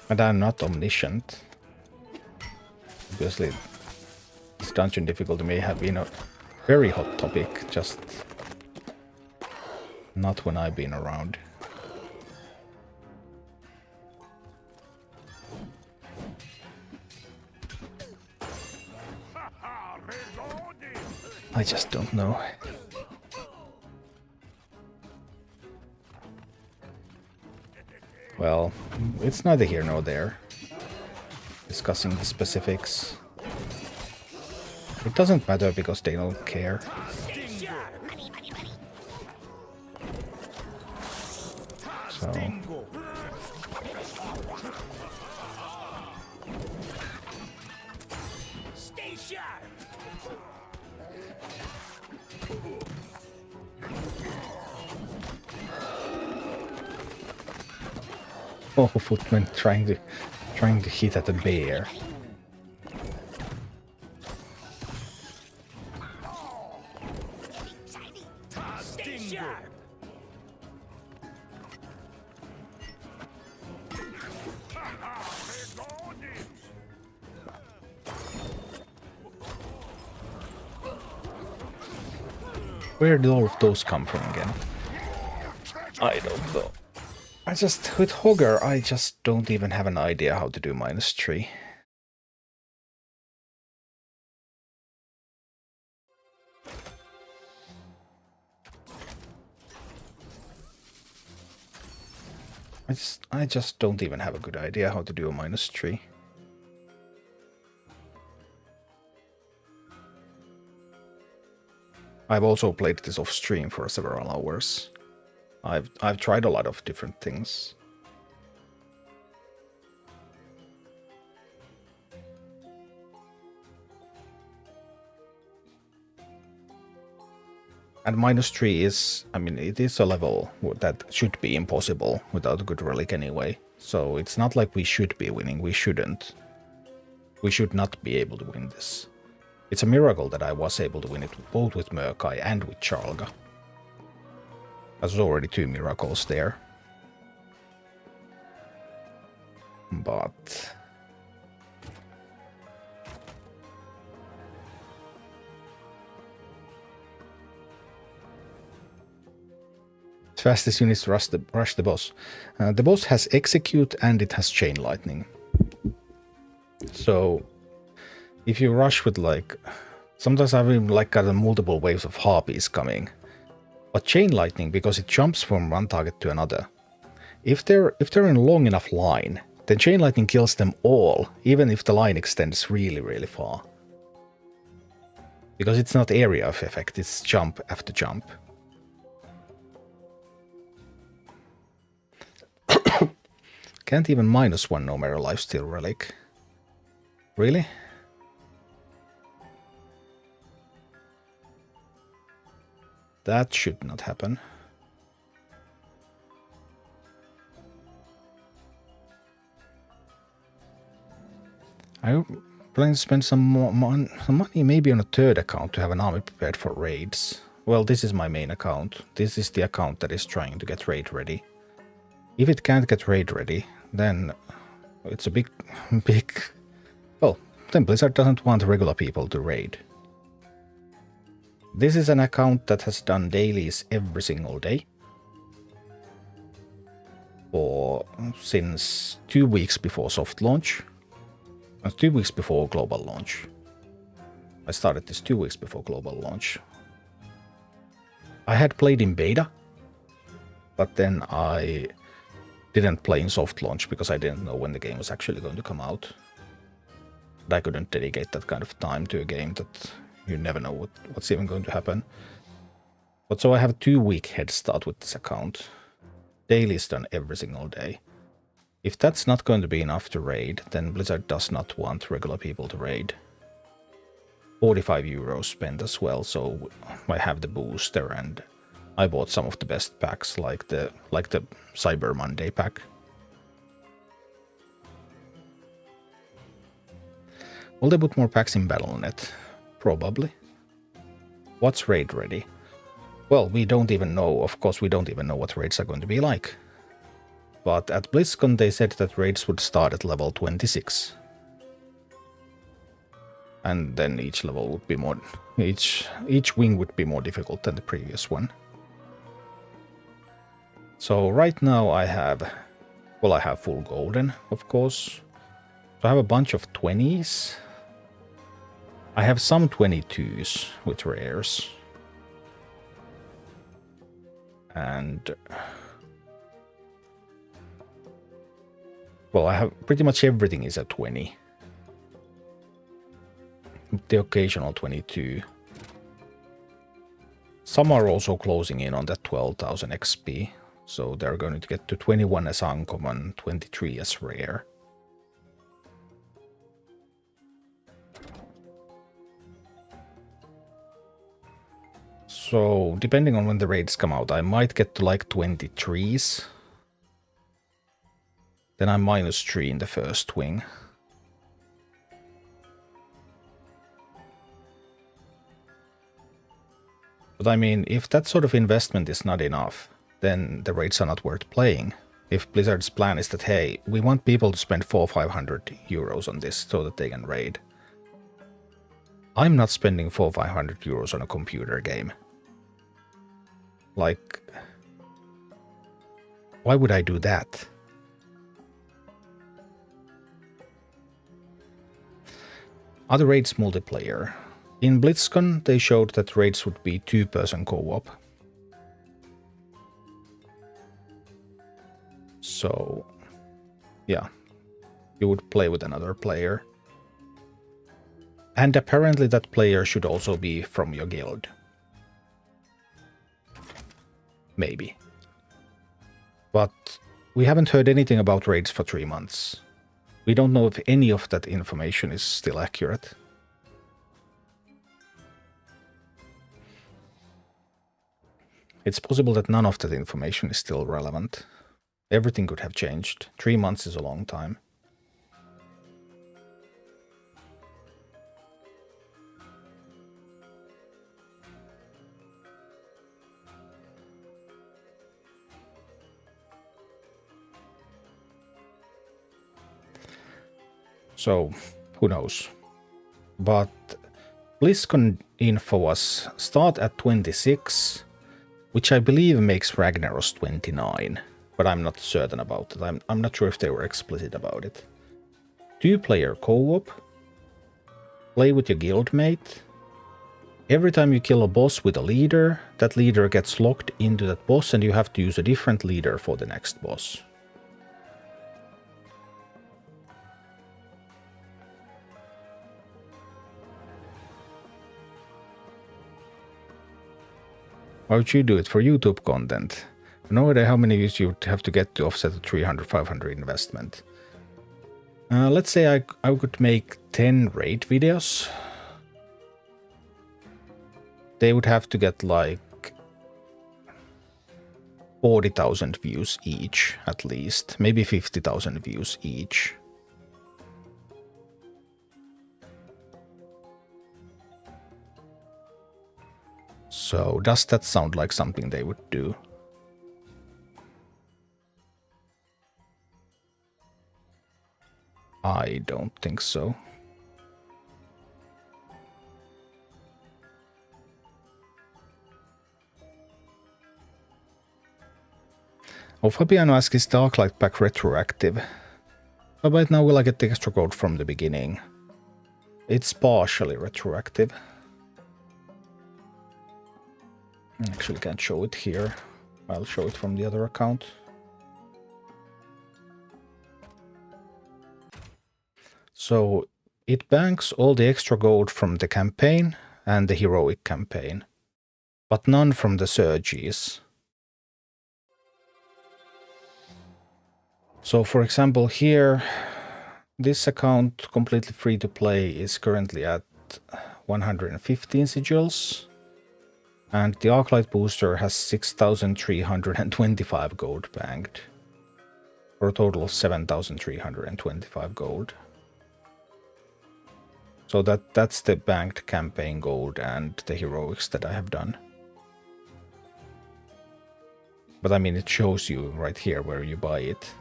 And I'm not omniscient. Obviously, this dungeon difficulty may have been a very hot topic, just not when I've been around. I just don't know. Well, it's neither here nor there. Discussing the specifics. It doesn't matter because they don't care. Oh, footman trying to hit at a bear. Where did all of those come from again? I don't know. With Hogger, I just don't even have an idea how to do -3. I just don't even have a good idea how to do a -3. I've also played this off stream for several hours. I've tried a lot of different things. And -3 is, I mean, it is a level that should be impossible without a good relic anyway. So it's not like we should be winning. We shouldn't. We should not be able to win this. It's a miracle that I was able to win it both with Murkai and with Charlga. There's already 2 miracles there. But... fastest units rush the boss. The boss has execute and it has chain lightning. So if you rush with like, sometimes I've even like got multiple waves of harpies coming. But chain lightning, because it jumps from one target to another. If they're in a long enough line, then chain lightning kills them all, even if the line extends really, really far. Because it's not area of effect, it's jump after jump. Can't even -1 no matter lifesteal relic. Really? That should not happen. I'm planning to spend some money maybe on a third account to have an army prepared for raids. Well, this is my main account. This is the account that is trying to get raid ready. If it can't get raid ready, then it's a big... Well, then Blizzard doesn't want regular people to raid. This is an account that has done dailies every single day. Since 2 weeks before soft launch. 2 weeks before global launch. I started this 2 weeks before global launch. I had played in beta, but then I didn't play in soft launch because I didn't know when the game was actually going to come out. I couldn't dedicate that kind of time to a game that you never know what's even going to happen. But so I have a 2-week head start with this account. Daily is done every single day. If that's not going to be enough to raid, then Blizzard does not want regular people to raid. 45 euros spent as well, so I have the booster and I bought some of the best packs like the Cyber Monday pack. Will they put more packs in Battle.net? Probably. What's raid ready? Well, we don't even know. Of course, we don't even know what raids are going to be like. But at BlizzCon they said that raids would start at level 26. And then each level would be more... Each wing would be more difficult than the previous one. So right now I have... Well, I have full golden, of course. So I have a bunch of 20s. I have some 22s with rares. And... Well, I have pretty much everything is at 20. The occasional 22. Some are also closing in on that 12,000 XP. So they're going to get to 21 as uncommon, 23 as rare. So depending on when the raids come out, I might get to like 23s. Then I'm -3 in the first wing. But I mean, if that sort of investment is not enough, then the raids are not worth playing. If Blizzard's plan is that, hey, we want people to spend 400-500 euros on this so that they can raid. I'm not spending 400-500 euros on a computer game. Like, why would I do that? Other raids multiplayer. In BlitzCon, they showed that raids would be 2-person co-op. So, yeah, you would play with another player. And apparently that player should also be from your guild. Maybe. But we haven't heard anything about raids for 3 months. We don't know if any of that information is still accurate. It's possible that none of that information is still relevant. Everything could have changed. 3 months is a long time. So, who knows? But BlizzCon info was start at 26, which I believe makes Ragnaros 29, but I'm not certain about it. I'm not sure if they were explicit about it. 2-player co-op, play with your guildmate. Every time you kill a boss with a leader, that leader gets locked into that boss and you have to use a different leader for the next boss. Why would you do it? For YouTube content? No idea how many views you would have to get to offset a 300-500 investment. Let's say I could make 10 raid videos. They would have to get like 40,000 views each, at least. Maybe 50,000 views each. So, does that sound like something they would do? I don't think so. Oh, Fabiano asks, is the Arclight pack retroactive? But right now will I get the extra code from the beginning? It's partially retroactive. Actually can't show it here. I'll show it from the other account. So it banks all the extra gold from the campaign and the heroic campaign, but none from the surges. So for example here, this account, completely free to play, is currently at 115 sigils. And the Arclight booster has 6,325 gold banked, for a total of 7,325 gold. So that's the banked campaign gold and the heroics that I have done. But I mean, it shows you right here where you buy it.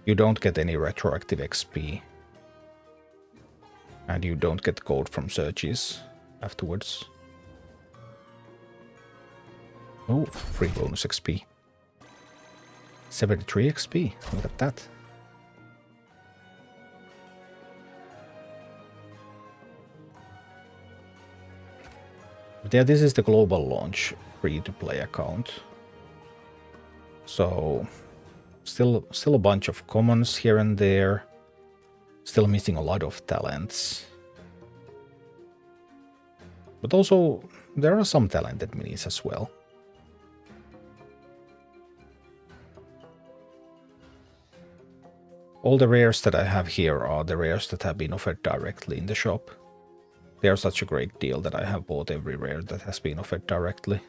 You don't get any retroactive XP. And you don't get gold from searches afterwards. Oh, free bonus XP. 73 XP, look at that. But yeah, this is the global launch free-to-play account. So, still a bunch of commons here and there. Still missing a lot of talents. But also, there are some talented minis as well. All the rares that I have here are the rares that have been offered directly in the shop. They are such a great deal that I have bought every rare that has been offered directly,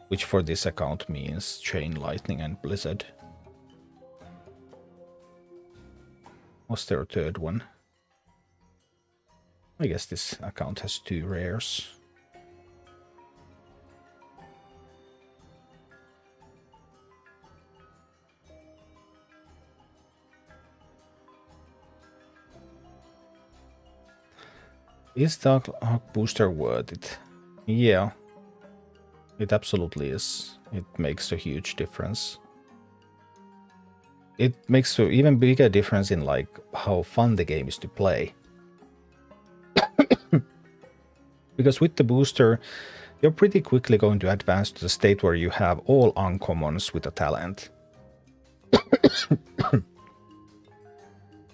which for this account means Chain Lightning and Blizzard. Was there a third one? I guess this account has 2 rares. Is Dark Hawk booster worth it? Yeah. It absolutely is. It makes a huge difference. It makes an even bigger difference in like how fun the game is to play. Because with the booster, you're pretty quickly going to advance to the state where you have all uncommons with a talent.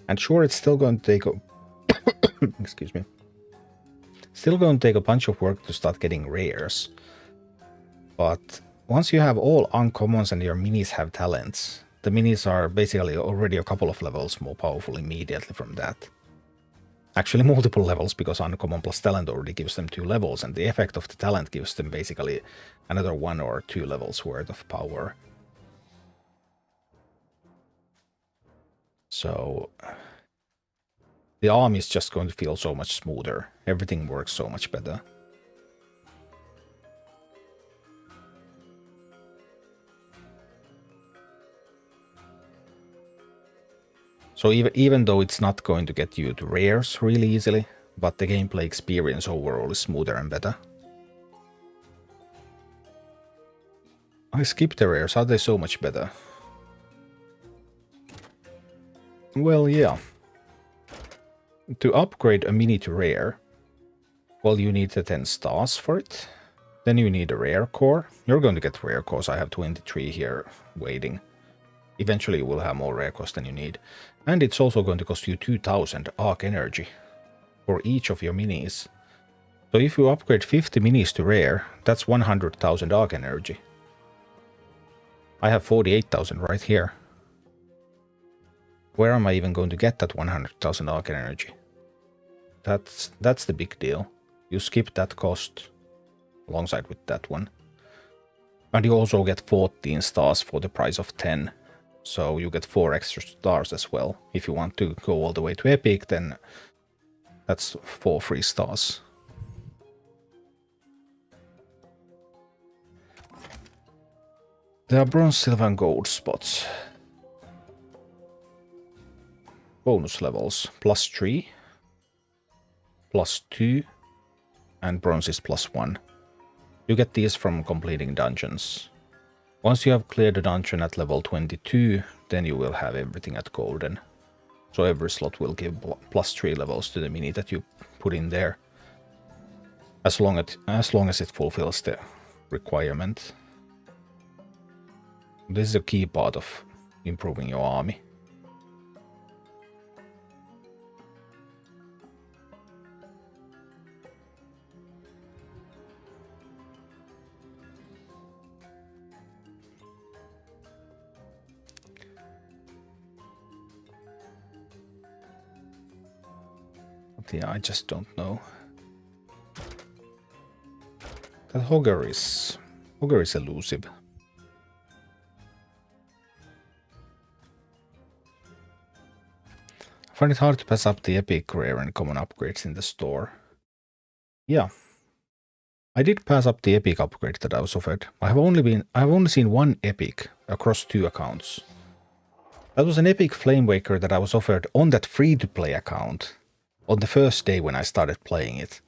And sure, it's still going to take a excuse me. Still going to take a bunch of work to start getting rares. But once you have all uncommons and your minis have talents, the minis are basically already a couple of levels more powerful immediately from that. Actually multiple levels, because uncommon plus talent already gives them 2 levels, and the effect of the talent gives them basically another 1 or 2 levels worth of power. So the army is just going to feel so much smoother. Everything works so much better. So even though it's not going to get you to rares really easily, but the gameplay experience overall is smoother and better. I skipped the rares, are they so much better? Well, yeah. To upgrade a mini to rare, well, you need the 10 stars for it. Then you need a rare core. You're going to get rare cores, I have 23 here waiting. Eventually you will have more rare cores than you need. And it's also going to cost you 2000 arc energy for each of your minis. So if you upgrade 50 minis to rare, that's 100,000 arc energy. I have 48,000 right here. Where am I even going to get that 100,000 arc energy? That's the big deal. You skip that cost alongside with that one. And you also get 14 stars for the price of 10. So you get 4 extra stars as well. If you want to go all the way to epic, then that's 4 free stars. There are bronze, silver and gold spots. Bonus levels +3, +2, and bronze is +1. You get these from completing dungeons. Once you have cleared the dungeon at level 22, then you will have everything at golden. So every slot will give +3 levels to the mini that you put in there. As long as it fulfills the requirement. This is a key part of improving your army. But yeah, I just don't know. That Hogger is elusive. I find it hard to pass up the epic, rare and common upgrades in the store. Yeah. I did pass up the epic upgrade that I was offered. I have only seen one epic across 2 accounts. That was an epic Flamewaker that I was offered on that free-to-play account on the first day when I started playing it.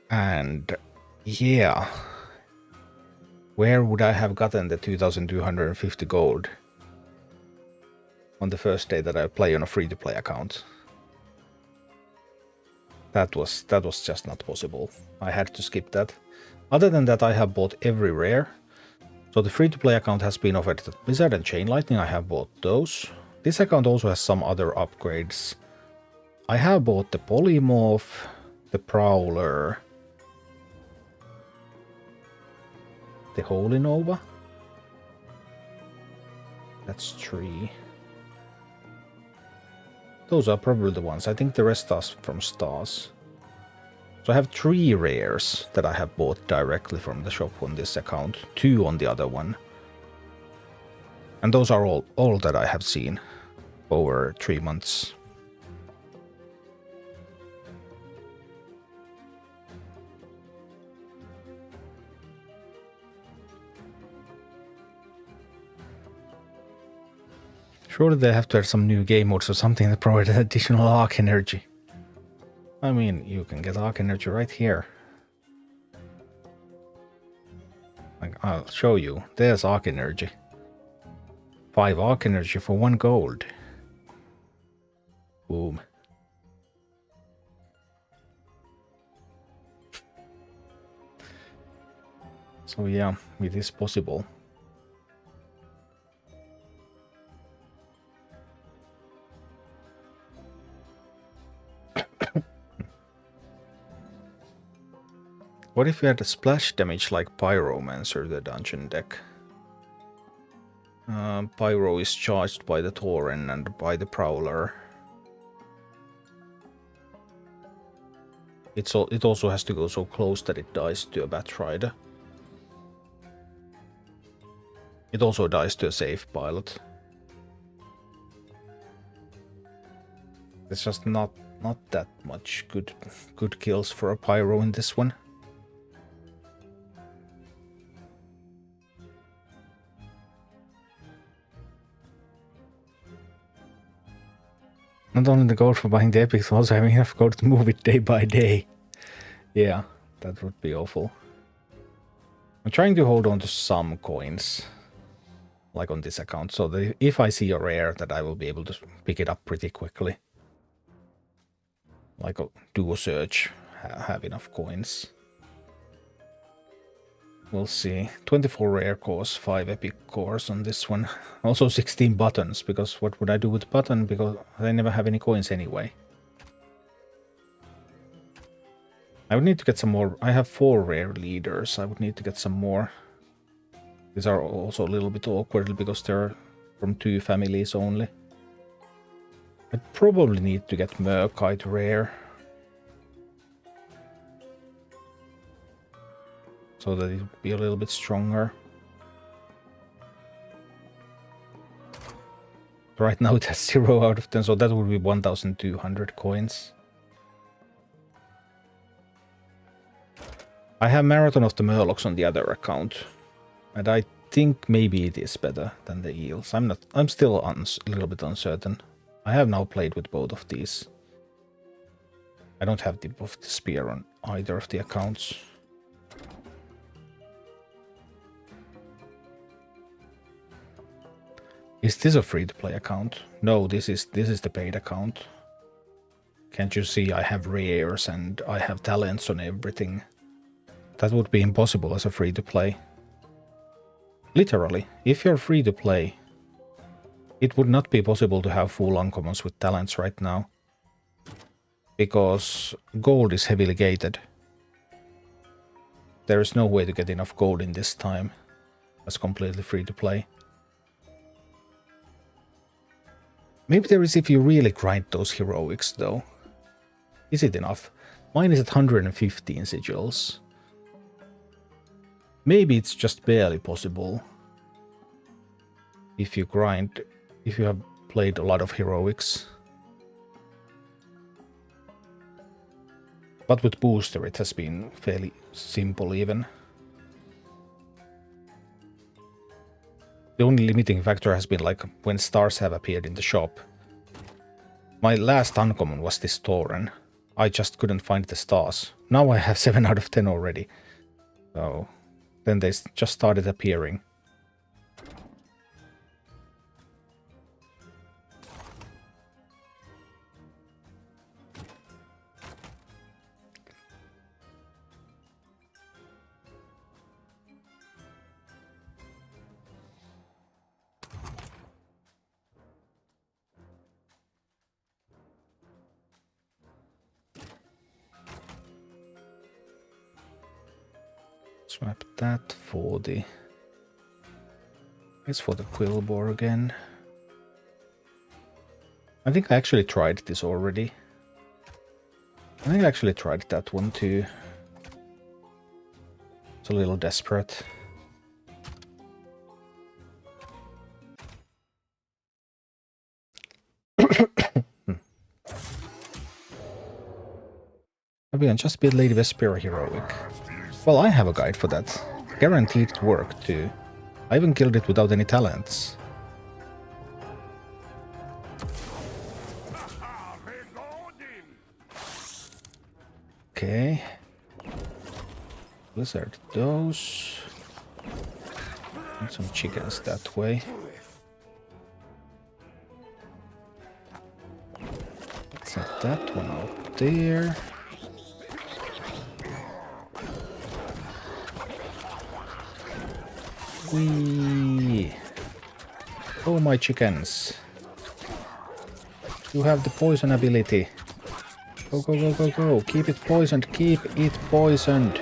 And yeah, where would I have gotten the 2250 gold on the first day that I play on a free-to-play account? That was just not possible. I had to skip that. Other than that, I have bought every rare. So the free-to-play account has been offered the Blizzard and Chain Lightning. I have bought those. This account also has some other upgrades. I have bought the Polymorph, the Prowler, the Holy Nova. That's 3. Those are probably the ones. I think the rest are from stars. So I have 3 rares that I have bought directly from the shop on this account, 2 on the other one. And those are all that I have seen. over 3 months. Surely they have to have some new game modes or something that provide additional arc energy. I mean, you can get arc energy right here. Like, I'll show you. There's arc energy. 5 arc energy for 1 gold. Boom. So yeah, it is possible. What if you had a splash damage like Pyromancer, the dungeon deck? Pyro is charged by the Tauren and by the Prowler. It also has to go so close that it dies to a Batrider. It also dies to a safe pilot. It's just not that much good kills for a Pyro in this one. Not only the gold for buying the epics, also having enough gold to move it day by day. Yeah, that would be awful. I'm trying to hold on to some coins, like on this account, so that if I see a rare, that I will be able to pick it up pretty quickly. Like do a search, have enough coins. We'll see. 24 rare cores, 5 epic cores on this one. Also 16 buttons, because what would I do with button? Because I never have any coins anyway. I would need to get some more. I have 4 rare leaders. I would need to get some more. These are also a little bit awkward because they're from 2 families only. I'd probably need to get Merkite rare. So that it would be a little bit stronger. Right now it has 0 out of 10, so that would be 1,200 coins. I have Marathon of the Murlocs on the other account, and I think maybe it is better than the Eels. I'm still a little bit uncertain. I have now played with both of these. I don't have the buff the spear on either of the accounts. Is this a free-to-play account? No, this is the paid account. Can't you see I have rares and I have talents on everything? That would be impossible as a free-to-play. Literally, if you're free-to-play, it would not be possible to have full uncommons with talents right now. Because gold is heavily gated. There is no way to get enough gold in this time as completely free-to-play. Maybe there is if you really grind those heroics, though. Is it enough? Mine is at 115 sigils. Maybe it's just barely possible. If you grind, if you have played a lot of heroics. But with booster it has been fairly simple even. The only limiting factor has been like when stars have appeared in the shop. My last uncommon was this Tauren. I just couldn't find the stars. Now I have 7 out of 10 already. So then they just started appearing. Swap that for the... It's for the Quillbore again. I think I actually tried this already. I think I actually tried that one too. It's a little desperate. Maybe on just build Lady Vespera heroic. Well, I have a guide for that. Guaranteed to work too. I even killed it without any talents. Okay. Blizzard those. And some chickens that way. Let's set that one out there. Whee! Oh, my chickens. You have the poison ability. Go, go, go, go, go. Keep it poisoned. Keep it poisoned.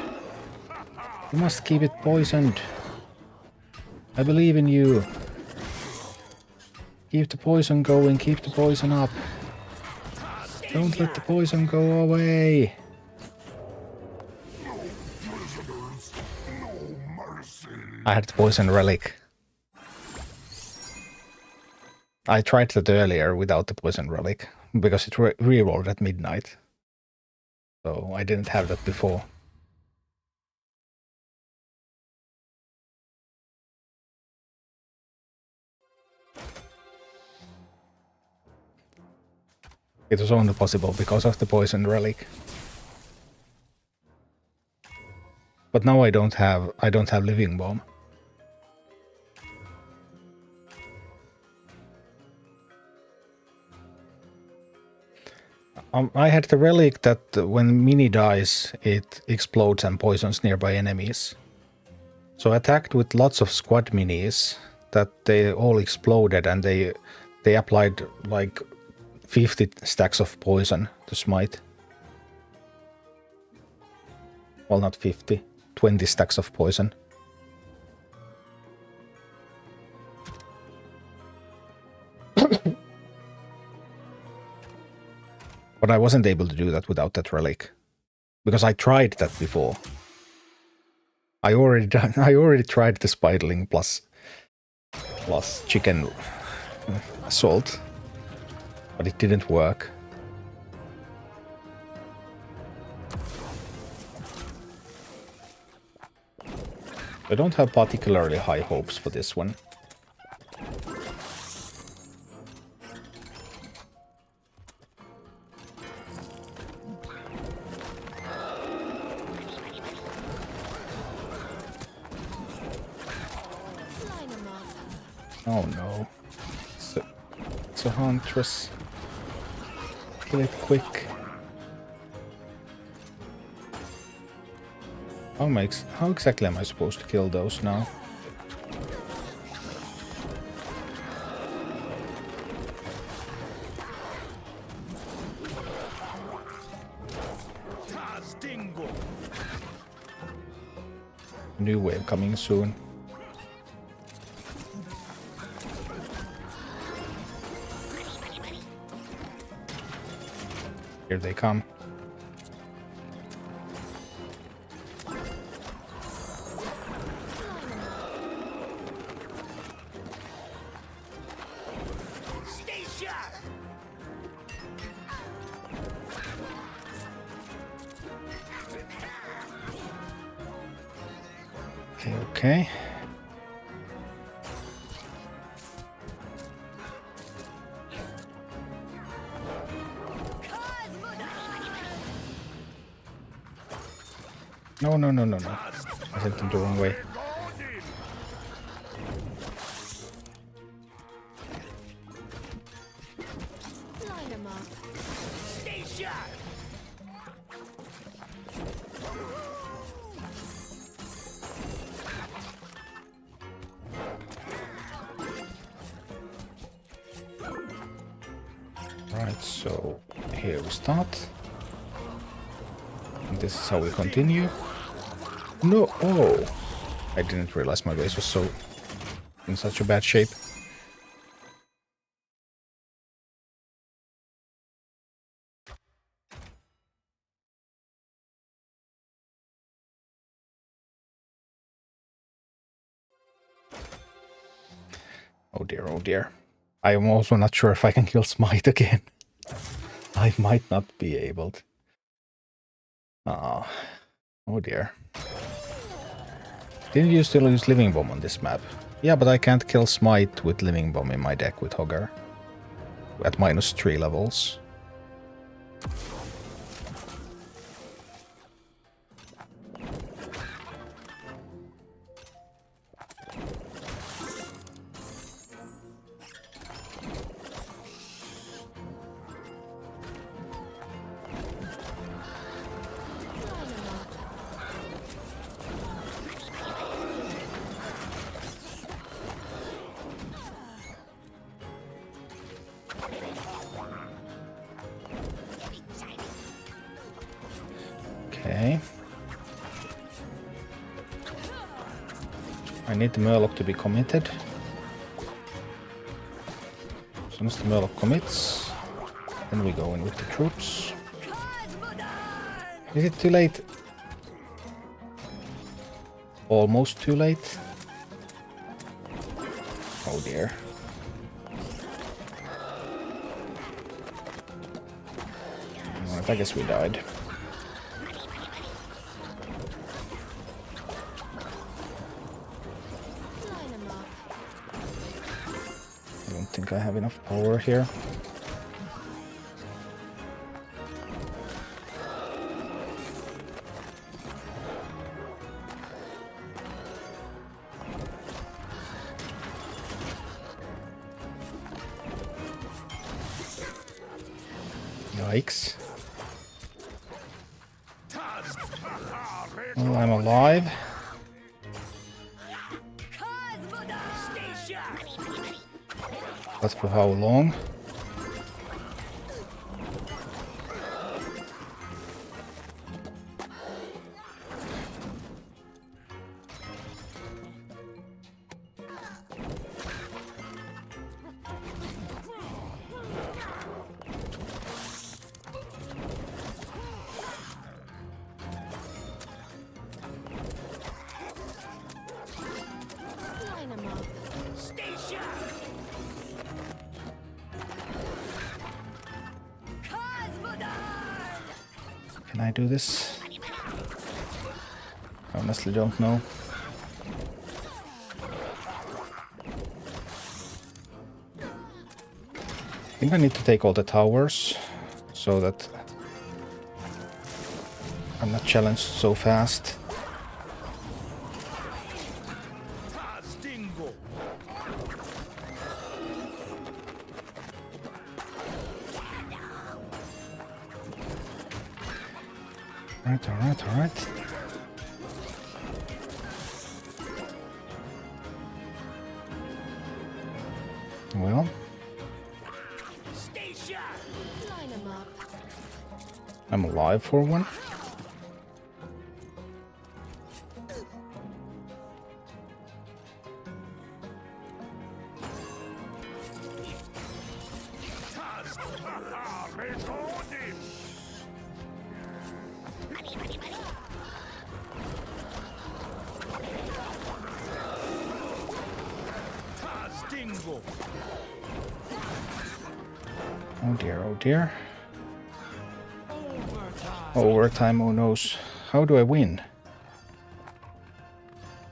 You must keep it poisoned. I believe in you. Keep the poison going. Keep the poison up. Don't let the poison go away. I had the poison relic. I tried that earlier without the poison relic, because it re-rolled at midnight. So I didn't have that before. It was only possible because of the poison relic. But now I don't have living bomb. I had the relic that when Mini dies, it explodes and poisons nearby enemies. So I attacked with lots of squad minis that they all exploded and they applied like 50 stacks of poison to smite. Well, not 50, 20 stacks of poison. But I wasn't able to do that without that relic, because I tried that before. I already tried the Spiderling plus chicken assault, but it didn't work. I don't have particularly high hopes for this one. Oh no. It's a huntress. Kill it quick. How exactly am I supposed to kill those now? New wave coming soon. Here they come. Okay. No, no, no, no, no. I sent them the wrong way. Right, so here we start. And this is how we continue. No, oh! I didn't realize my base was in such a bad shape. Oh dear, oh dear. I am also not sure if I can kill Smite again. I might not be able to. Oh, oh dear. Didn't you still use Living Bomb on this map? Yeah, but I can't kill Smite with Living Bomb in my deck with Hogger. At -3 levels. Okay. I need the Murloc to be committed. As soon as the Murloc commits, then we go in with the troops. Is it too late? Almost too late. Oh dear. Alright, I guess we died. I don't think I have enough power here. Yikes. Well, I'm alive. But for how long? Line 'em up. Can I do this? I honestly don't know. I think I need to take all the towers so that I'm not challenged so fast. Alright. Well, Line 'em up. I'm alive for one. Oh dear. Overtime, oh noes. How do I win?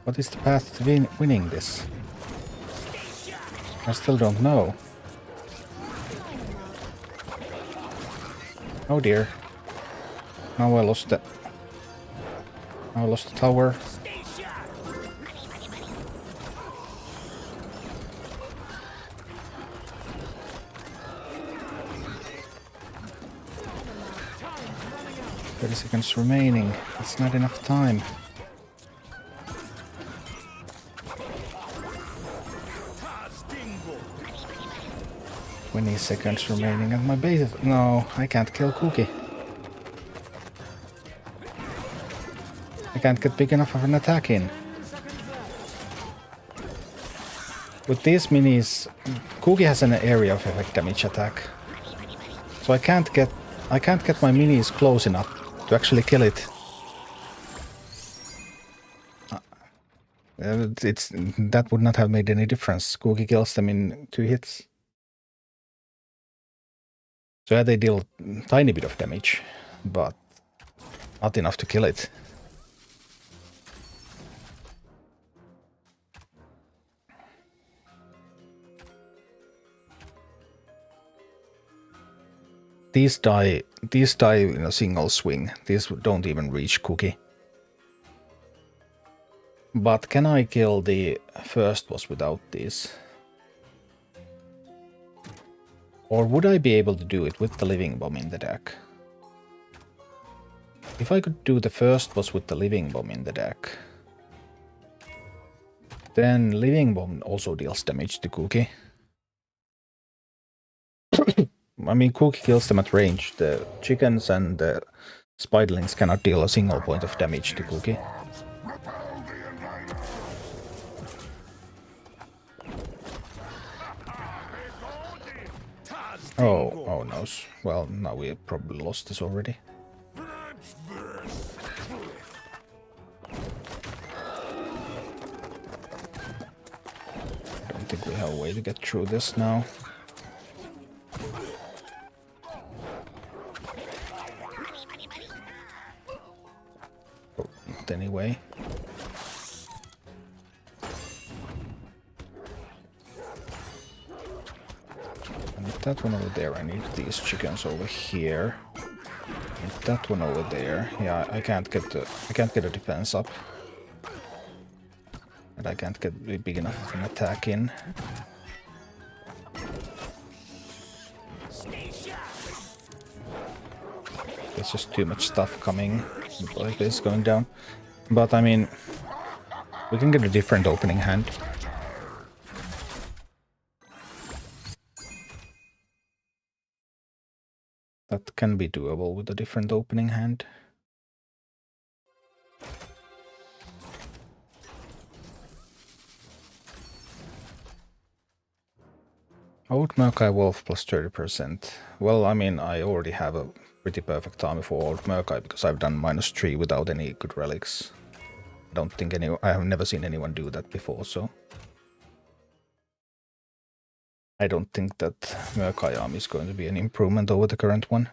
What is the path to winning this? I still don't know. Oh dear. Now I lost the tower. Seconds remaining. It's not enough time. 20 seconds remaining and my base. No, I can't kill Cookie. I can't get big enough of an attack in. With these minis, Cookie has an area of effect damage attack. So I can't get my minis close enough to actually kill it. That would not have made any difference. Cookie kills them in 2 hits. So yeah, they deal tiny bit of damage, but Not enough to kill it. These die in a single swing. These don't even reach Cookie. But can I kill the first boss without these? Or would I be able to do it with the Living Bomb in the deck? If I could do the first boss with the Living Bomb in the deck, then Living Bomb also deals damage to Cookie. I mean, Cookie kills them at range. The chickens and the spiderlings cannot deal a single point of damage to Cookie. Oh no. Well, now we probably lost this already. I don't think we have a way to get through this now. Oh, not anyway. That one over there, I need these chickens over here. And that one over there. Yeah, I can't get a defense up. And I can't get big enough of an attack in. There's just too much stuff coming. Like this going down. But I mean, we can get a different opening hand. That can be doable with a different opening hand. Old Murkai Wolf plus 30%. Well, I mean, I already have a pretty perfect time for Old Murkai because I've done -3 without any good relics. I have never seen anyone do that before, so I don't think that Murkai army is going to be an improvement over the current one.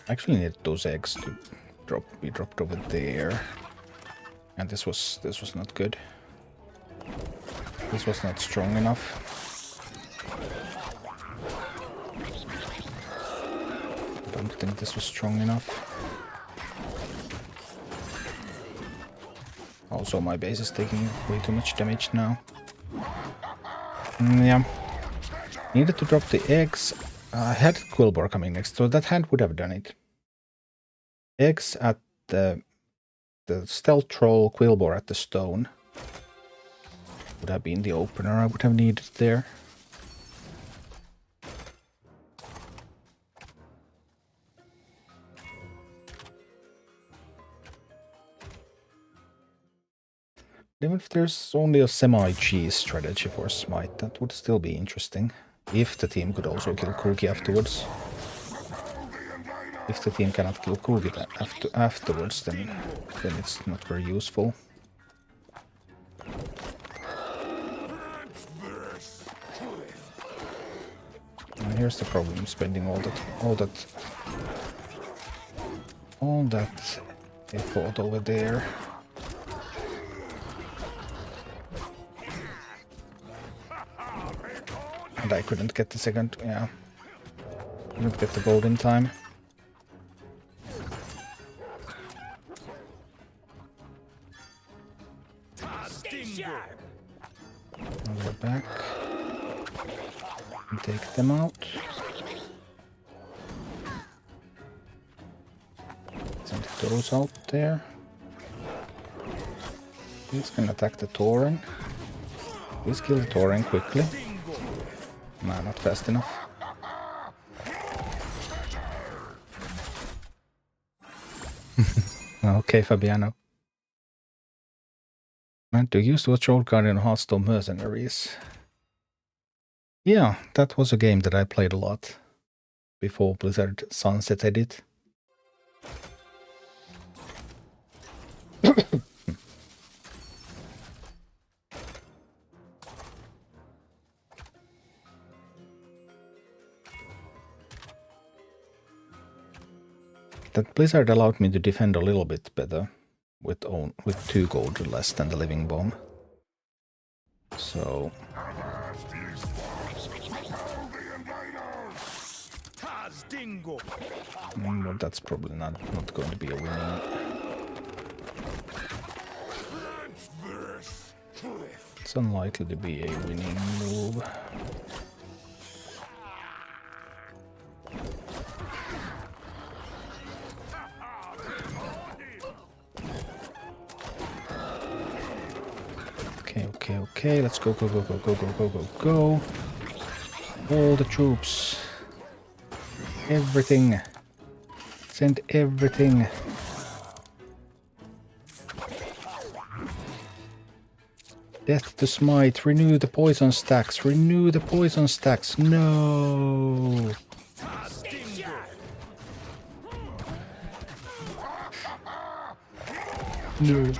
I actually need those eggs to be dropped over there. And this was not good. This was not strong enough. I don't think this was strong enough. Also, my base is taking way too much damage now. Yeah. Needed to drop the eggs. I had Quillbore coming next, so that hand would have done it. Eggs at the Stealth Troll, Quillbore at the stone. Would have been the opener I would have needed there. Even if there's only a semi-cheese strategy for Smite, that would still be interesting. If the team could also kill Cookie afterwards. If the team cannot kill Cookie afterwards, then it's not very useful. And here's the problem: spending all that effort over there. And I couldn't get the second, yeah. Couldn't get the gold in time. I'll go back and take them out. Send those out there. These can attack the Tauren. Please kill the Tauren quickly. Nah, not fast enough. Okay, Fabiano. And to use to watch Old Guardian Hearthstone Mercenaries. Yeah, that was a game that I played a lot before Blizzard sunsetted it. That blizzard allowed me to defend a little bit better with 2 gold less than the living bomb. So well, that's probably not going to be a winning. It's unlikely to be a winning move. Okay, let's go. All the troops. Everything. Send everything. Death to smite. Renew the poison stacks. Renew the poison stacks. No. No.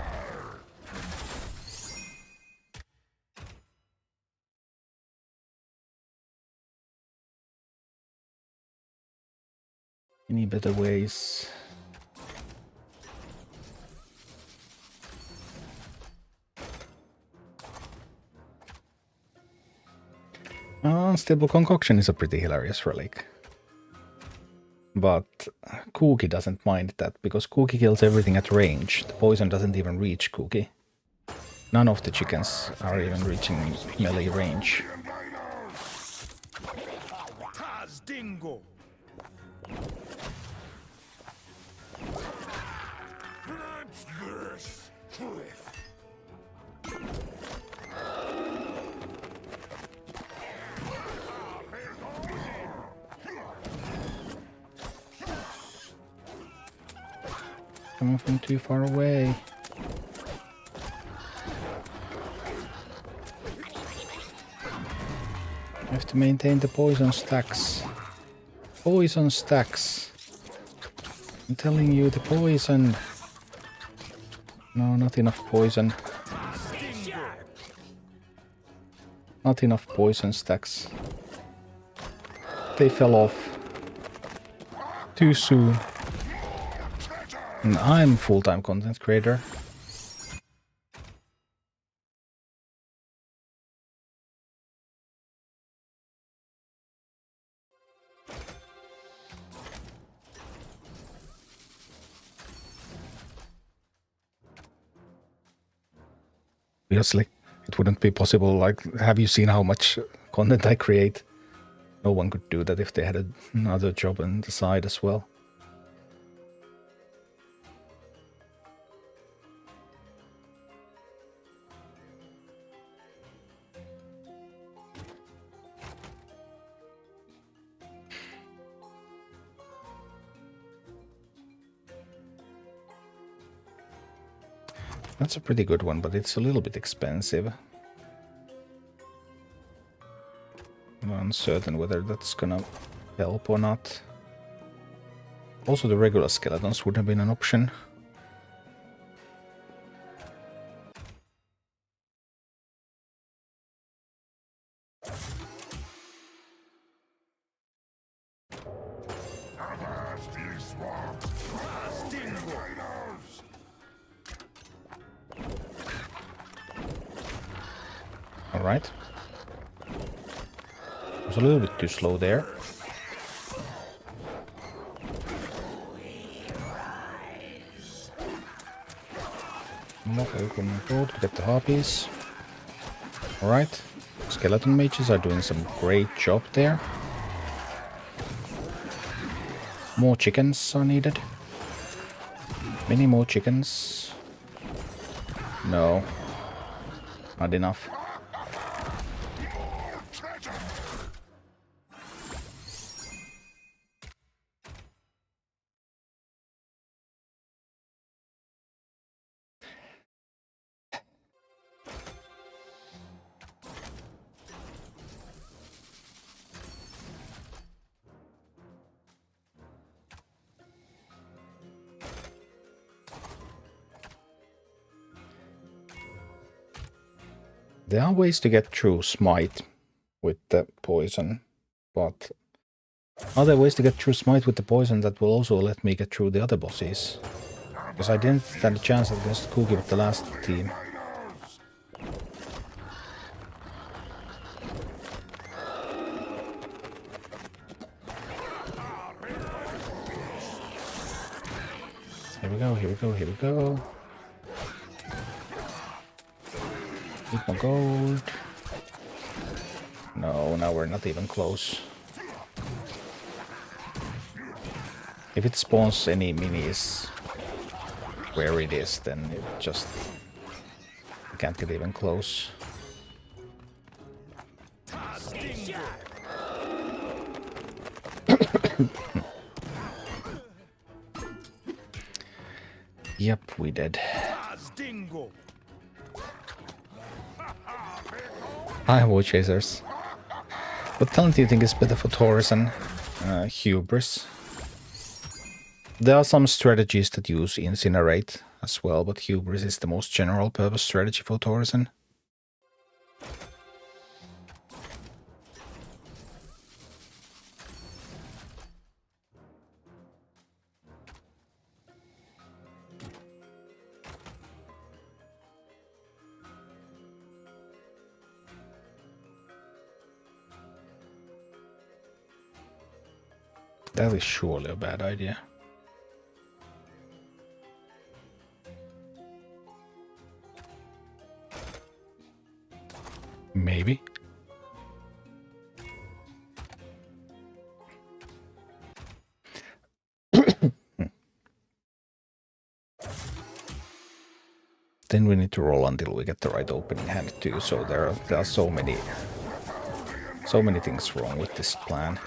Any better ways? Unstable Concoction is a pretty hilarious relic. But Cookie doesn't mind that, because Cookie kills everything at range. The poison doesn't even reach Cookie. None of the chickens are even reaching melee range. Coming from too far away. I have to maintain the poison stacks. Poison stacks. I'm telling you, the poison. No, not enough poison. Not enough poison stacks. They fell off. Too soon. And I'm full-time content creator. Obviously, it wouldn't be possible. Like, have you seen how much content I create? No one could do that if they had another job on the side as well. That's a pretty good one, but it's a little bit expensive. I'm uncertain whether that's gonna help or not. Also, the regular skeletons would have been an option. Alright. I was a little bit too slow there. Open board to get the harpies. Alright. Skeleton mages are doing some great job there. More chickens are needed. Many more chickens. No. Not enough. There are ways to get through smite with the poison, but Are there ways to get through Smite with the poison that will also let me get through the other bosses? Because I didn't stand a chance against Cookie with the last team. Here we go, here we go, here we go. Keep my gold. No, now we're not even close. If it spawns any minis where it is, then it just can't get even close. Yep, we did. Hi, War Chasers. What talent do you think is better for Taurus and Hubris? There are some strategies that use Incinerate as well, but Hubris is the most general purpose strategy for Taurus. That is surely a bad idea. Maybe. Then we need to roll until we get the right opening hand too, so there are so many things wrong with this plan.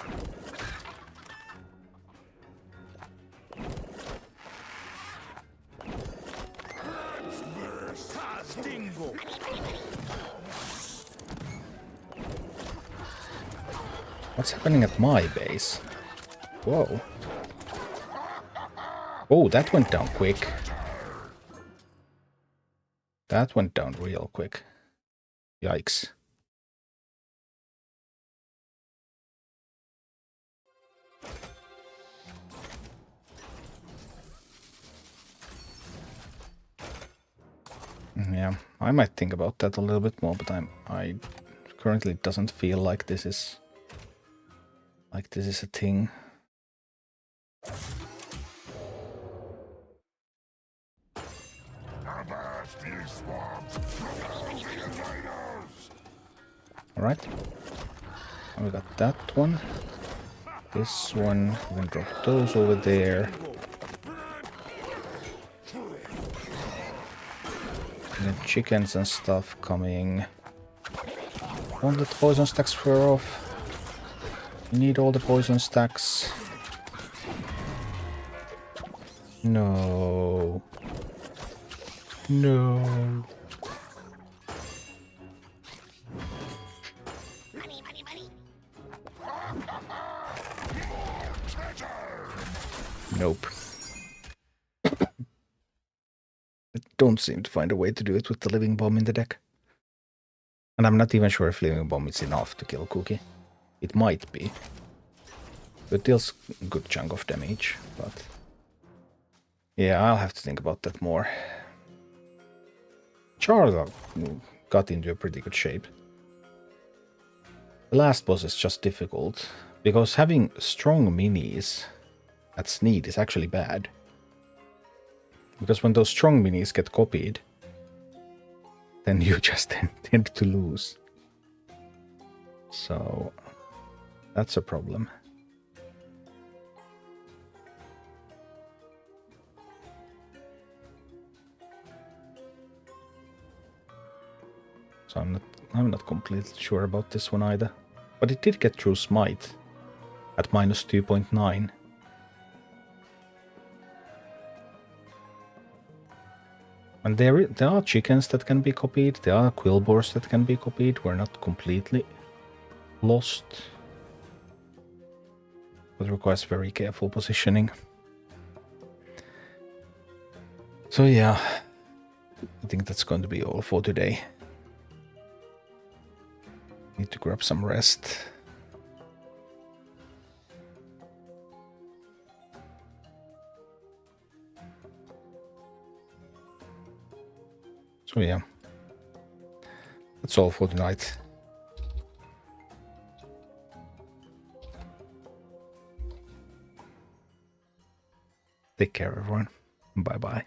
What's happening at my base? Whoa. Oh, that went down quick. That went down real quick. Yikes. Yeah, I might think about that a little bit more, but I currently doesn't feel like this is a thing. Alright. We got that one. This one, we can drop those over there. And then chickens and stuff coming. Won't let the poison stacks wear off. We need all the poison stacks. No. No. Nope. I don't seem to find a way to do it with the Living Bomb in the deck. And I'm not even sure if Living Bomb is enough to kill Cookie. It might be. It deals a good chunk of damage, but... yeah, I'll have to think about that more. Charizard got into a pretty good shape. The last boss is just difficult, because having strong minis at Sneed is actually bad. Because when those strong minis get copied, then you just tend to lose. So, that's a problem. So I'm not completely sure about this one either. But it did get through Smite at minus 2.9. And there are chickens that can be copied, there are quillboars that can be copied, we're not completely lost. But it requires very careful positioning. So yeah, I think that's going to be all for today. Need to grab some rest. So yeah, that's all for tonight. Take care, everyone. Bye bye.